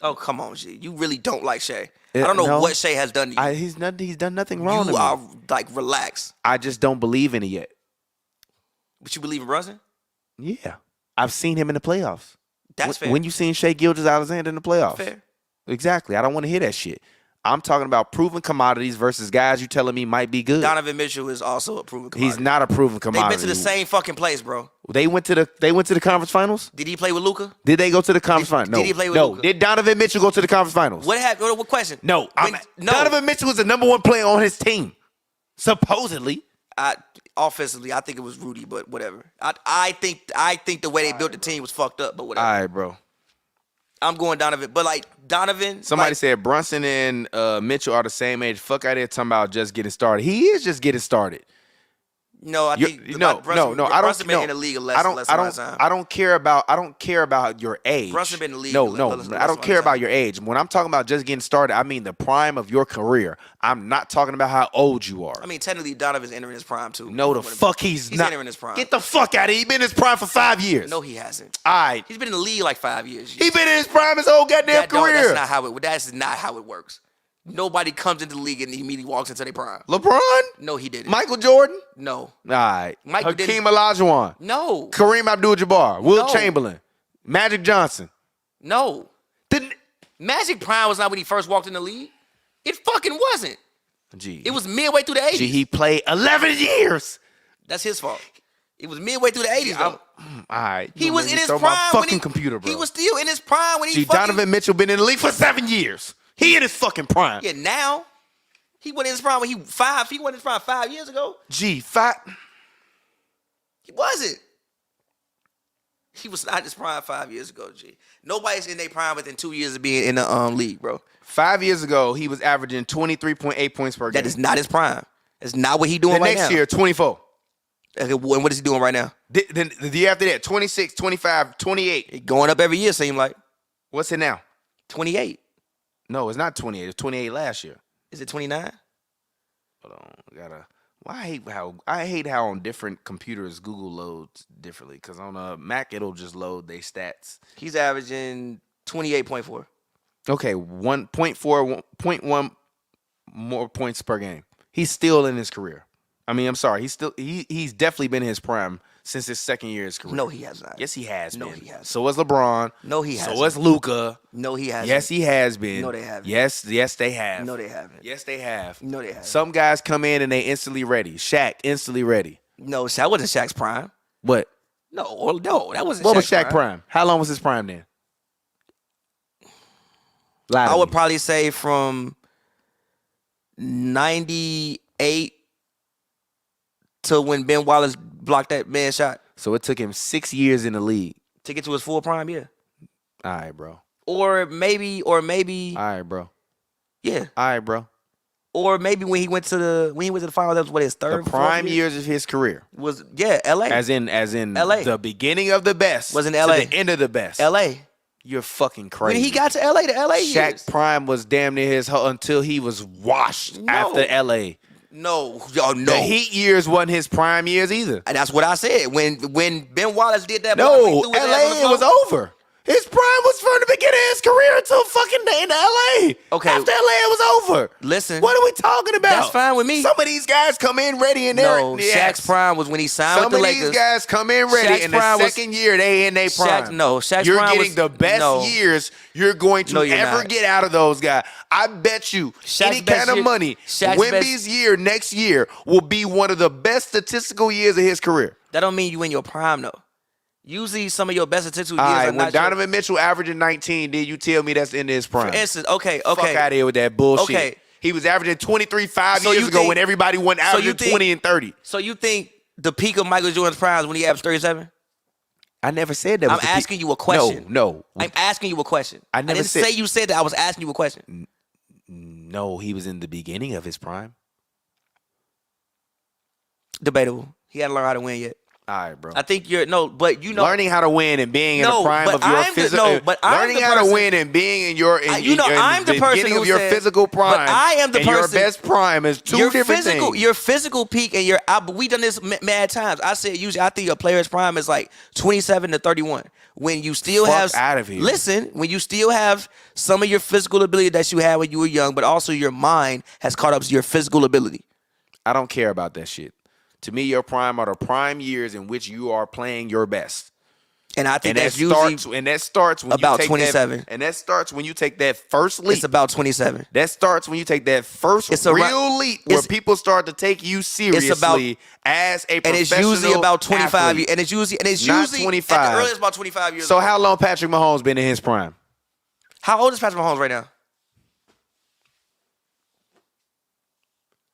Oh, come on, G. You really don't like Shea. I don't know what Shea has done to you. He's done nothing wrong to me. You are, like, relaxed. I just don't believe in it yet. But you believe in Brunson? Yeah. I've seen him in the playoffs. That's fair. When you seen Shea Gilgeous-Alexander in the playoffs. Fair. Exactly. I don't want to hear that shit. I'm talking about proven commodities versus guys you telling me might be good. Donovan Mitchell is also a proven commodity. He's not a proven commodity. They've been to the same fucking place, bro. They went to the conference finals? Did he play with Luka? Did they go to the conference finals? No. Did he play with Luka? Did Donovan Mitchell go to the conference finals? What happened? What question? No. No. Donovan Mitchell was the number one player on his team. Supposedly. Offensively, I think it was Rudy, but whatever. I think the way they built the team was fucked up, but whatever. All right, bro. I'm going Donovan. But, like, Donovan. Somebody said Brunson and Mitchell are the same age. Fuck out there talking about just getting started. He is just getting started. No, I think Brunson been in the league less time. I don't care about your age. Brunson been in the league. No, I don't care about your age. When I'm talking about just getting started, I mean the prime of your career. I'm not talking about how old you are. I mean, technically, Donovan's entering his prime too. No, the fuck he's not. He's entering his prime. Get the fuck out of here. He's been in his prime for 5 years. No, he hasn't. All right. He's been in the league like 5 years. He's been in his prime his whole goddamn career. That's not how it works. Nobody comes into the league and immediately walks into their prime. LeBron? No, he didn't. Michael Jordan? No. All right. Michael Hakeem Olajuwon? No. Kareem Abdul-Jabbar? Will No. Chamberlain? Magic Johnson? No. Magic Prime was not when he first walked in the league. It fucking wasn't. Gee. It was midway through the 80s. Gee, he played 11 years. That's his fault. It was midway through the 80s, though. All right. He was in his prime my when fucking computer, bro. He was still in his prime when he Gee, fucking... Donovan Mitchell been in the league for 7 years. He in his fucking prime. Yeah, now He wasn't in his prime when he wasn't in his prime 5 years ago. G, 5. He wasn't. He was not in his prime 5 years ago, G. Nobody's in their prime within 2 years of being in the league, bro. 5 years ago, he was averaging 23.8 points per game. That is not his prime. That's not what he's doing right now. Next year, 24. Okay, and what is he doing right now? Then the year after that, 26, 25, 28. He going up every year, seem like. What's it now? 28. No, it's not 28. It was 28 last year. Is it 29? Hold on. I hate how on different computers Google loads differently. Because on a Mac, it'll just load their stats. He's averaging 28.4. Okay, 1.1 more points per game. He's still in his career. I mean, I'm sorry. He's definitely been in his prime since his second year of his career. No, he has not. Yes, he has been. No, he hasn't. So was LeBron. No, he hasn't. So was Luka. No, he hasn't. Yes, he has been. No, they haven't. Yes, they have. No, they haven't. Yes, they have. No, they haven't. Some guys come in and they instantly ready. Shaq, instantly ready. No, that wasn't Shaq's prime. What? No, that wasn't What Shaq's was Shaq prime? How long was his prime then? I would probably say from 98 to when Ben Wallace blocked that man shot. So it took him 6 years in the league to get to his full prime, yeah. All right, bro. Or maybe. All right, bro. Yeah. All right, bro. Or maybe when he went to the finals, that was what his third. The prime years of his career was LA. As in LA. The beginning of the best was in LA. To the end of the best. LA. You're fucking crazy. When he got to LA, the LA Shaq years. prime was damn near his until he was washed after LA. No, yo, no. The Heat years wasn't his prime years either. And that's what I said. When Ben Wallace did that, No, LA it was over. His prime was from the beginning of his career until fucking in LA. Okay. After LA, it was over. Listen. What are we talking about? That's fine with me. Some of these guys come in ready and no, Shaq's prime was when he signed with the Lakers. Some of these guys come in ready and the second year they in their prime. Shaq's you're prime getting the best years you're going to ever get out of those guys. I bet you any kind of money, Wemby's year next year will be one of the best statistical years of his career. That don't mean you in your prime though. Usually, some of your best statistical years are not when Donovan Mitchell averaging 19, then you tell me that's in his prime. For instance, okay. Fuck out of here with that bullshit. Okay. He was averaging 23 5 years ago when everybody went averaging 20 and 30. So you think the peak of Michael Jordan's prime is when he averaged 37? I never said that. I'm asking you a question. No. I'm asking you a question. I didn't say you said that. I was asking you a question. No, he was in the beginning of his prime. Debatable. He hadn't learned how to win yet. All right, bro. I think learning how to win and being in the prime of your physical. Learning how to win and being in your I'm the person beginning of your physical prime. But I am the person. Your best prime is two different things. Your physical peak and your. We done this mad times. I said usually I think a player's prime is like 27 to 31. When you still have out of here. Listen, when you still have some of your physical ability that you had when you were young, but also your mind has caught up to your physical ability. I don't care about that shit. To me, your prime are the prime years in which you are playing your best. And I think that starts when about you take 27. And that starts when you take that first leap. It's about 27. That starts when you take that first real leap where people start to take you seriously as a professional. And it's usually about 25 athlete. years. And it's usually not 25. At the earliest about 25 years. So how long Patrick Mahomes been in his prime? How old is Patrick Mahomes right now?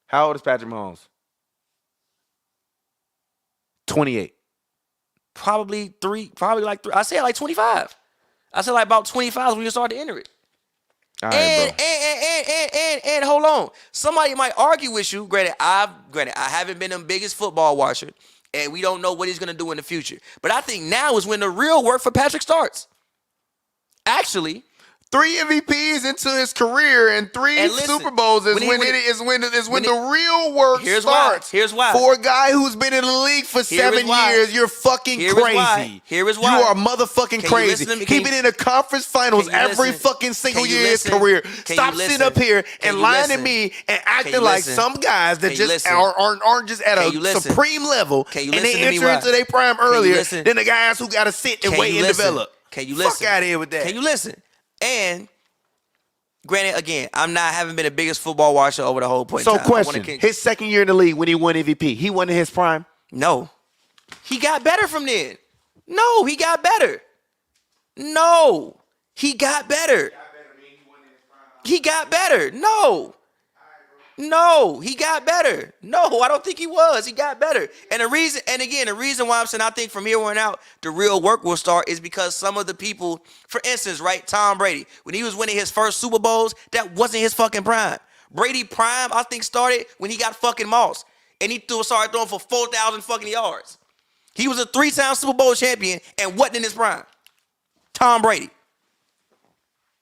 How old is Patrick Mahomes? 28. Probably like three. I said like 25. I said like about 25 when you start to enter it. All right, and hold on. Somebody might argue with you. Granted, I haven't been the biggest football watcher, and we don't know what he's gonna do in the future. But I think now is when the real work for Patrick starts. Actually, 3 MVPs into his career and 3 Super Bowls is when the real work starts. Here's why. For a guy who's been in the league for 7 years, you're fucking crazy. Here is why. You are motherfucking crazy. He's been in the conference finals every fucking single year of his career. Stop sitting up here and lying to me and acting like some guys that just aren't just at a supreme level and they enter into their prime earlier than the guys who got to sit and wait and develop. Can you listen? Fuck out of here with that. Can you listen? And granted, again, haven't been the biggest football watcher over the whole point. So, question: his second year in the league when he won MVP, he won in his prime? No, he got better from then. No, he got better. No, he got better. He got better. No. No, he got better. No, I don't think he was. He got better. And the reason why I'm saying I think from here on out, the real work will start is because some of the people, for instance, right, Tom Brady, when he was winning his first Super Bowls, that wasn't his fucking prime. Brady prime, I think, started when he got fucking Moss. And he started throwing for 4,000 fucking yards. He was a 3-time Super Bowl champion and wasn't in his prime. Tom Brady.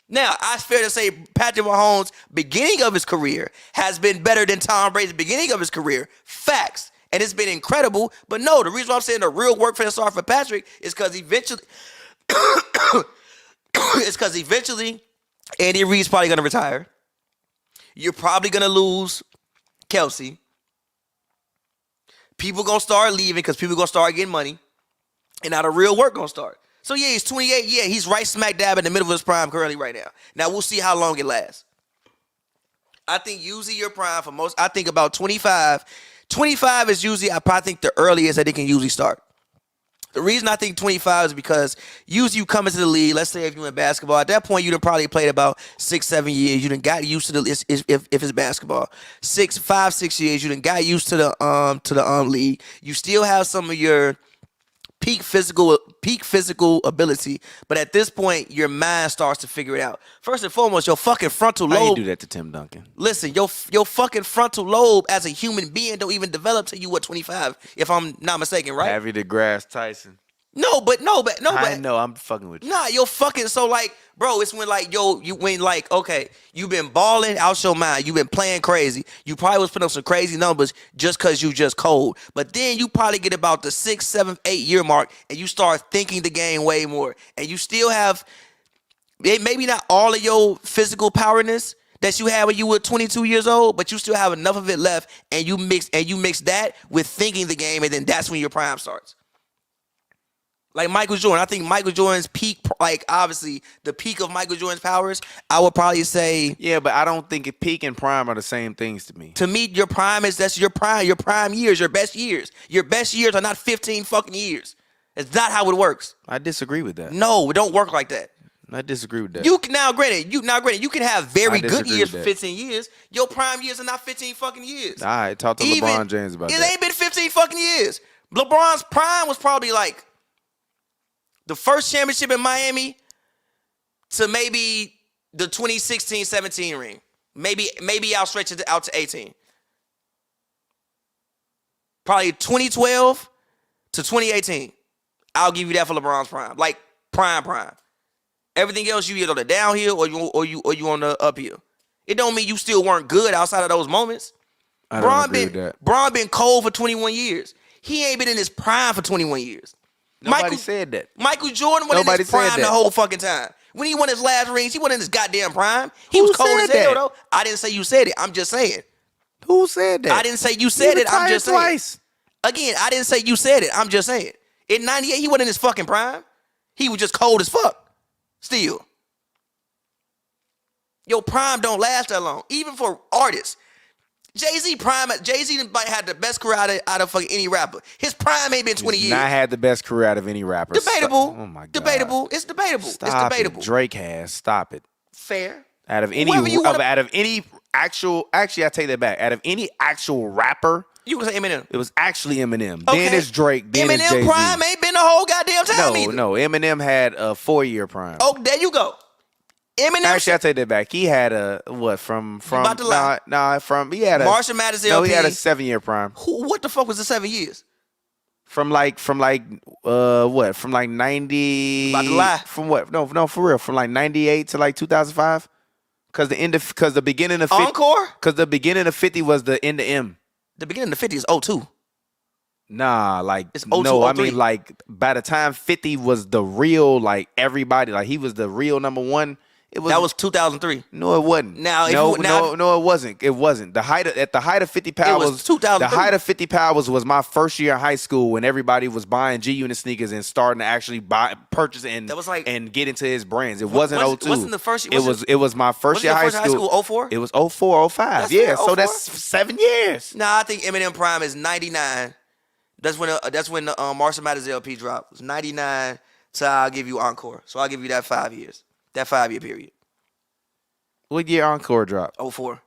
Now, it's fair to say Patrick Mahomes' beginning of his career has been better than Tom Brady's beginning of his career. Facts. And it's been incredible. But no, the reason why I'm saying the real work for the start for Patrick is because eventually Andy Reid's probably going to retire. You're probably going to lose Kelsey. People going to start leaving because people going to start getting money. And now the real work going to start. So, yeah, he's 28. Yeah, he's right smack dab in the middle of his prime currently right now. Now, we'll see how long it lasts. I think usually your prime for most, I think about 25. 25 is usually, I probably think the earliest that it can usually start. The reason I think 25 is because usually you come into the league, let's say if you're in basketball, at that point you done probably played about 6-7 years. You done got used to the, if it's basketball, 5-6 years, you done got used to the league. You still have some of your peak physical ability, but at this point, your mind starts to figure it out. First and foremost, your fucking frontal lobe. How you do that to Tim Duncan? Listen, your fucking frontal lobe as a human being don't even develop till you 25, if I'm not mistaken, right? Pavy DeGrasse Tyson. No, but I know, I'm fucking with you. Nah, you're fucking, so like, bro, it's when like, okay, you've been balling out your mind. You've been playing crazy. You probably was putting up some crazy numbers just because you just cold. But then you probably get about the 6, 7, 8 year mark and you start thinking the game way more. And you still have, maybe not all of your physical powerness that you had when you were 22 years old, but you still have enough of it left, and you mix that with thinking the game, and then that's when your prime starts. Like Michael Jordan, I think Michael Jordan's peak, like obviously the peak of Michael Jordan's powers, I would probably say. Yeah, but I don't think peak and prime are the same things to me. To me, your prime that's your prime years, your best years. Your best years are not 15 fucking years. It's not how it works. I disagree with that. No, it don't work like that. I disagree with that. Granted, you can have very good years for 15 years. Your prime years are not 15 fucking years. All right, talk to LeBron James about that. It ain't been 15 fucking years. LeBron's prime was probably like the first championship in Miami to maybe the 2016-17 ring. Maybe I'll stretch it out to 18. Probably 2012 to 2018. I'll give you that for LeBron's prime. Like prime. Everything else you either on the downhill or you on the uphill. It don't mean you still weren't good outside of those moments. I don't agree with that. Bron been cold for 21 years. He ain't been in his prime for 21 years. Nobody said that. Michael Jordan wasn't in his prime the whole fucking time. When he won his last rings, he wasn't in his goddamn prime. He was cold as hell, though. I didn't say you said it. I'm just saying. Who said that? I didn't say you said it. I'm just saying. Twice. Again, I didn't say you said it. I'm just saying. In 98, he wasn't in his fucking prime. He was just cold as fuck. Still. Your prime don't last that long. Even for artists. Jay-Z might have the best career out of fucking any rapper. His prime ain't been 20 years. Not had the best career out of any rapper. Debatable. Oh my God. Debatable. It's debatable. Stop it's debatable. It. Drake has. Stop it. Fair. Out of any actual, actually I take that back. Out of any actual rapper, you can say Eminem. It was actually Eminem. Okay. Then it's Drake. Then Eminem it's Jay-Z. prime ain't been the whole goddamn time either. No. Eminem had a 4-year prime. Oh, there you go. Eminem. Actually, I take that back. He had a what from about to lie. He had a Marshall Mathers LP. No, he had a 7-year prime. What the fuck was the 7 years? From like 90. About to lie. From what? No, for real. From like 98 to like 2005. Because the beginning of 50, Encore. Because the beginning of 50 was the end of M. The beginning of 50 is 02. Nah, like it's 02, no, 03. I mean like by the time 50 was the real, like everybody, like he was the real number one. That was 2003. No, it wasn't. No, it wasn't. It wasn't. At the height of 50 Power was 2003. The height of 50 Powers was my first year in high school when everybody was buying G-Unit sneakers and starting to actually purchase and get into his brands. It wasn't 02. Wasn't the first? It was my first year high school. 04? It was 04, 05. Yeah, so that's 7 years. Nah, I think Eminem Prime is 99. That's when the Marshall Mathers LP dropped. It was 99 to I'll give you Encore. So I'll give you that 5 years. That 5 year period. What year Encore dropped? 04.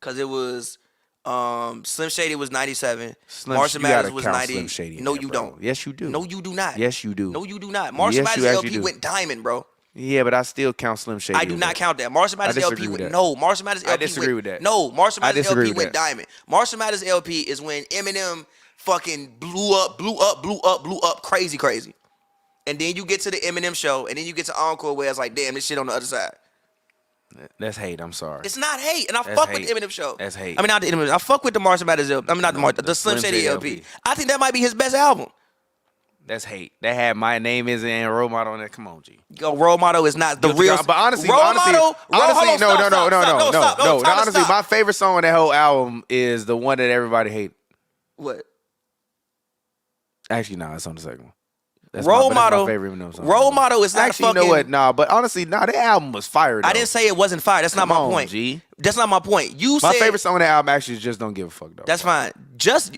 because it was Slim Shady was 97. Slim, Marshall you gotta Mathers was count 90. Slim Shady in No, there, you bro. don't. Yes, you do. No, you do not. Yes, you do. No, you do not. Marshall Yes, you Mathers actually LP do. went diamond, bro. Yeah, but I still count Slim Shady. I do not count that. Marshall Mathers I LP disagree with went that. no. Marshall Mathers LP I disagree with that. No, Marshall I Mathers disagree LP with went that. diamond. Marshall Mathers LP is when Eminem fucking blew up crazy. And then you get to the Eminem show, and then you get to Encore where it's like, damn, this shit on the other side. That's hate. I'm sorry. It's not hate, and I That's fuck hate. with the Eminem show. That's hate. I mean, not the Eminem. I fuck with the Marshall Mathers LP. I mean, not the Slim Shady LP. I think that might be his best album. That's hate. That had My Name Is and Role Model on there. Come on, G. Yo, Role Model is not the Yo, real. but honestly, no. honestly, Stop. my favorite song on that whole album is the one that everybody hated. What? Actually, no, it's on the second one. That's Role my Model. favorite Eminem song. Role Model is not Actually, fucking. you know what? Nah, but honestly, that album was fire. Though. I didn't say it wasn't fire. That's not my point. G. That's not my point. You My said favorite song on that album actually is Just Don't Give a Fuck though. that's fine. Just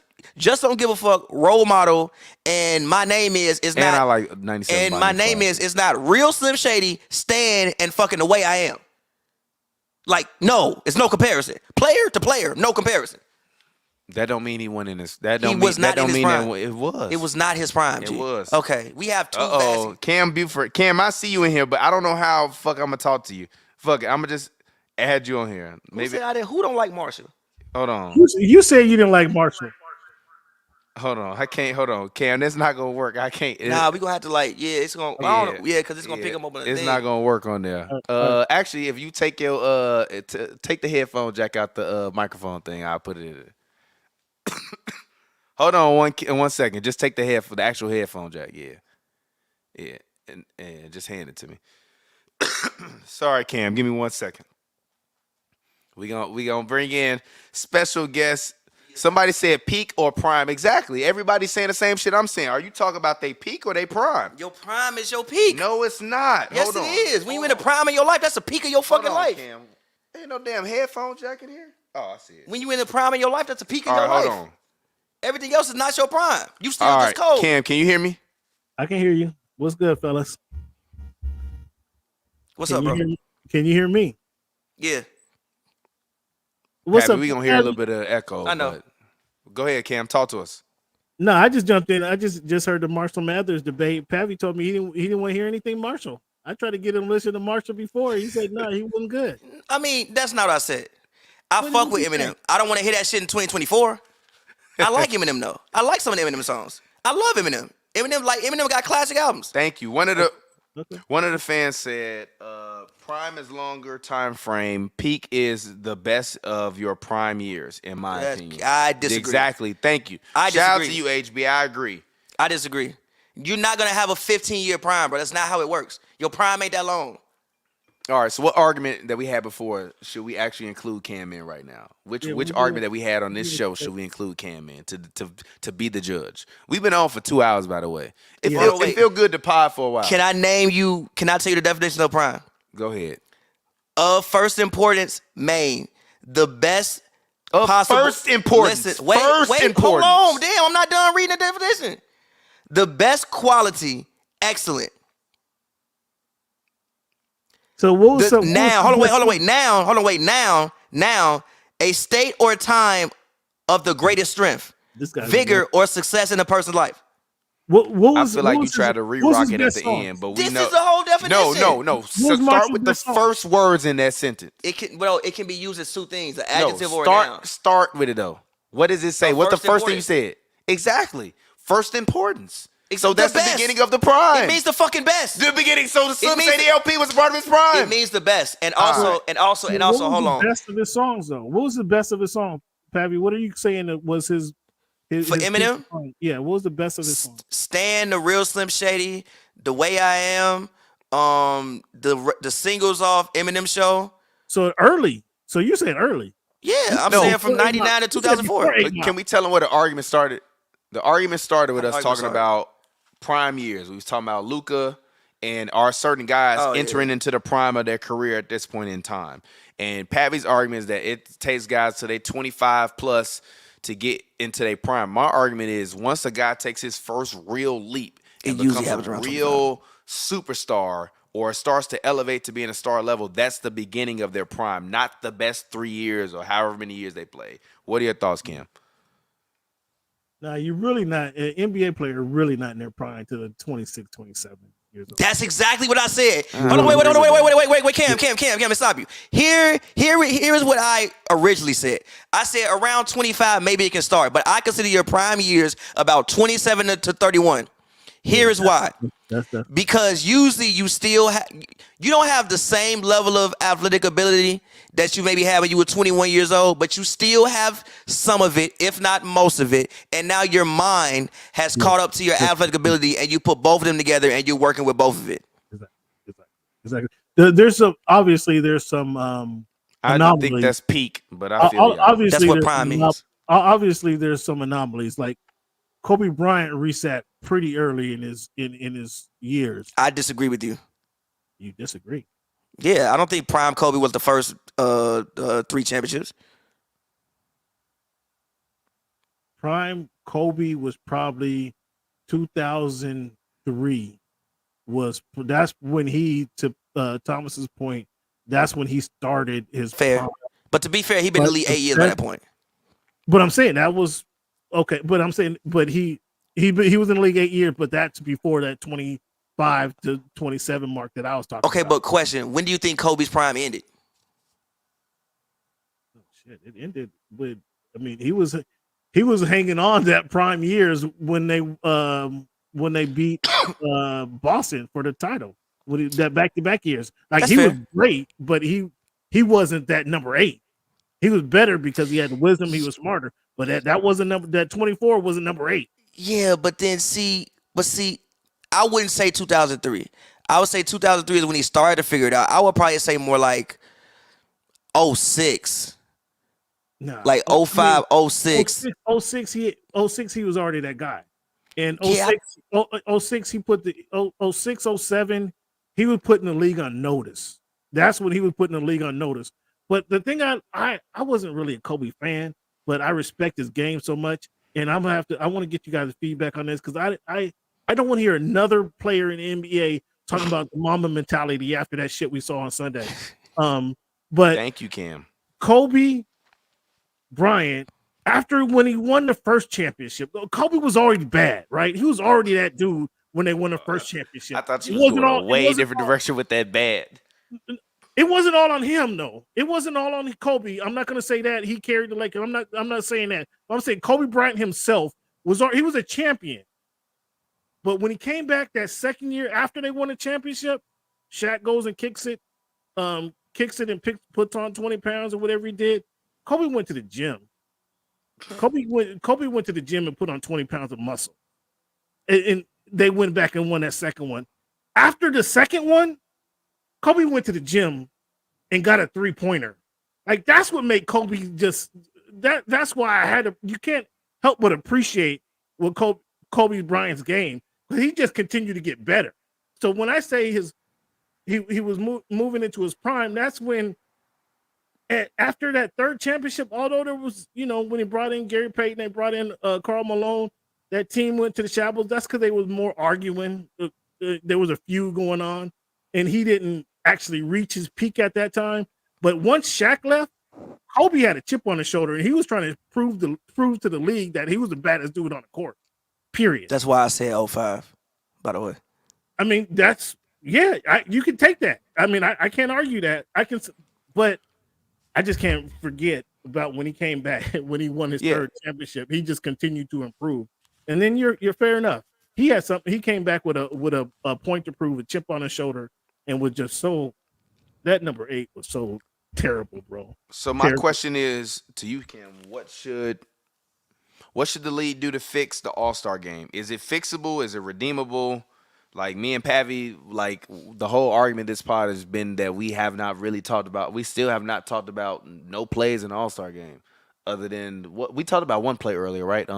don't give a fuck. Role Model and My Name Is and not. I like 97. And My Name Is not Real Slim Shady, Stan, and fucking The Way I Am. Like, no, it's no comparison. Player to player, no comparison. That don't mean he won in this. That don't He mean was not that in don't his mean prime. that it was. It was not his prime. It G. was. Okay, we have two. Uh-oh. Cam Buford. Cam, I see you in here, but I don't know how fuck I'm gonna talk to you. Fuck it. I'm gonna just add you on here. Maybe. Who don't like Marshall? Hold on. You said you didn't like Marshall. Hold on. I can't. Hold on. Cam, that's not gonna work. I can't. Nah, we gonna have to it's gonna. I don't know. Yeah, because it's gonna pick him up on the It's thing. not gonna work on there. Actually, if you take your take the headphone jack out the microphone thing, I'll put it in there. Hold on one second. Just take the actual headphone jack. Yeah, and just hand it to me. Sorry, Cam. Give me 1 second. We gonna bring in special guest. Somebody said peak or prime. Exactly. Everybody's saying the same shit I'm saying. Are you talking about they peak or they prime? Your prime is your peak. No, it's not. Yes, Hold on. it is. When you in the prime of your life, that's the peak of your fucking life. Cam. Ain't no damn headphone jack in here. Oh, I see it. When you in the prime of your life, that's the peak of All your right, life. hold on. Everything else is not your prime. You still All just right, cold. Cam, can you hear me? I can hear you. What's good, fellas? What's up, bro? Can you hear me? Yeah. What's Pappy, up? we gonna hear a little bit of echo. I know. but Go ahead, Cam. Talk to us. No, I just jumped in. I just heard the Marshall Mathers debate. Pavy told me he didn't want to hear anything Marshall. I tried to get him to listen to Marshall before. He said no, he wasn't good. I mean, that's not what I said. I What fuck did with you Eminem. say? I don't want to hear that shit in 2024. I like Eminem though. I like some of the Eminem songs. I love Eminem. Eminem got classic albums. Thank you. One of the Okay. fans said, "Prime is longer time frame. Peak is the best of your prime years, in my opinion." I disagree. Exactly. Thank you. I Shout out to disagree. you, HB. I agree. I disagree. You're not gonna have a 15-year prime, bro. That's not how it works. Your prime ain't that long. All right. So, what argument that we had before should we actually include Cam in right now? Which argument that we had on this show should we include Cam in to be the judge? We've been on for 2 hours, by the way. It feel good to pod for a while. Can I tell you the definition of prime? Go ahead. Of first importance, main. The best Of possible. first importance. Listen, wait, First importance. hold on. Damn, I'm not done reading the definition. The best quality, excellent. So what was some, Now, a state or time of the greatest strength, This guy vigor, or success in a person's life. What I was, feel what like you was tried his- to what was re-rock his it at best the song? end, but we This know. is the whole definition. No. was Start Marshall's with the best song? first words in that sentence. It can be used as two things: an No, adjective or a noun. start with it though. What does it say? Of What's the first first thing you importance. said? Exactly. First importance. It's So that's the best. beginning of the prime. It means the fucking best. the beginning. So the Slim means Shady the- LP was a part of his prime. It means the best, and All also, right. and also, and also, What was hold the on. best of his songs though? What was the best of his song, Pavy? What are you saying that was his For Eminem? peak song? Yeah, what was the best of his song? Stan, the Real Slim Shady, The Way I Am, the singles off Eminem Show. So early. So you said early. Yeah, I'm No. saying from '99 to You said 2004. before But can we tell them where the argument started? The argument started with us Argument talking started. about prime years. We was talking about Luka and are certain guys Oh, yeah. entering into the prime of their career at this point in time. And Pavy's argument is that it takes guys to their 25 plus to get into their prime. My argument is once a guy takes his first real leap and It usually becomes happens a around real superstar or starts to elevate to being a star level, that's the beginning of their prime, not the best 3 years or however many years they play. What are your thoughts, Cam? No, you're really not an NBA player. Really not in their prime to the 26, 27 years old. That's exactly what I said. Hold on, wait, Cam, stop you. Here is what I originally said. I said around 25, maybe it can start, but I consider your prime years about 27 to 31. Here is why. Because usually you don't have the same level of athletic ability that you maybe had when you were 21 years old, but you still have some of it, if not most of it. And now your mind has caught up to your athletic ability, and you put both of them together, and you're working with both of it. Exactly. There's some I don't think that's peak, but I feel obviously that's what prime means. Obviously, there's some anomalies. Like Kobe Bryant reset pretty early in his years. I disagree with you. You disagree? Yeah, I don't think prime Kobe was the first 3 championships. Prime Kobe was probably 2003. That's when he, to Thomas's point, that's when he started his fair. prime. But to be fair, he'd been in the league 8 years by that point. But I'm saying that was okay. But I'm saying, but he was in the league 8 years, but that's before that 25 to 27 mark that I was talking about. Okay, but question: when do you think Kobe's prime ended? Oh, shit, it ended with. I mean, he was hanging on that prime years when they beat Boston for the title. With that back-to-back years, like he was great, but he wasn't that number 8. He was better because he had the wisdom. He was smarter, but that wasn't number. That 24 wasn't number 8. Yeah, but I wouldn't say 2003. I would say 2003 is when he started to figure it out. I would probably say more like 06. No, like 05, 06. 06, he was already that guy. And 06, he put the 06, 07, he was putting the league on notice. That's when he was putting the league on notice. But the thing I wasn't really a Kobe fan, but I respect his game so much. And I want to get you guys' feedback on this because I don't want to hear another player in the NBA talking about the Mamba mentality after that shit we saw on Sunday. But thank you, Cam. Kobe Bryant, when he won the first championship, Kobe was already bad, right? He was already that dude when they won the first championship. I thought you was going a way different direction with that bad. It wasn't all on him, though. It wasn't all on Kobe. I'm not going to say that he carried the Lakers. I'm not saying that. I'm saying Kobe Bryant himself was a champion. But when he came back that second year after they won the championship, Shaq goes and kicks it and puts on 20 pounds or whatever he did. Kobe went to the gym. Kobe went to the gym and put on 20 pounds of muscle. And they went back and won that second one. After the second one, Kobe went to the gym and got a 3-pointer. Like that's what made Kobe that's why you can't help but appreciate what Kobe Bryant's game. He just continued to get better. So when I say he was moving into his prime, that's when after that third championship, although there was, when he brought in Gary Payton, they brought in Karl Malone, that team went to the shambles. That's because they was more arguing. There was a feud going on, and he didn't actually reach his peak at that time. But once Shaq left, Kobe had a chip on his shoulder, and he was trying to prove to the league that he was the baddest dude on the court. Period. That's why I said 05, by the way. I mean, you can take that. I mean, I can't argue that. But I just can't forget about when he came back, when he won his third championship. He just continued to improve. And then you're fair enough. He had something. He came back with a point to prove, a chip on his shoulder, and was just that number 8 was so terrible, bro. So my question is to you, Cam, what should the league do to fix the All-Star game? Is it fixable? Is it redeemable? Like me and Pavy, like the whole argument this pod has been that we have not really talked about. We still have not talked about no plays in the All-Star game, other than what we talked about one play earlier, right?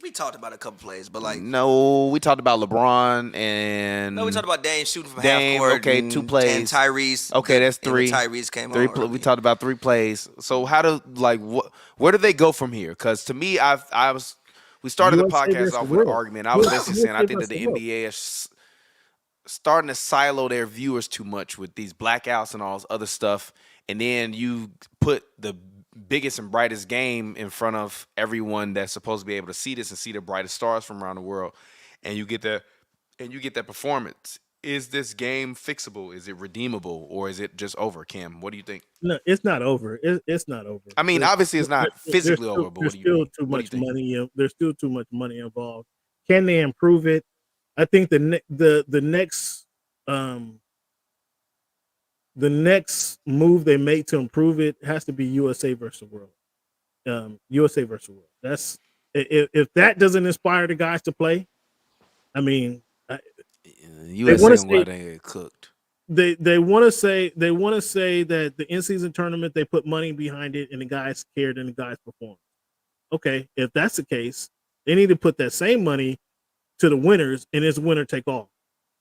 We talked about a couple plays, but like no, we talked about LeBron and we talked about Dame shooting from half court. Okay, 2 plays. And Tyrese. Okay, that's 3. Tyrese came on. We talked about 3 plays. So where do they go from here? Because to me, we started the podcast off with an argument. I was basically saying I think that the NBA is starting to silo their viewers too much with these blackouts and all this other stuff, and then you put the biggest and brightest game in front of everyone that's supposed to be able to see this and see the brightest stars from around the world, and you get that performance. Is this game fixable? Is it redeemable, or is it just over? Cam, what do you think? No, it's not over. It's not over. I mean, obviously it's not physically over, but there's still too much money. There's still too much money involved. Can they improve it? I think the next move they make to improve it has to be USA versus the world. USA versus the world. That's if that doesn't inspire the guys to play. I mean, USA why they get cooked. They want to say that the in-season tournament they put money behind it and the guys cared and the guys performed. Okay, if that's the case, they need to put that same money to the winners and it's winner take all.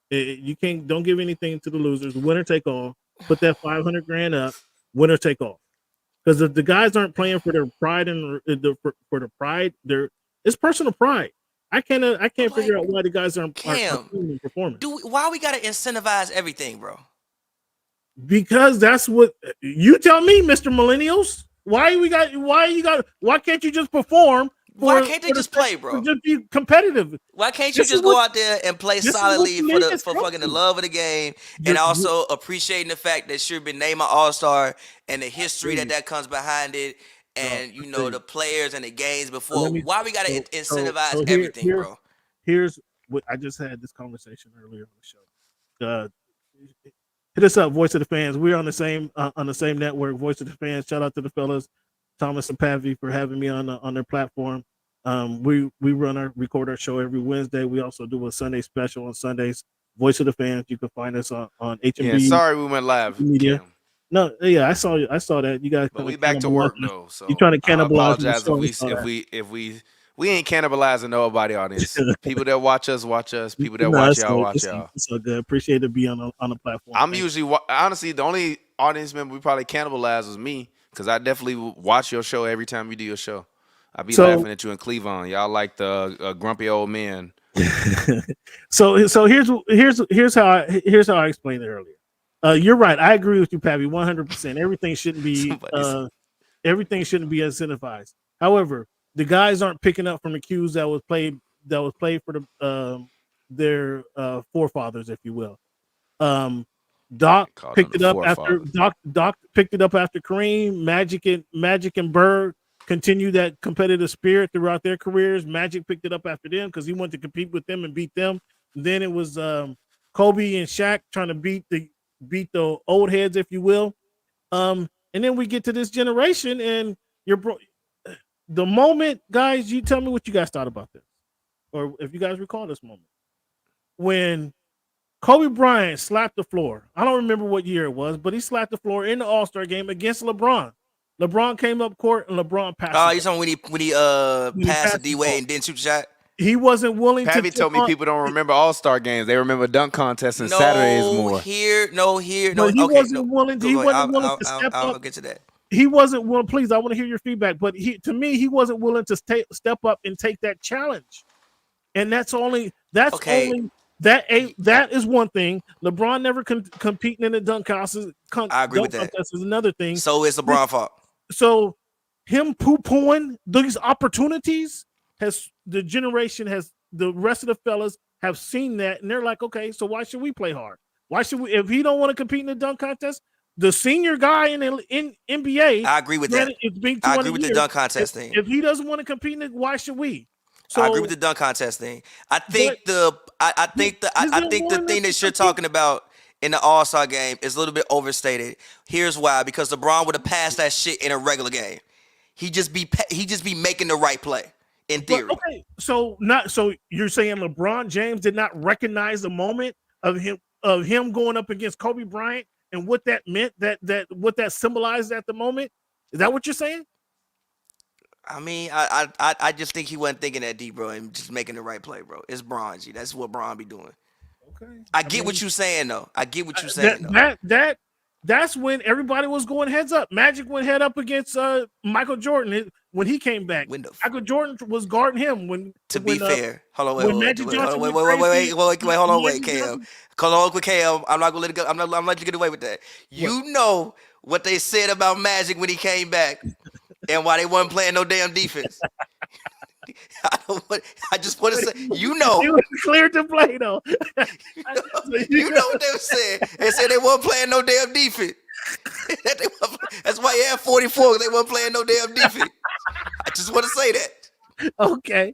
You don't give anything to the losers. Winner take all. Put that $500,000 up. Winner take all. Because if the guys aren't playing for their pride and for the pride, it's personal pride. I can't figure out why the guys aren't performing. Why we gotta incentivize everything, bro? Because that's what you tell me, Mr. Millennials. Why can't you just perform? Why can't they just play, bro? Just be competitive. Why can't you just go out there and play solidly for fucking the love of the game and also appreciating the fact that should be named an all-star and the history that comes behind it and the players and the games before. Why we gotta incentivize everything, bro? Here's what I just had this conversation earlier on the show. Hit us up, Voice of the Fans. We're on the same network, Voice of the Fans. Shout out to the fellas, Thomas and Pavy, for having me on their platform. We record our show every Wednesday. We also do a Sunday special on Sundays. Voice of the Fans. You can find us on HMB. Yeah, sorry we went live. Media. No, yeah, I saw that. You guys. But we back to work though. So you trying to cannibalize? I apologize if we ain't cannibalizing nobody audience. People that watch us. People that watch y'all watch y'all. So good. Appreciate to be on the platform. I'm usually honestly the only audience member we probably cannibalize was me. Because I definitely watch your show every time you do your show. I be laughing at you in Cleveland. Y'all like the grumpy old man. So here's how I explained it earlier. You're right. I agree with you, Pavy, 100%. Everything shouldn't be incentivized. However, the guys aren't picking up from the cues that was played for their forefathers, if you will. Doc picked it up after Doc picked it up after Kareem. Magic and Bird continued that competitive spirit throughout their careers. Magic picked it up after them because he wanted to compete with them and beat them. And then it was Kobe and Shaq trying to beat the old heads, if you will. And then we get to this generation, and the moment, guys. You tell me what you guys thought about this, or if you guys recall this moment when Kobe Bryant slapped the floor. I don't remember what year it was, but he slapped the floor in the All-Star game against LeBron. LeBron came up court and LeBron passed. Oh, you talking when he passed the D-Wade and didn't shoot the shot? He wasn't willing to. Pavy told me people don't remember All-Star games. They remember dunk contests and Saturdays more. He wasn't willing to step up. I'll get to that. He wasn't willing. Please, I want to hear your feedback. But he wasn't willing to step up and take that challenge. And that is one thing. LeBron never competing in the dunk contests. I agree with that. Is another thing. So it's LeBron's fault. So him poo-pooing these opportunities the rest of the fellas have seen that, and they're like, okay, so why should we play hard? Why should we? If he don't want to compete in the dunk contest, the senior guy in NBA, I agree with that. I agree with the dunk contest thing. If he doesn't want to compete in it, why should we? So, I agree with the dunk contest thing. I think the thing that you're talking about in the All-Star game is a little bit overstated. Here's why: because LeBron would have passed that shit in a regular game. He just be making the right play in theory. But, okay, so you're saying LeBron James did not recognize the moment of him going up against Kobe Bryant and what that meant, that what that symbolized at the moment? Is that what you're saying? I mean, I just think he wasn't thinking that deep, bro, and just making the right play, bro. It's Bron, G. That's what Bron be doing. Okay. I get what you're saying, though. I get what you're saying, though. that's when everybody was going heads up. Magic went head up against Michael Jordan when he came back. Michael Jordan was guarding him when. To be fair, hold on, wait, wait, hold on, wait, Cam. Hold on, quick, Cam. I'm not gonna let it go. I'm not let you get away with that. You know what they said about Magic when he came back, and why they wasn't playing no damn defense. I just want to say, you know, he was cleared to play though. you know what they were saying. They said they weren't playing no damn defense. That's why he had 44. They weren't playing no damn defense. I just want to say that. Okay,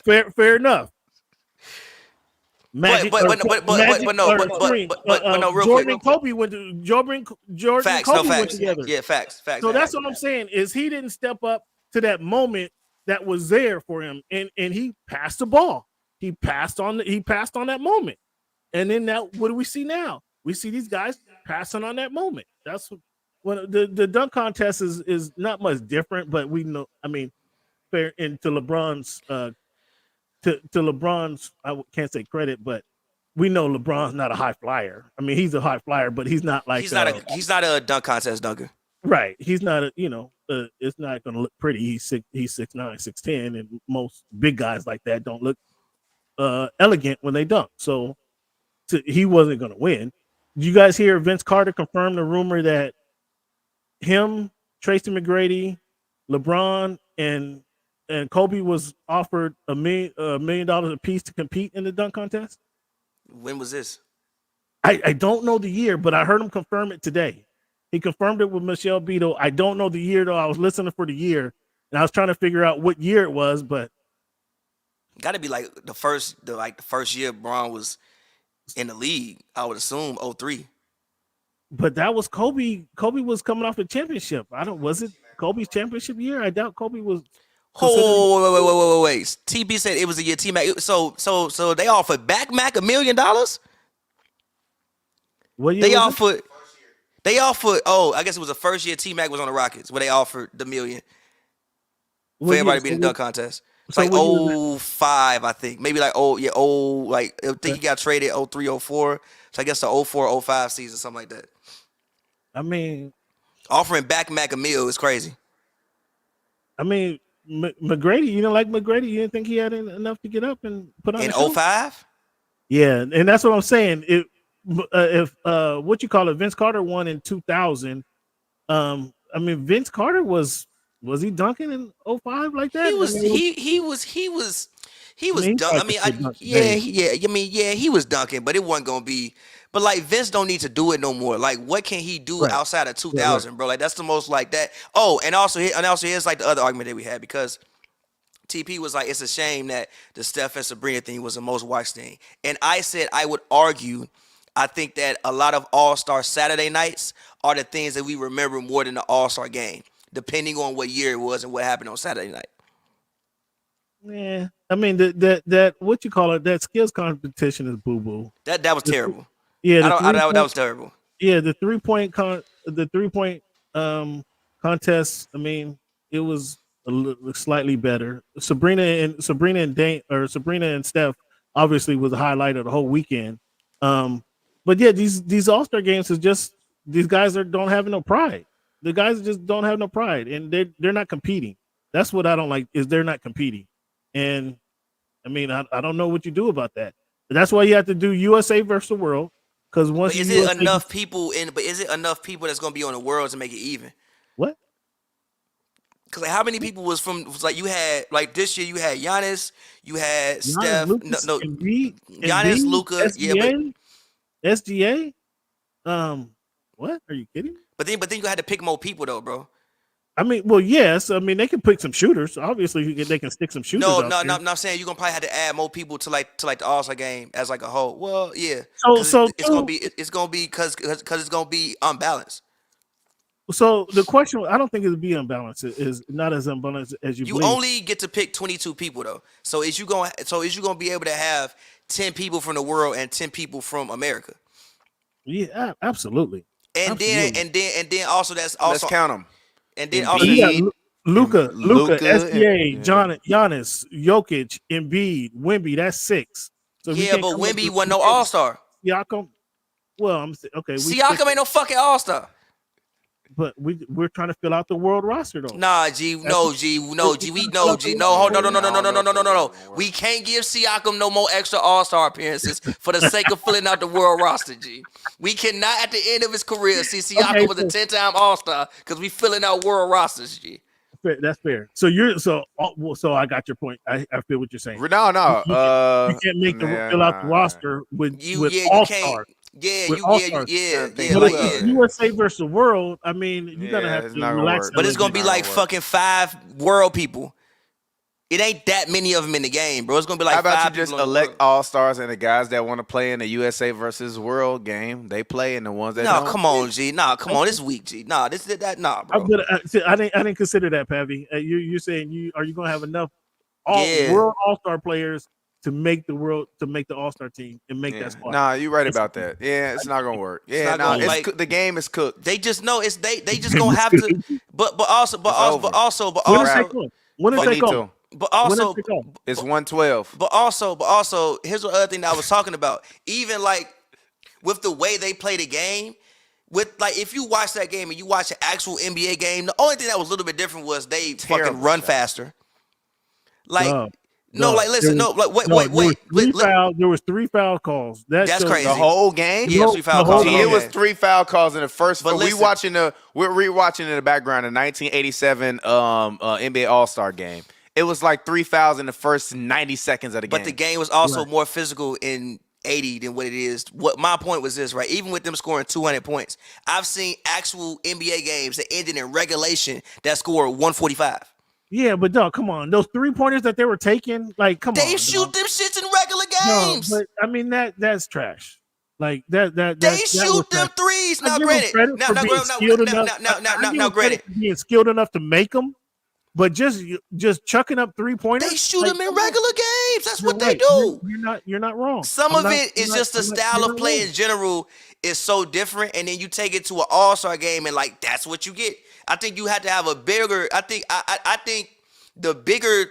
fair enough. Magic, but no, real Jordan quick. and Kobe went to Jordan facts, and Kobe facts. went together. Yeah, facts. So that's what I'm saying is he didn't step up to that moment that was there for him, and he passed the ball. He passed on that moment, and then what do we see now? We see these guys passing on that moment. That's when the dunk contest is not much different, but we know. I mean, fair into LeBron's to LeBron's, I can't say credit, but we know LeBron's not a high flyer. I mean, he's a high flyer, but he's not like he's not a dunk contest dunker. Right. He's not a, it's not going to look pretty. He's 6'9", 6'10", and most big guys like that don't look elegant when they dunk. So he wasn't going to win. Did you guys hear Vince Carter confirm the rumor that him, Tracy McGrady, LeBron, and Kobe was offered $1 million a piece to compete in the dunk contest? When was this? I don't know the year, but I heard him confirm it today. He confirmed it with Michelle Beadle. I don't know the year though. I was listening for the year, and I was trying to figure out what year it was, but got to be like the first year Braun was in the league. I would assume 2003. But that was Kobe. Kobe was coming off a championship. Was it Kobe's championship year? I doubt Kobe was. Wait. TB said it was a year T-Mac. So they offered Mac $1 million? What year They offered, I guess it was the first year T-Mac was on the Rockets where they offered the $1 million for everybody to be in the dunk contest. It's like 05, I think. Maybe like, I think he got traded 03, 04. So I guess the 04, 05 season, something like that. I mean, offering back Mac $1 million is crazy. I mean, McGrady, you didn't like McGrady? You didn't think he had enough to get up and put on in 05? Yeah, and that's what I'm saying. If what you call it, Vince Carter won in 2000. I mean, Vince Carter was he dunking in 05 like that? He was dunking. He was dunking, but it wasn't gonna be. But like Vince don't need to do it no more. Like, what can he do outside of 2000, bro? Like that's the most like that. Oh, and also here's like the other argument that we had, because TP was like, it's a shame that the Steph and Sabrina thing was the most watched thing. And I said I would argue, I think that a lot of All-Star Saturday nights are the things that we remember more than the All-Star game, depending on what year it was and what happened on Saturday night. Yeah, I mean that what you call it, that skills competition is boo-boo. That was terrible. Yeah, that was terrible. Yeah, the 3-point contest. I mean, it was slightly better. Sabrina and Steph obviously was the highlight of the whole weekend. But yeah, these All-Star games is just, these guys don't have no pride. The guys just don't have no pride, and they're not competing. That's what I don't like, is they're not competing. And I mean, I don't know what you do about that. But that's why you have to do USA versus the world. Because once is it enough people that's gonna be on the world to make it even? What? Because like, how many people was like you had, like this year you had Giannis, you had Steph, Giannis, Luka, SGA. What? Are you kidding? But then you had to pick more people though, bro. I mean, well, yes. I mean, they can pick some shooters. Obviously, they can stick some shooters. No. I'm saying you're gonna probably have to add more people to the All-Star game as like a whole. Well, yeah. So it's gonna be because it's gonna be unbalanced. So the question, I don't think it'll be unbalanced. Is not as unbalanced as you believe. You only get to pick 22 people though. So is you gonna be able to have 10 people from the world and 10 people from America? Yeah, absolutely. And then also that's also, let's count them. And then Luka, SGA, and Giannis, Jokic, Embiid, Wemby. That's 6. So yeah, but Wemby wasn't no All-Star. Siakam. Well, I'm okay. Siakam ain't no fucking all-star. But we're trying to fill out the world roster though. Nah, G, no, G, no, G, we no, G, no, no. We can't give Siakam no more extra All-Star appearances for the sake of filling out the world roster, G. We cannot, at the end of his career, see Siakam was a 10-time All-Star because we filling out world rosters, G. That's fair. So I got your point. I feel what you're saying. No. You can't make fill out the roster with All-Stars. Yeah. But it's USA versus the world. I mean, you gotta have to relax. But it's gonna be like fucking 5 world people. It ain't that many of them in the game, bro. It's gonna be like. How about 5 you just elect all-stars and the guys that want to play in the USA versus world game? They play, and the ones that don't. Come on, G. Nah, come on. This week, G. Nah, nah, bro. I didn't consider that, Pavy. You're saying are you gonna have enough world all-star players to make the all-star team and make that squad? Nah, you're right about that. Yeah, it's not gonna work. Yeah, the game is cooked. They just know they just gonna have to. But also. When is they going? But also, it's 112. But also, here's the other thing that I was talking about. Even like with the way they play the game, with like if you watch that game and you watch an actual NBA game, the only thing that was a little bit different was they fucking run faster. Like. Listen. There was 3 foul calls. That's crazy. The whole game? Yeah, 3 foul calls. It was 3 foul calls in the first. But we're rewatching in the background the 1987 NBA All-Star game. It was like 3 fouls in the first 90 seconds of the game. But the game was also more physical in 80 than what it is. What my point was this, right? Even with them scoring 200 points, I've seen actual NBA games that ended in regulation that scored 145. Yeah, but dog, come on. Those 3-pointers that they were taking, like, come on. They shoot them shits in regular games. No, but I mean that's trash. Like that. They shoot them threes. Now, granted, granted, being skilled enough to make them, but just chucking up 3-pointers. They shoot them in regular games. That's what they do. You're not wrong. Some of it is just the style of play in general is so different, and then you take it to an all-star game, and like that's what you get. I think you have to have a bigger. I think the bigger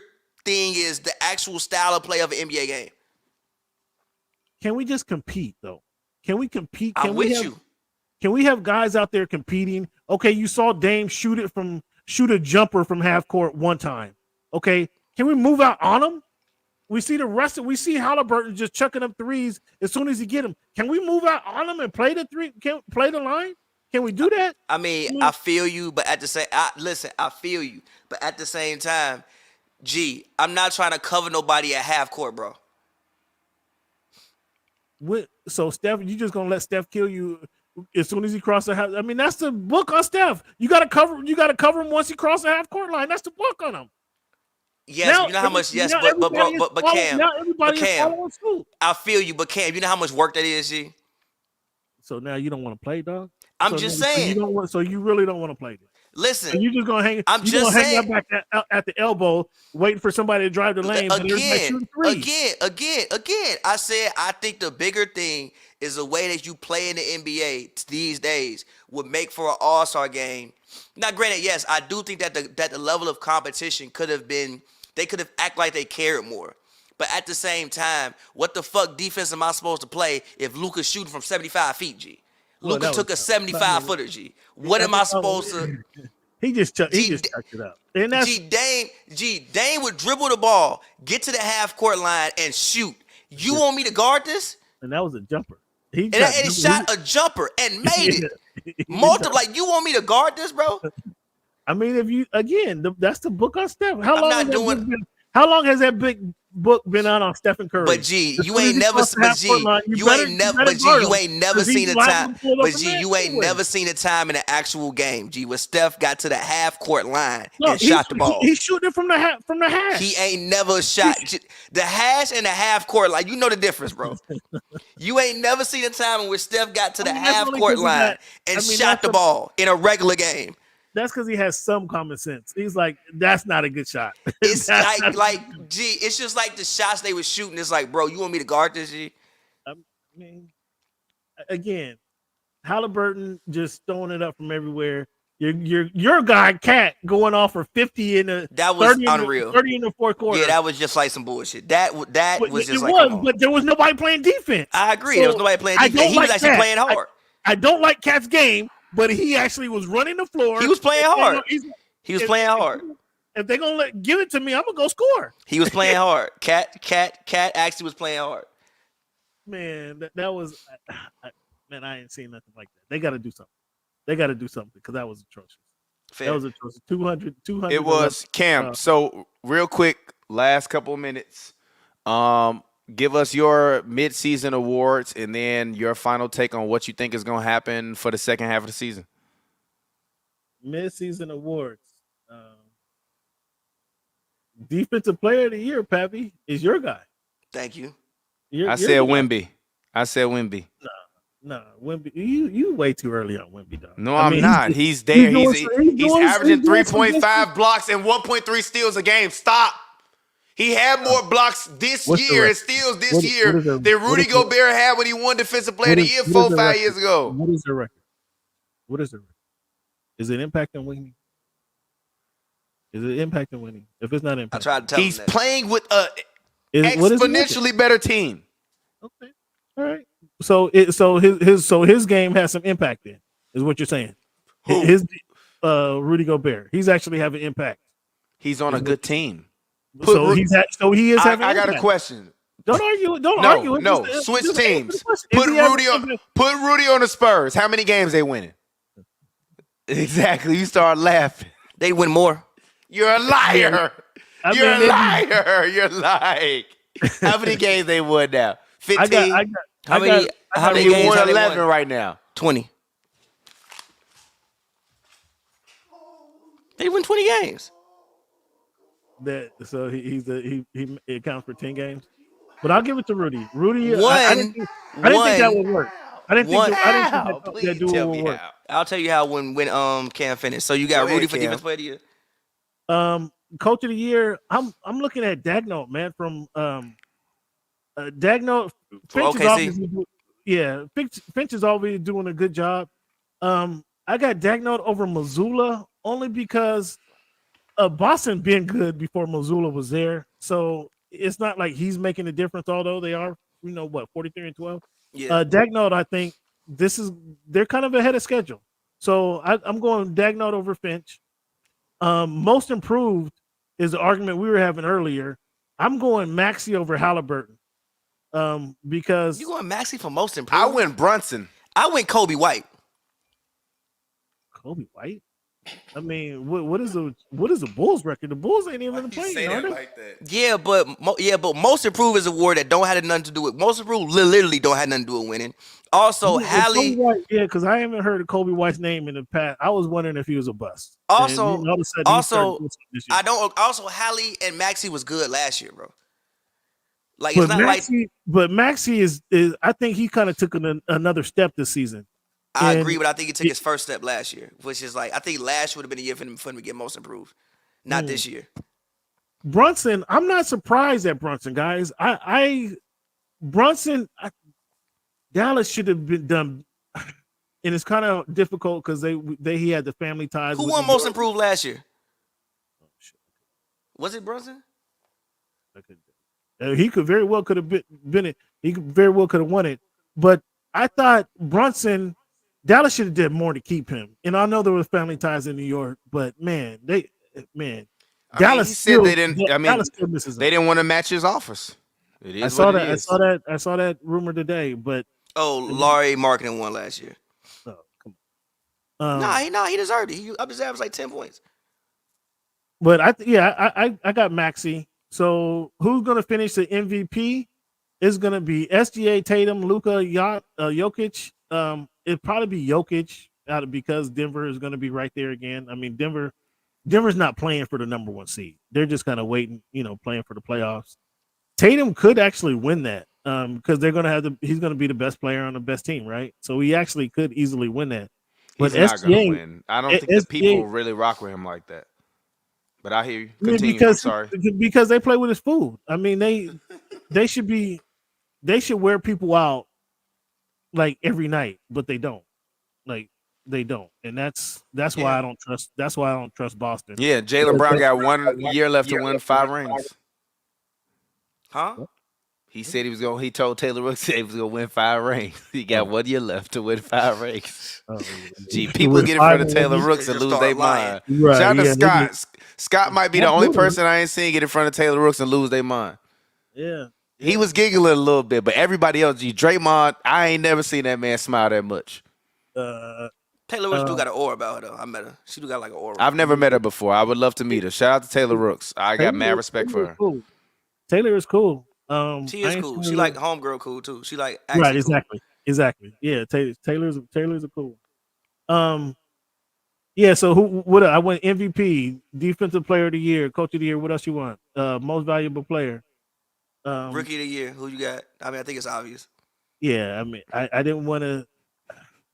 thing is the actual style of play of an NBA game. Can we just compete though? Can we compete? I'm with you. Can we have guys out there competing? Okay, you saw Dame shoot a jumper from half court one time. Okay, can we move out on him? We see Halliburton just chucking up threes as soon as he get them. Can we move out on him and play the three? Can play the line? Can we do that? I mean, I feel you, but at the same I feel you, but at the same time, G, I'm not trying to cover nobody at half court, bro. So Steph, you just gonna let Steph kill you as soon as he crosses the half? I mean, that's the book on Steph. You gotta cover him once he crosses the half court line. That's the book on him. Yes, now, you know how much. Yes, but Cam, now everybody is following suit. I feel you, but Cam, you know how much work that is, G. So now you don't want to play, dog. I'm just saying. So you really don't want to play this. Listen, and you just gonna hang. I'm just saying. Hang up back at the elbow, waiting for somebody to drive the lane. Again. I said I think the bigger thing is the way that you play in the NBA these days would make for an all-star game. Now, granted, yes, I do think that the level of competition could have been. They could have acted like they cared more. But at the same time, what the fuck defense am I supposed to play if Luka's shooting from 75 feet, G? Luka took a 75-footer, G. What am I supposed to? He just chucked it up. And that's Dame would dribble the ball, get to the half court line, and shoot. You want me to guard this? And that was a jumper. He shot a jumper and made it. Like, you want me to guard this, bro? I mean, if you that's the book on Steph. How long has that big book been out on Stephen Curry? But G, you ain't never seen a time in an actual game, G, where Steph got to the half court line and shot the ball. He's shooting it from the hash. He ain't never shot the hash and the half court line. You know the difference, bro. You ain't never seen a time where Steph got to the half court line and shot the ball in a regular game. That's because he has some common sense. He's like, that's not a good shot. It's G, it's just like the shots they were shooting. It's like, bro, you want me to guard this, G? I mean, again, Halliburton just throwing it up from everywhere. Your guy Cat going off for 50 in the that was unreal. 30 in the fourth quarter. Yeah, that was just like some bullshit. That was just like, come on. But there was nobody playing defense. I agree. There was nobody playing defense. He was actually playing hard. I don't like Cat's game, but he actually was running the floor. He was playing hard. He was playing hard. If they're gonna give it to me, I'm gonna go score. He was playing hard. Cat actually was playing hard. Man, that was man. I ain't seen nothing like that. They got to do something. They got to do something because that was atrocious. Fair. That was atrocious. 200. It was Cam. So real quick, last couple of minutes. Give us your mid-season awards and then your final take on what you think is going to happen for the second half of the season. Mid-season awards. Defensive Player of the Year, Pavy, is your guy. Thank you. I said Wemby. No, Wemby. You way too early on Wemby, dog. No, I'm not. He's there. He's averaging 3.5 blocks and 1.3 steals a game. Stop. He had more blocks this year and steals this year than Rudy Gobert had when he won Defensive Player of the Year 4-5 years ago. What is their record? Is it impacting winning? If it's not impacting, I tried to tell he's him playing with a exponentially better team. Okay, all right. So his game has some impact. Then is what you're saying. Who? His Rudy Gobert. He's actually having impact. He's on a good team. He is having. I got impact. A question. Don't argue. No. Switch teams. Put Rudy on the Spurs. How many games they winning? Exactly. You start laughing. They win more. You're a liar. You're lying. How many games they won now? 15. How many they games won 11 right now. 20. They win 20 games. So he accounts for 10 games. But I'll give it to Rudy. Rudy, I didn't think that would work. I didn't think that duo would work. I'll tell you how when Cam finished. So you got Rudy for Defensive Player of the Year. Coach of the Year. I'm looking at Dagnall, man, from Dagnall. Finch is always doing a good job. I got Dagnall over Missoula only because Boston been good before Missoula was there. So it's not like he's making a difference, although they are, 43-12. Yeah. Dagnall, I think they're kind of ahead of schedule. So I'm going Dagnall over Finch. Most improved is the argument we were having earlier. I'm going Maxey over Halliburton. Because you going Maxey for most improved? I went Brunson. I went Kobe White. Kobe White? I mean, what is the Bulls record? The Bulls ain't even playing, are they? Like that? Yeah, but most improved is a award that don't have nothing to do with most improved. Literally don't have nothing to do with winning. Also, Hallie. Because I haven't heard of Kobe White's name in the past. I was wondering if he was a bust. Also, Hallie and Maxey was good last year, bro. Like, it's not but Maxey is I think he kind of took another step this season. I agree, but I think he took his first step last year, which is like I think last year would have been a year for him to get most improved, not this year. Brunson, I'm not surprised at Brunson, guys. Dallas should have been done, and it's kind of difficult because he had the family ties. Who won most improved last year? Was it Brunson? He could very well could have been it. He could very well could have won it, but I thought Brunson. Dallas should have did more to keep him. And I know there was family ties in New York, but Dallas said they didn't. They didn't want to match his offers. I saw that rumor today. But Laurie marketing won last year. Oh, come on. He deserved it. He up his average like 10 points. But I got Maxey. So who's gonna finish the MVP? It's gonna be SGA, Tatum, Luka, Jokic. It'd probably be Jokic because Denver is going to be right there again. I mean, Denver's not playing for the number 1 seed. They're just kind of waiting, playing for the playoffs. Tatum could actually win that because they're going to he's going to be the best player on the best team, right? So he actually could easily win that. But he's not going to win. I don't think the people really rock with him like that. But I hear you. Continue. I'm sorry. Because they play with his food. I mean, they should wear people out like every night, but they don't. Like They don't, and that's why I don't trust. That's why I don't trust Boston. Yeah, Jaylen Brown got 1 year left to win 5 rings. Huh? He said he told Taylor Rooks he was gonna win 5 rings. He got 1 year left to win 5 rings. Gee, people get in front of Taylor Rooks and lose their mind. Right, Shout out to Scott. Scott might be the only person I ain't seen get in front of Taylor Rooks and lose their mind. Yeah. He was giggling a little bit, but everybody else, Draymond, I ain't never seen that man smile that much. Taylor Rooks do got an aura about her, though. I met her. She do got like an aura. I've never met her before. I would love to meet her. Shout out to Taylor Rooks. I got mad respect for her. Cool. Taylor is cool. She is cool. She like homegirl cool too. She like right. Cool. Exactly. Yeah. Taylor's a cool. Yeah. So what? I went MVP, Defensive Player of the Year, Coach of the Year. What else you want? Most Valuable Player. Rookie of the Year. Who you got? I mean, I think it's obvious. Yeah. I mean, I didn't want to.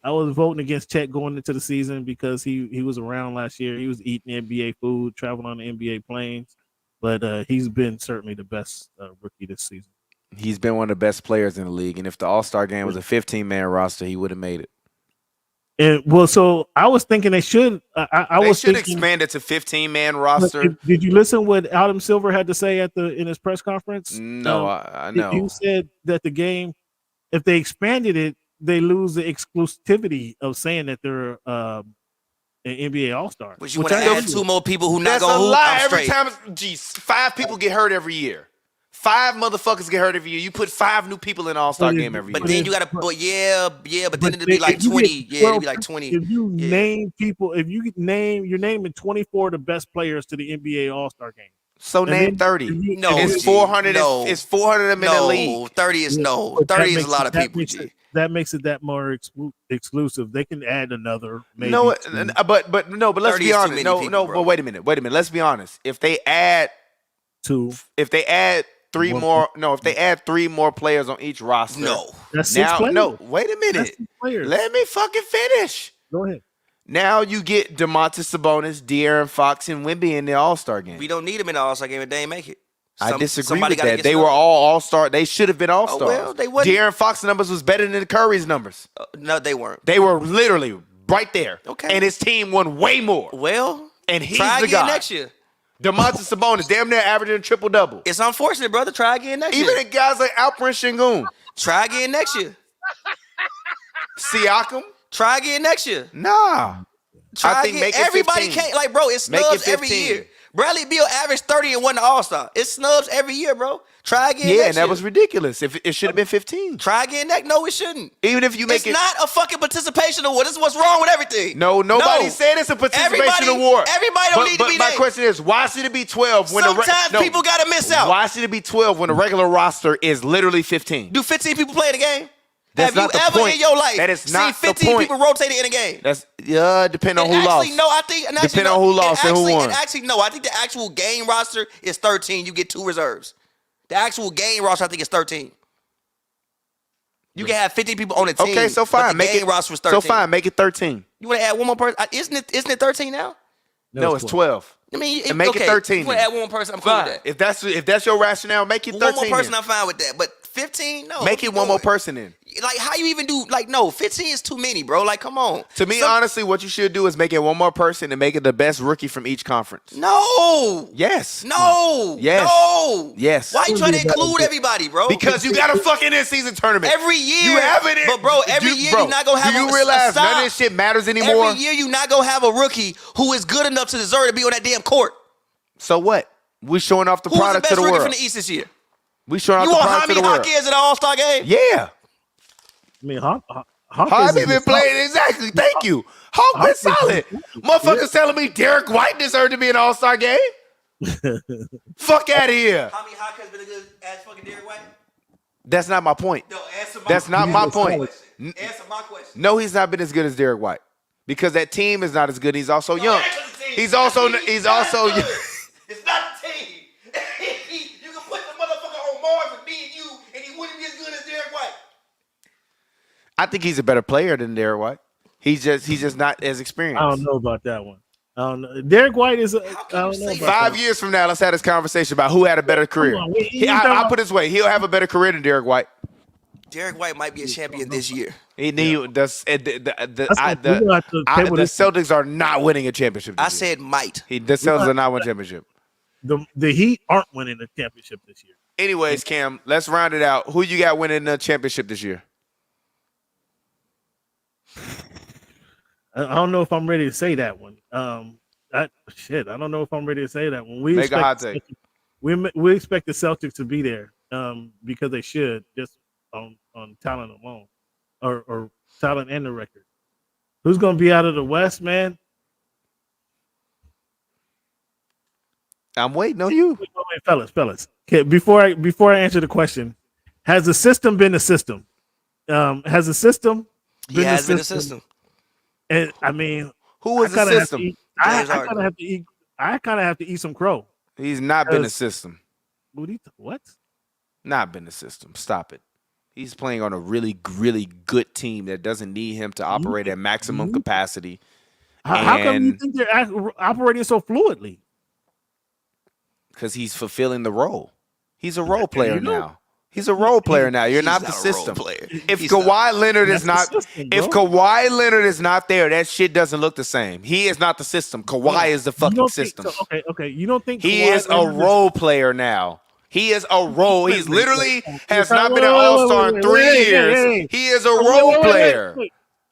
I was voting against Chet going into the season because he was around last year. He was eating NBA food, traveling on the NBA planes. But he's been certainly the best rookie this season. He's been one of the best players in the league. And if the All-Star game was a 15-man roster, he would have made it. And well, so I was thinking they should. They should expand it to 15-man roster. Did you listen what Adam Silver had to say in his press conference? No, I know. He said that the game, if they expanded it, they lose the exclusivity of saying that they're an NBA All-Star. But you want to add 2 more people who not going to hoop? That's a lie. Every time, 5 people get hurt every year. 5 motherfuckers get hurt every year. You put 5 new people in the All-Star game every year. But then you got to, but then it'll be like 20. It'll be like 20. If you name people, you're naming 24 of the best players to the NBA All-Star game. So name 30. It's 400. It's 400 of them in the league. 30 is 30 is a lot of people. That makes it that more exclusive. They can add another. Maybe but let's be honest. But wait a minute. Let's be honest. If they add 3 more, if they add 3 more players on each roster, that's 6 players. No, wait a minute. Let me fucking finish. Go ahead. Now you get Domantas Sabonis, De'Aaron Fox, and Wemby in the All-Star game. We don't need them in the All-Star game if they ain't make it. I disagree with that. They were all All-Star. They should have been All-Stars. Oh, well, they wasn't. De'Aaron Fox's numbers was better than Curry's numbers. No, they weren't. They were literally right there. Okay. And his team won way more. Well, and he's try the again guy. next year. Domantas Sabonis, damn near averaging a triple-double. It's unfortunate, brother. Try again next year. Even the guys like Alperen Sengun. Try again next year. Siakam. Try again next year. Nah. Try again. Everybody can't, like, bro, it's snubs every year. Bradley Beal averaged 30 and won the All-Star. It's snubs every year, bro. Try again next year. That was ridiculous. If it should have been 15. Try again next. No, it shouldn't. Even if you make it's not a fucking participation award. This is what's wrong with everything. No, nobody said it's a participation award. Everybody don't need to be my question is, why should it be 12 when sometimes people got to miss out? Why should it be 12 when the regular roster is literally 15? Do 15 people play the game? That's Have you ever in your life that is seen not 15 people rotated in a game? That's depending on who lost. No, I think depending on who lost and who won. I think the actual game roster is 13. You get 2 reserves. The actual game roster, I think, is 13. You can have 50 people on the team. Okay, so fine. Make game roster was 13. So fine, make it 13. You want to add one more person? Isn't it 13 now? No, it's 12. I mean, make it 13. You want to add one more person? I'm cool with that. If that's your rationale, make it 13. One more person, I'm fine with that. But 15, no. Make it one more person in. Like, how you even do, 15 is too many, bro. Like, come on. To me, honestly, what you should do is make it one more person and make it the best rookie from each conference. No. Yes. No. Yes. No. Yes. Why you trying to include everybody, bro? Because you got a fucking in-season tournament. Every year. You have it in. But, bro, every year you're not going to have Do you realize none of this shit matters anymore? Every year you're not going to have a rookie who is good enough to deserve to be on that damn court. So what? We showing off the product to the world. Who's the best rookie from the East this year? We showing off the product to the world. You want Jaime Jaquez in the All-Star game? Yeah. I mean, Hawkins been playing exactly. Thank you. Hawk been solid. Motherfuckers telling me Derek White deserved to be in the All-Star game. Fuck out of here. Jaime Jaquez been a good ass fucking Derek White? That's not my point. No, answer my That's not my point. Answer my question. No, he's not been as good as Derek White because that team is not as good. He's also young. He's also young. It's not the team. You can put the motherfucker on Mars with me and you, and he wouldn't be as good as Derek White. I think he's a better player than Derek White. He's just not as experienced. I don't know about that one. I don't know. Derek White is. I don't know. 5 years from now, let's have this conversation about who had a better career. I'll put it this way: he'll have a better career than Derek White. Derek White might be a champion this year. The Celtics are not winning a championship. I said might. The Celtics are not winning a championship. The Heat aren't winning the championship this year. Anyways, Cam, let's round it out. Who you got winning the championship this year? I don't know if I'm ready to say that one. I don't know if I'm ready to say that one. Make a hot take. We expect the Celtics to be there because they should, just on talent alone, or talent and the record. Who's going to be out of the West, man? I'm waiting on you. Wait, fellas. Okay, before I answer the question, has the system been a system? Has the system been a system? And I mean, who was the system? I kind of have to eat some crow. He's not been a system. What? Not been a system. Stop it. He's playing on a really, really good team that doesn't need him to operate at maximum capacity. How come you think they're operating so fluidly? Because he's fulfilling the role. He's a role player now. He's a role player now. You're not the system. If Kawhi Leonard is not, Kawhi Leonard is not there, that shit doesn't look the same. He is not the system. Kawhi is the fucking system. Okay. You don't think he is a role player now? He is a role. He's literally has not been an all-star in 3 years. He is a role player.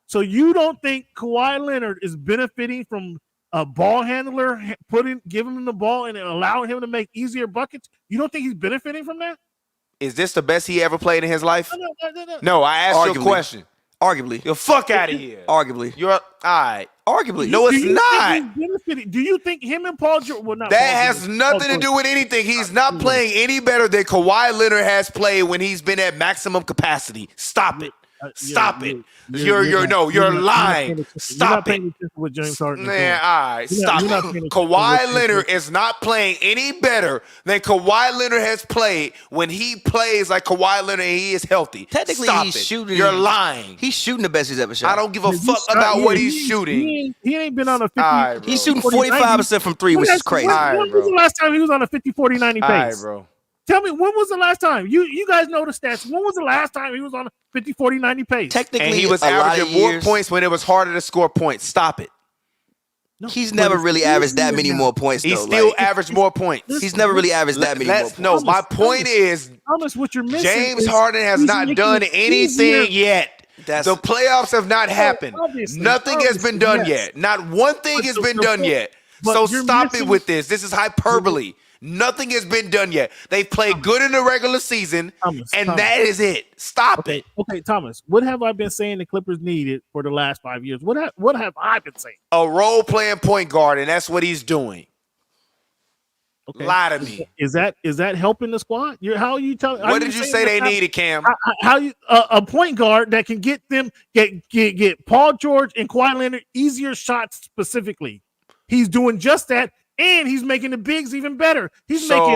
So you don't think Kawhi Leonard is benefiting from a ball handler giving him the ball and allowing him to make easier buckets? You don't think he's benefiting from that? Is this the best he ever played in his life? No, I asked you a question. Arguably. You're fuck out of here. Arguably. You're all right. Arguably. No, it's not. Do you think him and Paul George? Well, has nothing to do with anything. He's not playing any better than Kawhi Leonard has played when he's been at maximum capacity. Stop it. Stop it. You're lying. Stop it. With James Harden. Man, all right. Stop it. Kawhi Leonard is not playing any better than Kawhi Leonard has played when he plays like Kawhi Leonard and he is healthy. Technically, he's shooting. You're lying. He's shooting the best he's ever shot. I don't give a fuck about what he's shooting. He ain't been on a 50. Right, he's shooting 45% from three, which is crazy. When was the last time he was on a 50-40-90 pace? All right, bro. Tell me, when was the last time? You guys know the stats. When was the last time he was on a 50-40-90 pace? Technically, and he was averaging more points when it was harder to score points. Stop it. No, he's never really averaged that many more points, though. He still averaged more points. He's never really averaged that many more points. No, my point is, Thomas, what you're missing James Harden has not done anything yet. The playoffs have not happened. Nothing has been done yet. Not one thing has been done yet. So stop it with this. This is hyperbole. Nothing has been done yet. They've played good in the regular season, that is it. Stop it. Okay, Thomas, what have I been saying the Clippers needed for the last 5 years? What have I been saying? A role-playing point guard, and that's what he's doing. Okay. Lie to me. Is that helping the squad? How are you telling? What did you say they needed, Cam? How you a point guard that can get them get Paul George and Kawhi Leonard easier shots specifically? He's doing just that. And he's making the bigs even better. He's making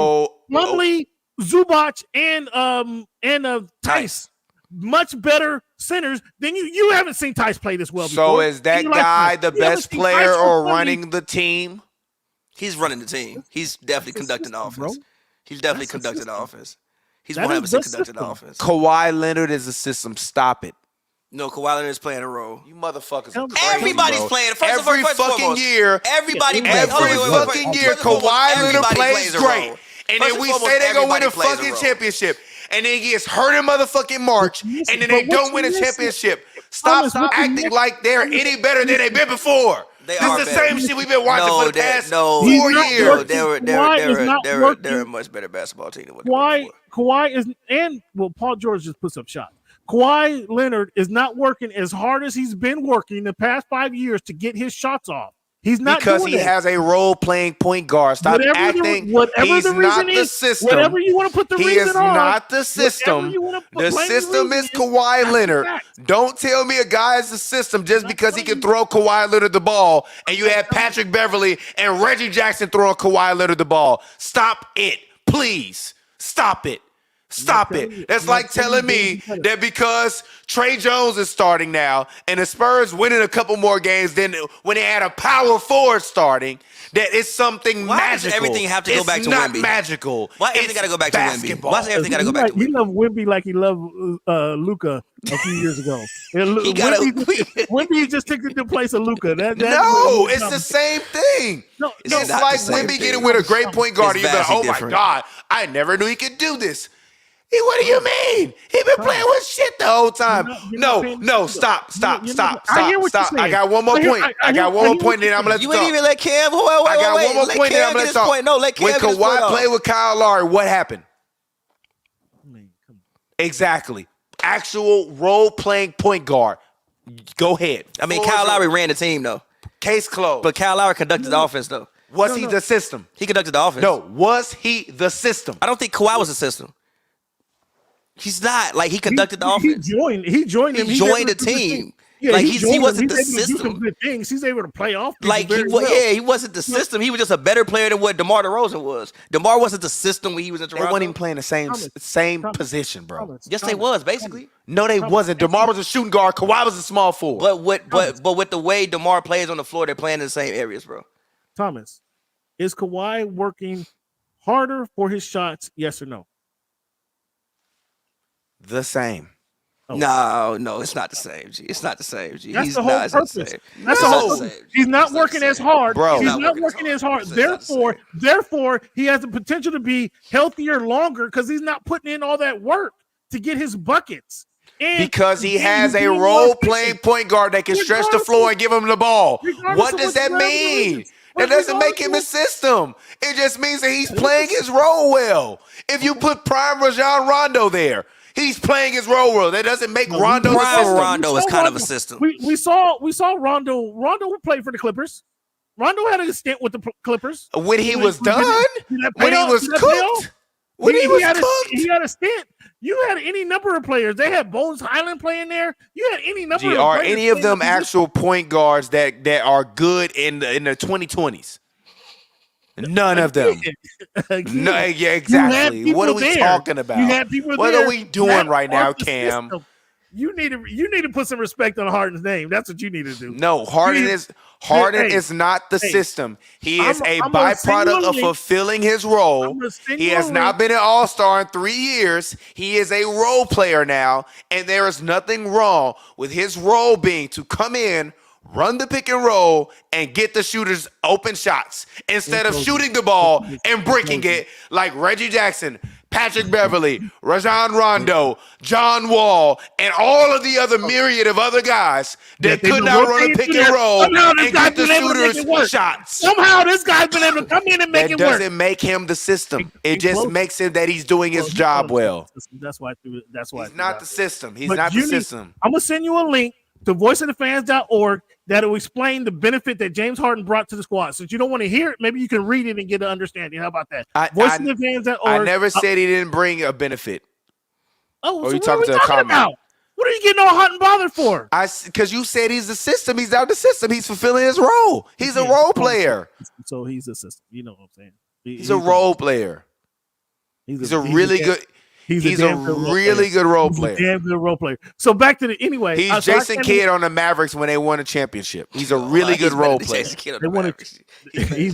Plumlee, Zubac, and Tice much better centers than you haven't seen Tice play this well before. So is that guy the best player or running the team? He's running the team. He's definitely conducting the offense. He's definitely conducting the offense. He's 100% conducting the offense. Kawhi Leonard is a system. Stop it. No, Kawhi Leonard is playing a role. You motherfuckers are crazy, Everybody's bro. playing. Every fucking year. Everybody plays. Every fucking year, Kawhi Leonard plays great. And then we say they're going to win a fucking championship. And then he gets hurt in motherfucking March. And then they don't win a championship. Stop acting like they're any better than they've been before. This is the same shit we've been watching for the past 4 years. They're a much better basketball team than what they were before. Kawhi is, and Paul George just puts up shots. Kawhi Leonard is not working as hard as he's been working the past 5 years to get his shots off. He's not because he has a role-playing point guard. Stop acting. He's not the system. Whatever you want to put the reason on. He is not the system. The system is Kawhi Leonard. Don't tell me a guy is the system just because he can throw Kawhi Leonard the ball and you have Patrick Beverly and Reggie Jackson throwing Kawhi Leonard the ball. Stop it, please. Stop it. Stop it. That's like telling me that because Trey Jones is starting now and the Spurs winning a couple more games than when they had a power forward starting, that it's something Why magical. does everything have to go back to It's Wemby? not magical. Why everything got to go back to Wemby? Why does everything got to go back to Wemby? He loved Wemby like he loved Luka a few years ago. Wemby just took the place of Luka. No, it's the same thing. No, it's like Wemby getting with a great point guard. You're like, oh my God, I never knew he could do this. What do you mean? He been playing with shit the whole time. No, stop. I got one more point. I got one more point, then I'm gonna let you talk. You ain't even let Cam. Wait. I got one more point, then I'm gonna let you talk. No, let Cam. When Kawhi played with Kyle Lowry, what happened? Exactly. Actual role-playing point guard. Go ahead. I mean, Kyle Lowry ran the team though. Case closed. But Kyle Lowry conducted the offense though. Was he the system? He conducted the offense. No, was he the system? I don't think Kawhi was the system. He's not. Like, he conducted the offense. He joined them. He joined the team. Yeah, like, he wasn't the system. He's able to play off. Like, he wasn't the system. He was just a better player than what DeMar DeRozan was. DeMar wasn't the system when he was in Toronto. They weren't even playing the same position, bro. Yes, they was, basically. No, they wasn't. DeMar was a shooting guard. Kawhi was a small forward. But with the way DeMar plays on the floor, they're playing in the same areas, bro. Thomas, is Kawhi working harder for his shots, yes or no? The same. Oh. No, it's not the same, G. It's not the same, G. That's the whole purpose. That's the whole purpose. He's not working as hard. Bro. He's not working as hard. Therefore, he has the potential to be healthier longer because he's not putting in all that work to get his buckets. And because he has a role-playing point guard that can stretch the floor and give him the ball. What does that mean? That doesn't make him a system. It just means that he's playing his role well. If you put prime Rajon Rondo there, he's playing his role well. That doesn't make Rondo the system. Rondo is kind of a system. We saw Rondo. Rondo played for the Clippers. Rondo had a stint with the Clippers. When he was done? When he was cooked? When he was cooked? He had a stint. You had any number of players. They had Bones Highland playing there. You had any number of players. Are any of them actual point guards that are good in the 2020s? None of them. No, yeah, exactly. What are we talking about? What are we doing right now, Cam? You need to put some respect on Harden's name. That's what you need to do. No, Harden is not the system. He is a byproduct of fulfilling his role. He has not been an all-star in 3 years. He is a role player now, and there is nothing wrong with his role being to come in, run the pick and roll, and get the shooters open shots instead of shooting the ball and breaking it like Reggie Jackson, Patrick Beverly, Rajon Rondo, John Wall, and all of the other myriad of other guys that could not run a pick and roll and get the shooters shots. Somehow this guy's been able to come in and make it work. That doesn't make him the system. It just makes it that he's doing his job well. That's why. He's not the system. He's not the system. I'm going to send you a link to voiceofthefans.org that will explain the benefit that James Harden brought to the squad. Since you don't want to hear it, maybe you can read it and get an understanding. How about that? Voiceofthefans.org. I never said he didn't bring a benefit. Oh, so what are we talking about? What are you getting all hot and bothered for? Because you said he's the system. He's not the system. He's fulfilling his role. He's a role player. So he's a system. You know what I'm saying? He's a role player. He's a really good. He's a really good role player. Damn good role player. So back to the anyway. He's Jason Kidd on the Mavericks when they won a championship. He's a really good role player. He's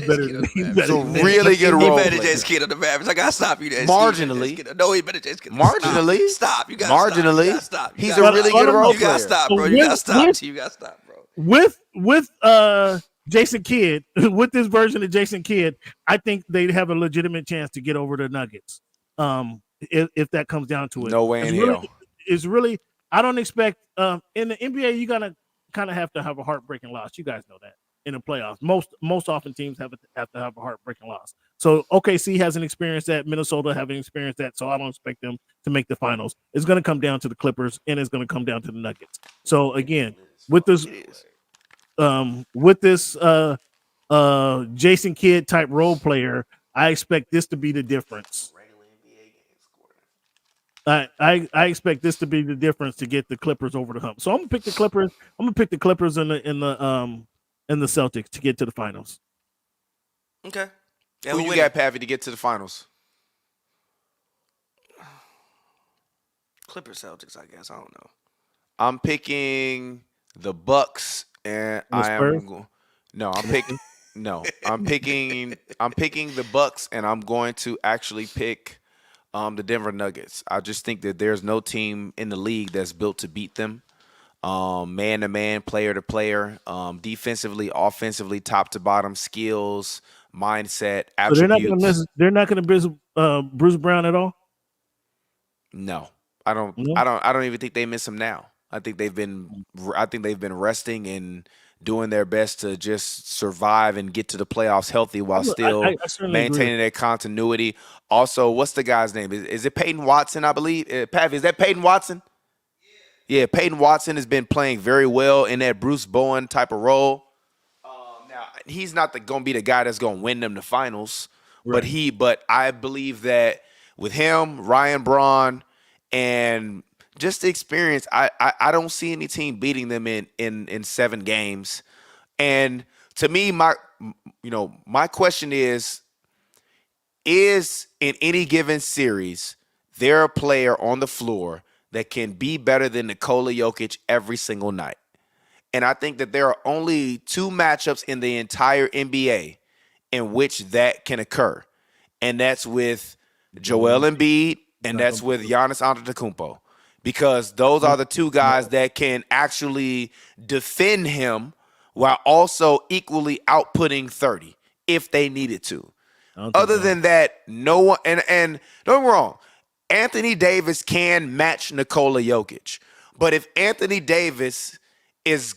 better. He's a really good role player. He better Jason Kidd on the Mavericks. I gotta stop you there. Marginally. No, he better Jason Kidd. Marginally. Stop. You gotta stop. He's a really good role player. You gotta stop, bro. You gotta stop. You gotta stop, bro. With Jason Kidd, with this version of Jason Kidd, I think they have a legitimate chance to get over the Nuggets. If that comes down to it. No way in hell. It's really, I don't expect, in the NBA, you're going to kind of have to have a heartbreaking loss. You guys know that in the playoffs. Most often teams have to have a heartbreaking loss. So OKC hasn't experienced that. Minnesota haven't experienced that. So I don't expect them to make the finals. It's going to come down to the Clippers and it's going to come down to the Nuggets. So again, with this Jason Kidd type role player, I expect this to be the difference. I expect this to be the difference to get the Clippers over the hump. So I'm gonna pick the Clippers. I'm gonna pick the Clippers and the Celtics to get to the finals. Okay. Who you got, Pavy, to get to the finals? Clippers Celtics, I guess. I don't know. I'm picking the Bucks, and The I am Spurs? I'm picking the Bucks, and I'm going to actually pick the Denver Nuggets. I just think that there's no team in the league that's built to beat them. Man to man, player to player, defensively, offensively, top to bottom, skills, mindset, So attributes. they're not going to miss Bruce Brown at all. No, I don't. No? I don't even think they miss him now. I think they've been resting and doing their best to just survive and get to the playoffs healthy while still I certainly maintaining agree. their continuity. Also, what's the guy's name? Is it Peyton Watson? I believe. Pavy, is that Peyton Watson? Yeah, Peyton Watson has been playing very well in that Bruce Bowen type of role. Now he's not going to be the guy that's going to win them the finals, Right. but I believe that with him, Ryan Braun, and just the experience, I don't see any team beating them in 7 games. And to me, my question is in any given series there a player on the floor that can be better than Nikola Jokic every single night? And I think that there are only 2 matchups in the entire NBA in which that can occur. And that's with Joel Embiid and that's with Giannis Antetokounmpo. Because those are the 2 guys that can actually defend him while also equally outputting 30 if they needed to. Other than that, no one, and don't get me wrong, Anthony Davis can match Nikola Jokic. But if Anthony Davis is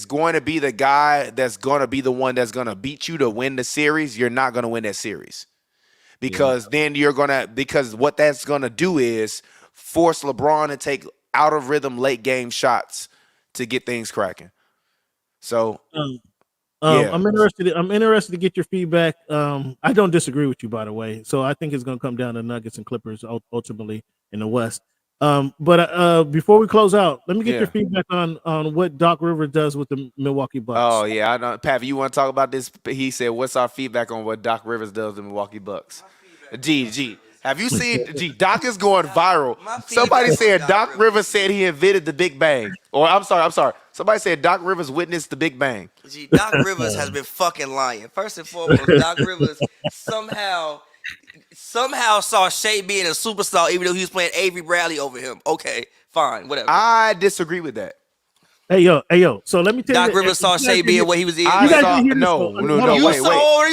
going to be the guy that's going to be the one that's going to beat you to win the series, you're not going to win that series. Because then because what that's going to do is force LeBron to take out of rhythm late game shots to get things cracking. So yeah. I'm interested to get your feedback. I don't disagree with you, by the way. So I think it's going to come down to Nuggets and Clippers ultimately in the West. But before we close out, let me get your feedback on what Doc Rivers does with the Milwaukee Bucks. Oh yeah, I know. Pavy, you want to talk about this? He said, "What's our feedback on what Doc Rivers does with the Milwaukee Bucks?" G, have you seen? Doc is going viral. Somebody said Doc Rivers said he invented the Big Bang. Or I'm sorry. Somebody said Doc Rivers witnessed the Big Bang. Doc Rivers has been fucking lying. First and foremost, Doc Rivers somehow saw Shea being a superstar, even though he was playing Avery Bradley over him. Okay, fine, whatever. I disagree with that. Hey yo. So let me tell you, Doc Rivers saw Shea being what he was in. No, wait. You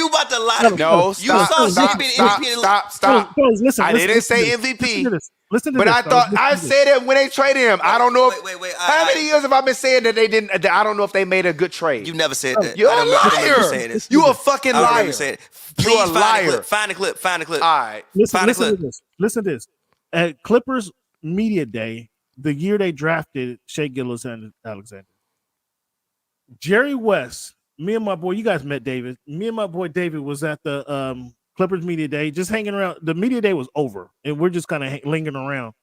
about to lie? No, stop. Listen, I didn't say MVP. Listen to but this, I thought I said it when they traded him. I don't know Wait. How many years have I been saying that they didn't? I don't know if they made a good trade. You never said that. You're a liar. You a fucking liar. Please You're a liar. Find the clip. All right. Listen to this. At Clippers Media Day, the year they drafted Shea Gilgeous-Alexander, Jerry West, me and my boy, you guys met David. Me and my boy David was at the Clippers Media Day, just hanging around. The Media Day was over, and we're just kind of lingering around.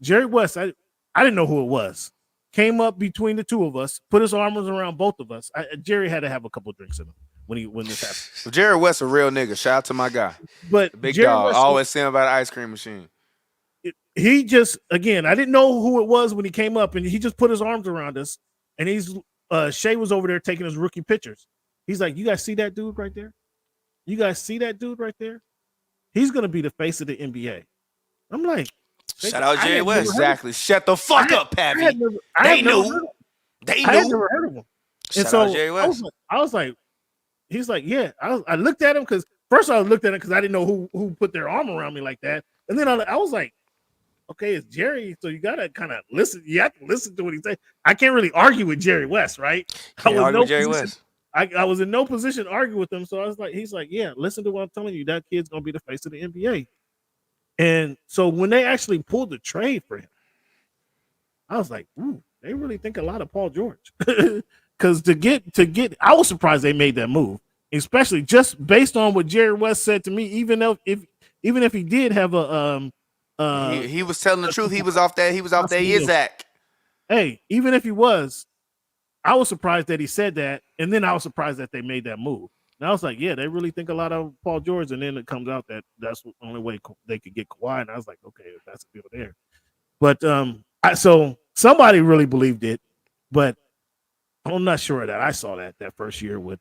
Jerry West, I didn't know who it was, came up between the 2 of us, put his arms around both of us. Jerry had to have a couple of drinks in him when this happened. So Jerry West a real nigga. Shout out to my guy. But Big Jerry dog. West, I always see him by the ice cream machine. He just, again, I didn't know who it was when he came up, and he just put his arms around us, and Shea was over there taking his rookie pictures. He's like, "You guys see that dude right there? You guys see that dude right there? He's gonna be the face of the NBA." I'm like, shout out Jerry West. Exactly. Shut the fuck up, Pavy. They knew. I had never heard of him. And shout out Jerry West. I was like, he's like, yeah. I looked at him because first I looked at him because I didn't know who put their arm around me like that, and then I was like, okay, it's Jerry, so you gotta kind of listen. You have to listen to what he says. I can't really argue with Jerry West, right? I was in no position to argue with him, so I was like, he's like, yeah, listen to what I'm telling you. That kid's gonna be the face of the NBA. And so when they actually pulled the trade for him, I was like, ooh, they really think a lot of Paul George. Because to get, I was surprised they made that move, especially just based on what Jerry West said to me. Even if he did have a he was telling the truth. He was off that Yitzhak. Hey, even if he was, I was surprised that he said that, and then I was surprised that they made that move. And I was like, yeah, they really think a lot of Paul George, and then it comes out that that's the only way they could get Kawhi. And I was like, okay, if that's the deal there. But so somebody really believed it, but I'm not sure of that. I saw that first year with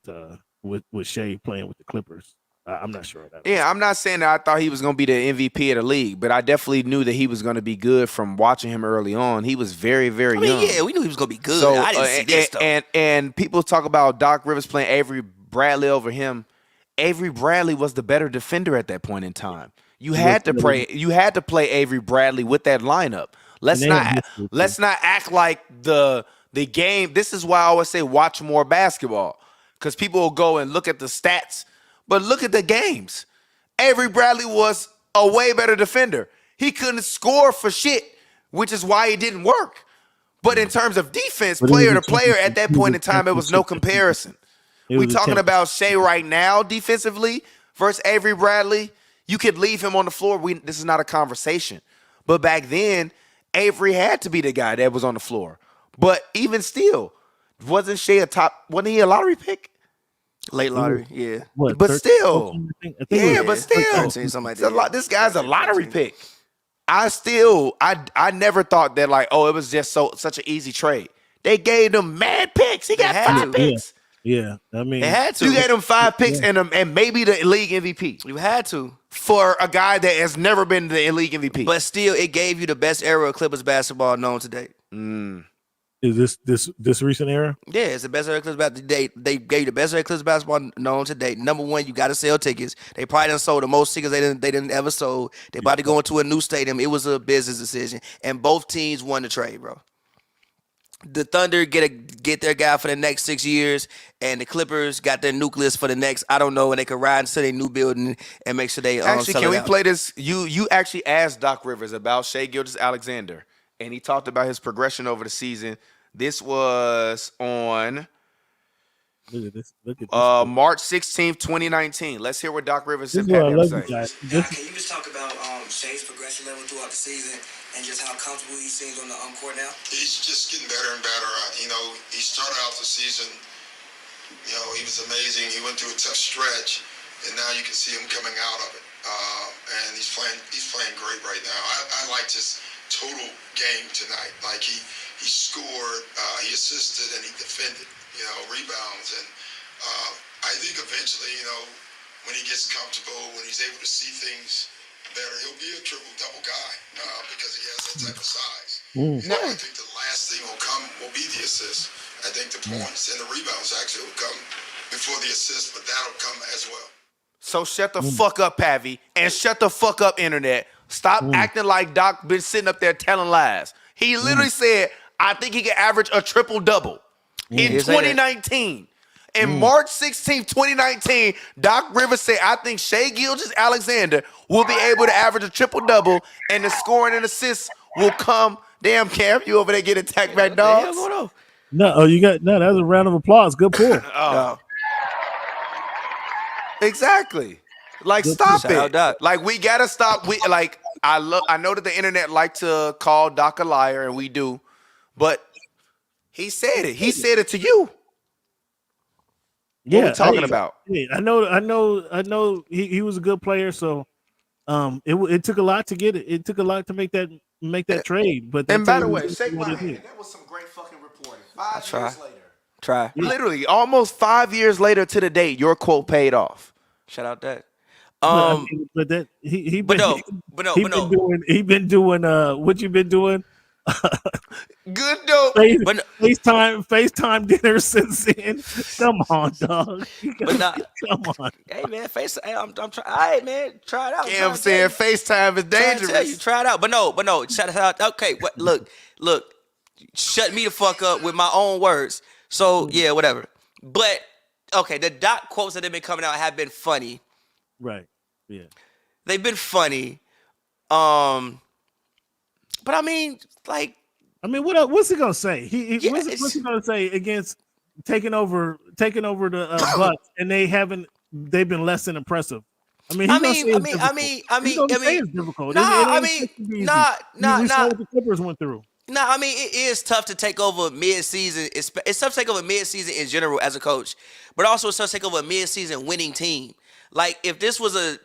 Shea playing with the Clippers. I'm not sure of that. Yeah, I'm not saying that I thought he was going to be the MVP of the league, but I definitely knew that he was going to be good from watching him early on. He was very, very young. Yeah, we knew he was going to be good. So, I didn't see this, though. And people talk about Doc Rivers playing Avery Bradley over him. Avery Bradley was the better defender at that point in time. You had to play Avery Bradley with that lineup. Let's not act like the game. This is why I always say watch more basketball, because people will go and look at the stats, but look at the games. Avery Bradley was a way better defender. He couldn't score for shit, which is why it didn't work. But in terms of defense, player to player, at that point in time, it was no comparison. We talking about Shea right now defensively versus Avery Bradley. You could leave him on the floor. This is not a conversation. But back then, Avery had to be the guy that was on the floor. But even still, wasn't Shea wasn't he a lottery pick? Late lottery, yeah. What, But 13, still, 14, I think but still, 13, something like that. this guy's a lottery pick. I never thought that it was just such an easy trade. They gave him mad picks. He got 5 picks. Yeah, I mean, They had to. You gave him 5 picks and maybe the league MVP You had to. for a guy that has never been the league MVP. But still, it gave you the best era of Clippers basketball known to date. is this recent era? Yeah, it's the best era of Clippers basketball to date. They gave you the best era of Clippers basketball known to date. Number one, you got to sell tickets. They probably done sold the most tickets they didn't ever sold. They about to go into a new stadium. It was a business decision, and both teams won the trade, bro. The Thunder get their guy for the next 6 years, and the Clippers got their nucleus for the next, I don't know, and they can ride into their new building and make sure they Actually, sell can it we out. play this? You actually asked Doc Rivers about Shea Gilgeous-Alexander, and he talked about his progression over the season. This was on Look at this. March 16th, 2019. Let's hear what Doc Rivers This and is what I Pavy love have you to say. guys. Now, can you just talk about Shea's progression level throughout the season and just how comfortable he seems on the court now? He's just getting better and better. He started out the season, he was amazing. He went through a tough stretch, and now you can see him coming out of it. And he's playing great right now. I liked his total game tonight. Like he scored, he assisted, and he defended. Rebounds, and I think eventually, when he gets comfortable, when he's able to see things better, he'll be a triple-double guy because he has that type of size. So I think the last thing will be the assist. I think the points and the rebounds actually will come before the assist, but that'll come as well. So shut the fuck up, Pavy, and shut the fuck up, internet. Stop acting like Doc been sitting up there telling lies. He literally said, I think he can average a triple-double in 2019. In March 16th, 2019, Doc Rivers said, I think Shea Gilgeous-Alexander will be able to average a triple-double, and the scoring and assists will come. Damn, Cam, you over there getting attacked by dogs? No, that was a round of applause. Good pull. Exactly. Stop Shout out, it. Doc. We gotta stop. I know that the internet like to call Doc a liar, and we do, but he said it. He said it to you. What are we talking about? Yeah, I know. He was a good player, so it took a lot to get it. It took a lot to make that trade. But And by the way, shake my hand. That was some great fucking reporting. 5 years later. Try. Literally, almost 5 years later to the date, your quote paid off. Shout out that. But that he been doing what you been doing. Good dope. FaceTime dinner since then. Come on, dog. Come on. Hey man, I'm trying. All right, man, try it out. Yeah, I'm saying FaceTime is dangerous. Tell you, try it out. But no, shut it out. Okay, look, shut me the fuck up with my own words. So yeah, whatever. But okay, the Doc quotes that have been coming out have been funny. Right. Yeah. They've been funny. But I mean, what's he gonna say? What's he gonna say against taking over the Bucks, and they've been less than impressive. It's difficult. The Clippers went through. It is tough to take over mid-season. It's tough to take over mid-season in general as a coach, but also it's tough to take over a mid-season winning team. If this was a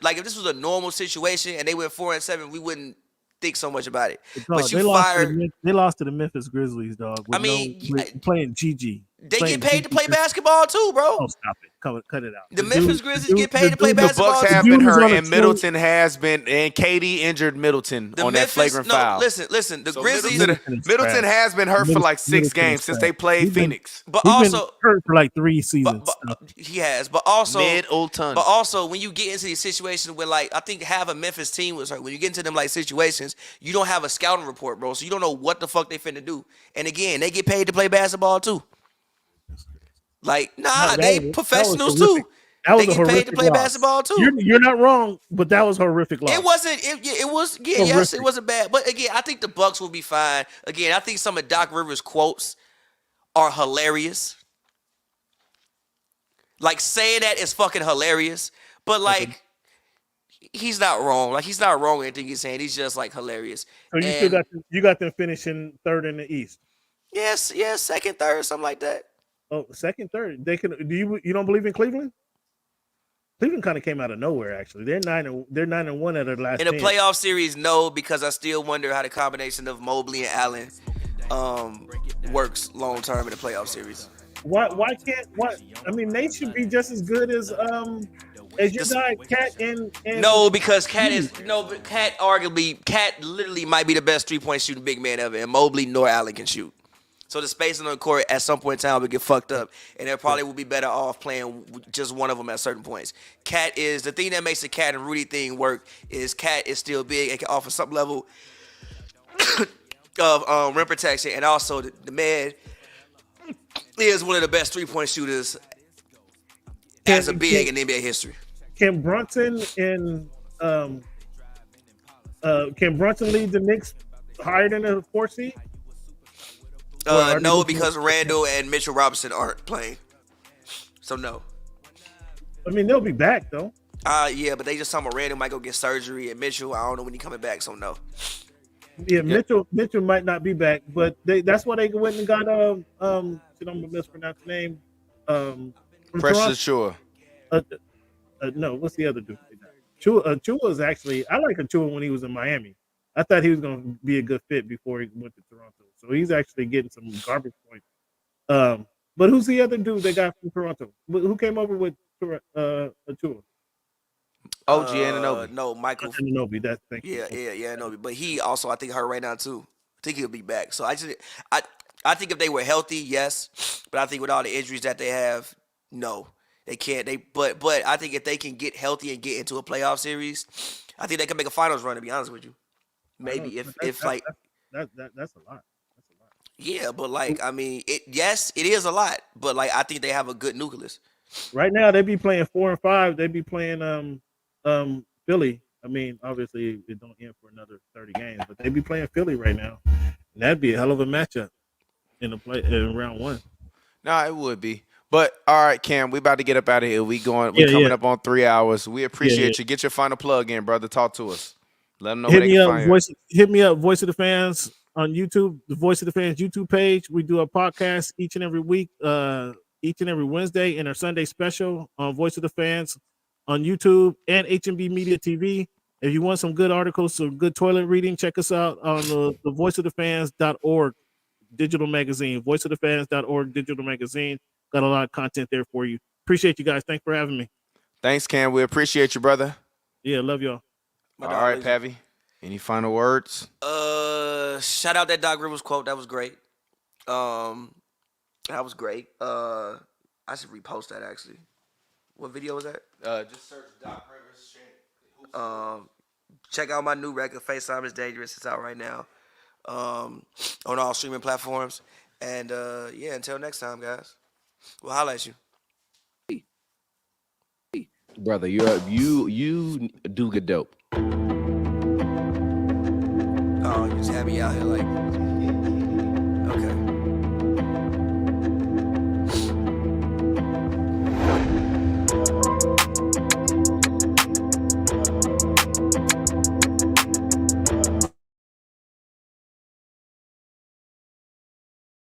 normal situation and they went 4-7, we wouldn't think so much about it. Dog, But you they fired. lost to the Memphis Grizzlies, dog. I mean, playing GG. They get paid to play basketball too, bro. Oh, stop it! Cut it out. The Memphis Grizzlies get paid to play The basketball. Bucks have too. been Dude was hurt, on a and Middleton has been, and KD injured Middleton on that flagrant foul. Listen. The Grizzlies. Middleton has been hurt for like 6 games since they played Phoenix. But He's also been hurt for like 3 seasons. he has. But also Middleton. But also, when you get into these situations where, like, I think half of Memphis team was hurt. When you get into them like situations, you don't have a scouting report, bro. So you don't know what the fuck they finna do. And again, they get paid to play basketball too. Like, they professionals too. They get paid to play basketball too. You're not wrong, but that was horrific loss. It wasn't. It was. Yeah, yes, it wasn't bad. But again, I think the Bucks will be fine. Again, I think some of Doc Rivers' quotes are hilarious. Like, saying that is fucking hilarious. But like, he's not wrong. Like, he's not wrong in anything he's saying. He's just like hilarious. So you got them finishing third in the East. Yes, second, third, something like that. Oh, second, third. They can. You don't believe in Cleveland? Cleveland kind of came out of nowhere. Actually, they're 9-1 at their last. In a 10. playoff series, no, because I still wonder how the combination of Mobley and Allen works long term in a playoff series. Why can't? I mean, they should be just as good as your guy Cat and. No, because Cat but Cat literally might be the best 3-point shooting big man ever, and Mobley nor Allen can shoot. So the spacing on the court at some point in time would get fucked up, and they probably would be better off playing just one of them at certain points. Cat is the thing that makes the Cat and Rudy thing work. Is Cat is still big and can offer some level of rim protection, and also the man is one of the best 3-point shooters as a big in NBA history. Can Brunson and lead the Knicks higher than a 4 seed? No, because Randall and Mitchell Robinson aren't playing. So no. I mean, they'll be back though. Yeah, but they just talking about Randall might go get surgery, and Mitchell, I don't know when he's coming back, so no. Yeah, Mitchell might not be back, but that's why they went and got I'm gonna mispronounce the name. Precious Achua. No, what's the other dude? Achua is actually, I like Achua when he was in Miami. I thought he was going to be a good fit before he went to Toronto. So he's actually getting some garbage points. But who's the other dude they got from Toronto? Who came over with Achua? OG Anunoby. No, Michael Anunoby. Yeah, Anunoby. But he also, I think, hurt right now too. I think he'll be back. So I think if they were healthy, yes. But I think with all the injuries that they have, no, they can't. But I think if they can get healthy and get into a playoff series, I think they can make a finals run. To be honest with you, maybe if that's a lot. That's a lot. Yeah, but like, I mean, it is a lot. But like, I think they have a good nucleus. Right now, they be playing 4 and 5. They be playing Philly. I mean, obviously, it don't end for another 30 games, but they be playing Philly right now. And that'd be a hell of a matchup in round 1. No, it would be. But all right, Cam, we about to get up out of here. We coming up on 3 hours. We appreciate you. Get your final plug in, brother. Talk to us. Let them know where they can find you. Hit me up, Voice of the Fans on YouTube, the Voice of the Fans YouTube page. We do a podcast each and every week, each and every Wednesday, and our Sunday special on Voice of the Fans on YouTube and HMB Media TV. If you want some good articles, some good toilet reading, check us out on the voiceofthefans.org digital magazine, voiceofthefans.org digital magazine. Got a lot of content there for you. Appreciate you guys. Thanks for having me. Thanks, Cam. We appreciate you, brother. Yeah, love y'all. All right, Pavy. Any final words? Shout out that Doc Rivers quote. That was great. That was great. I should repost that actually. What video was that? Just search Doc Rivers. Check out my new record, FaceTime is Dangerous. It's out right now. On all streaming platforms. And yeah, until next time, guys. We'll holla at you. Brother, you do good dope. Oh, you just had me out here like, okay.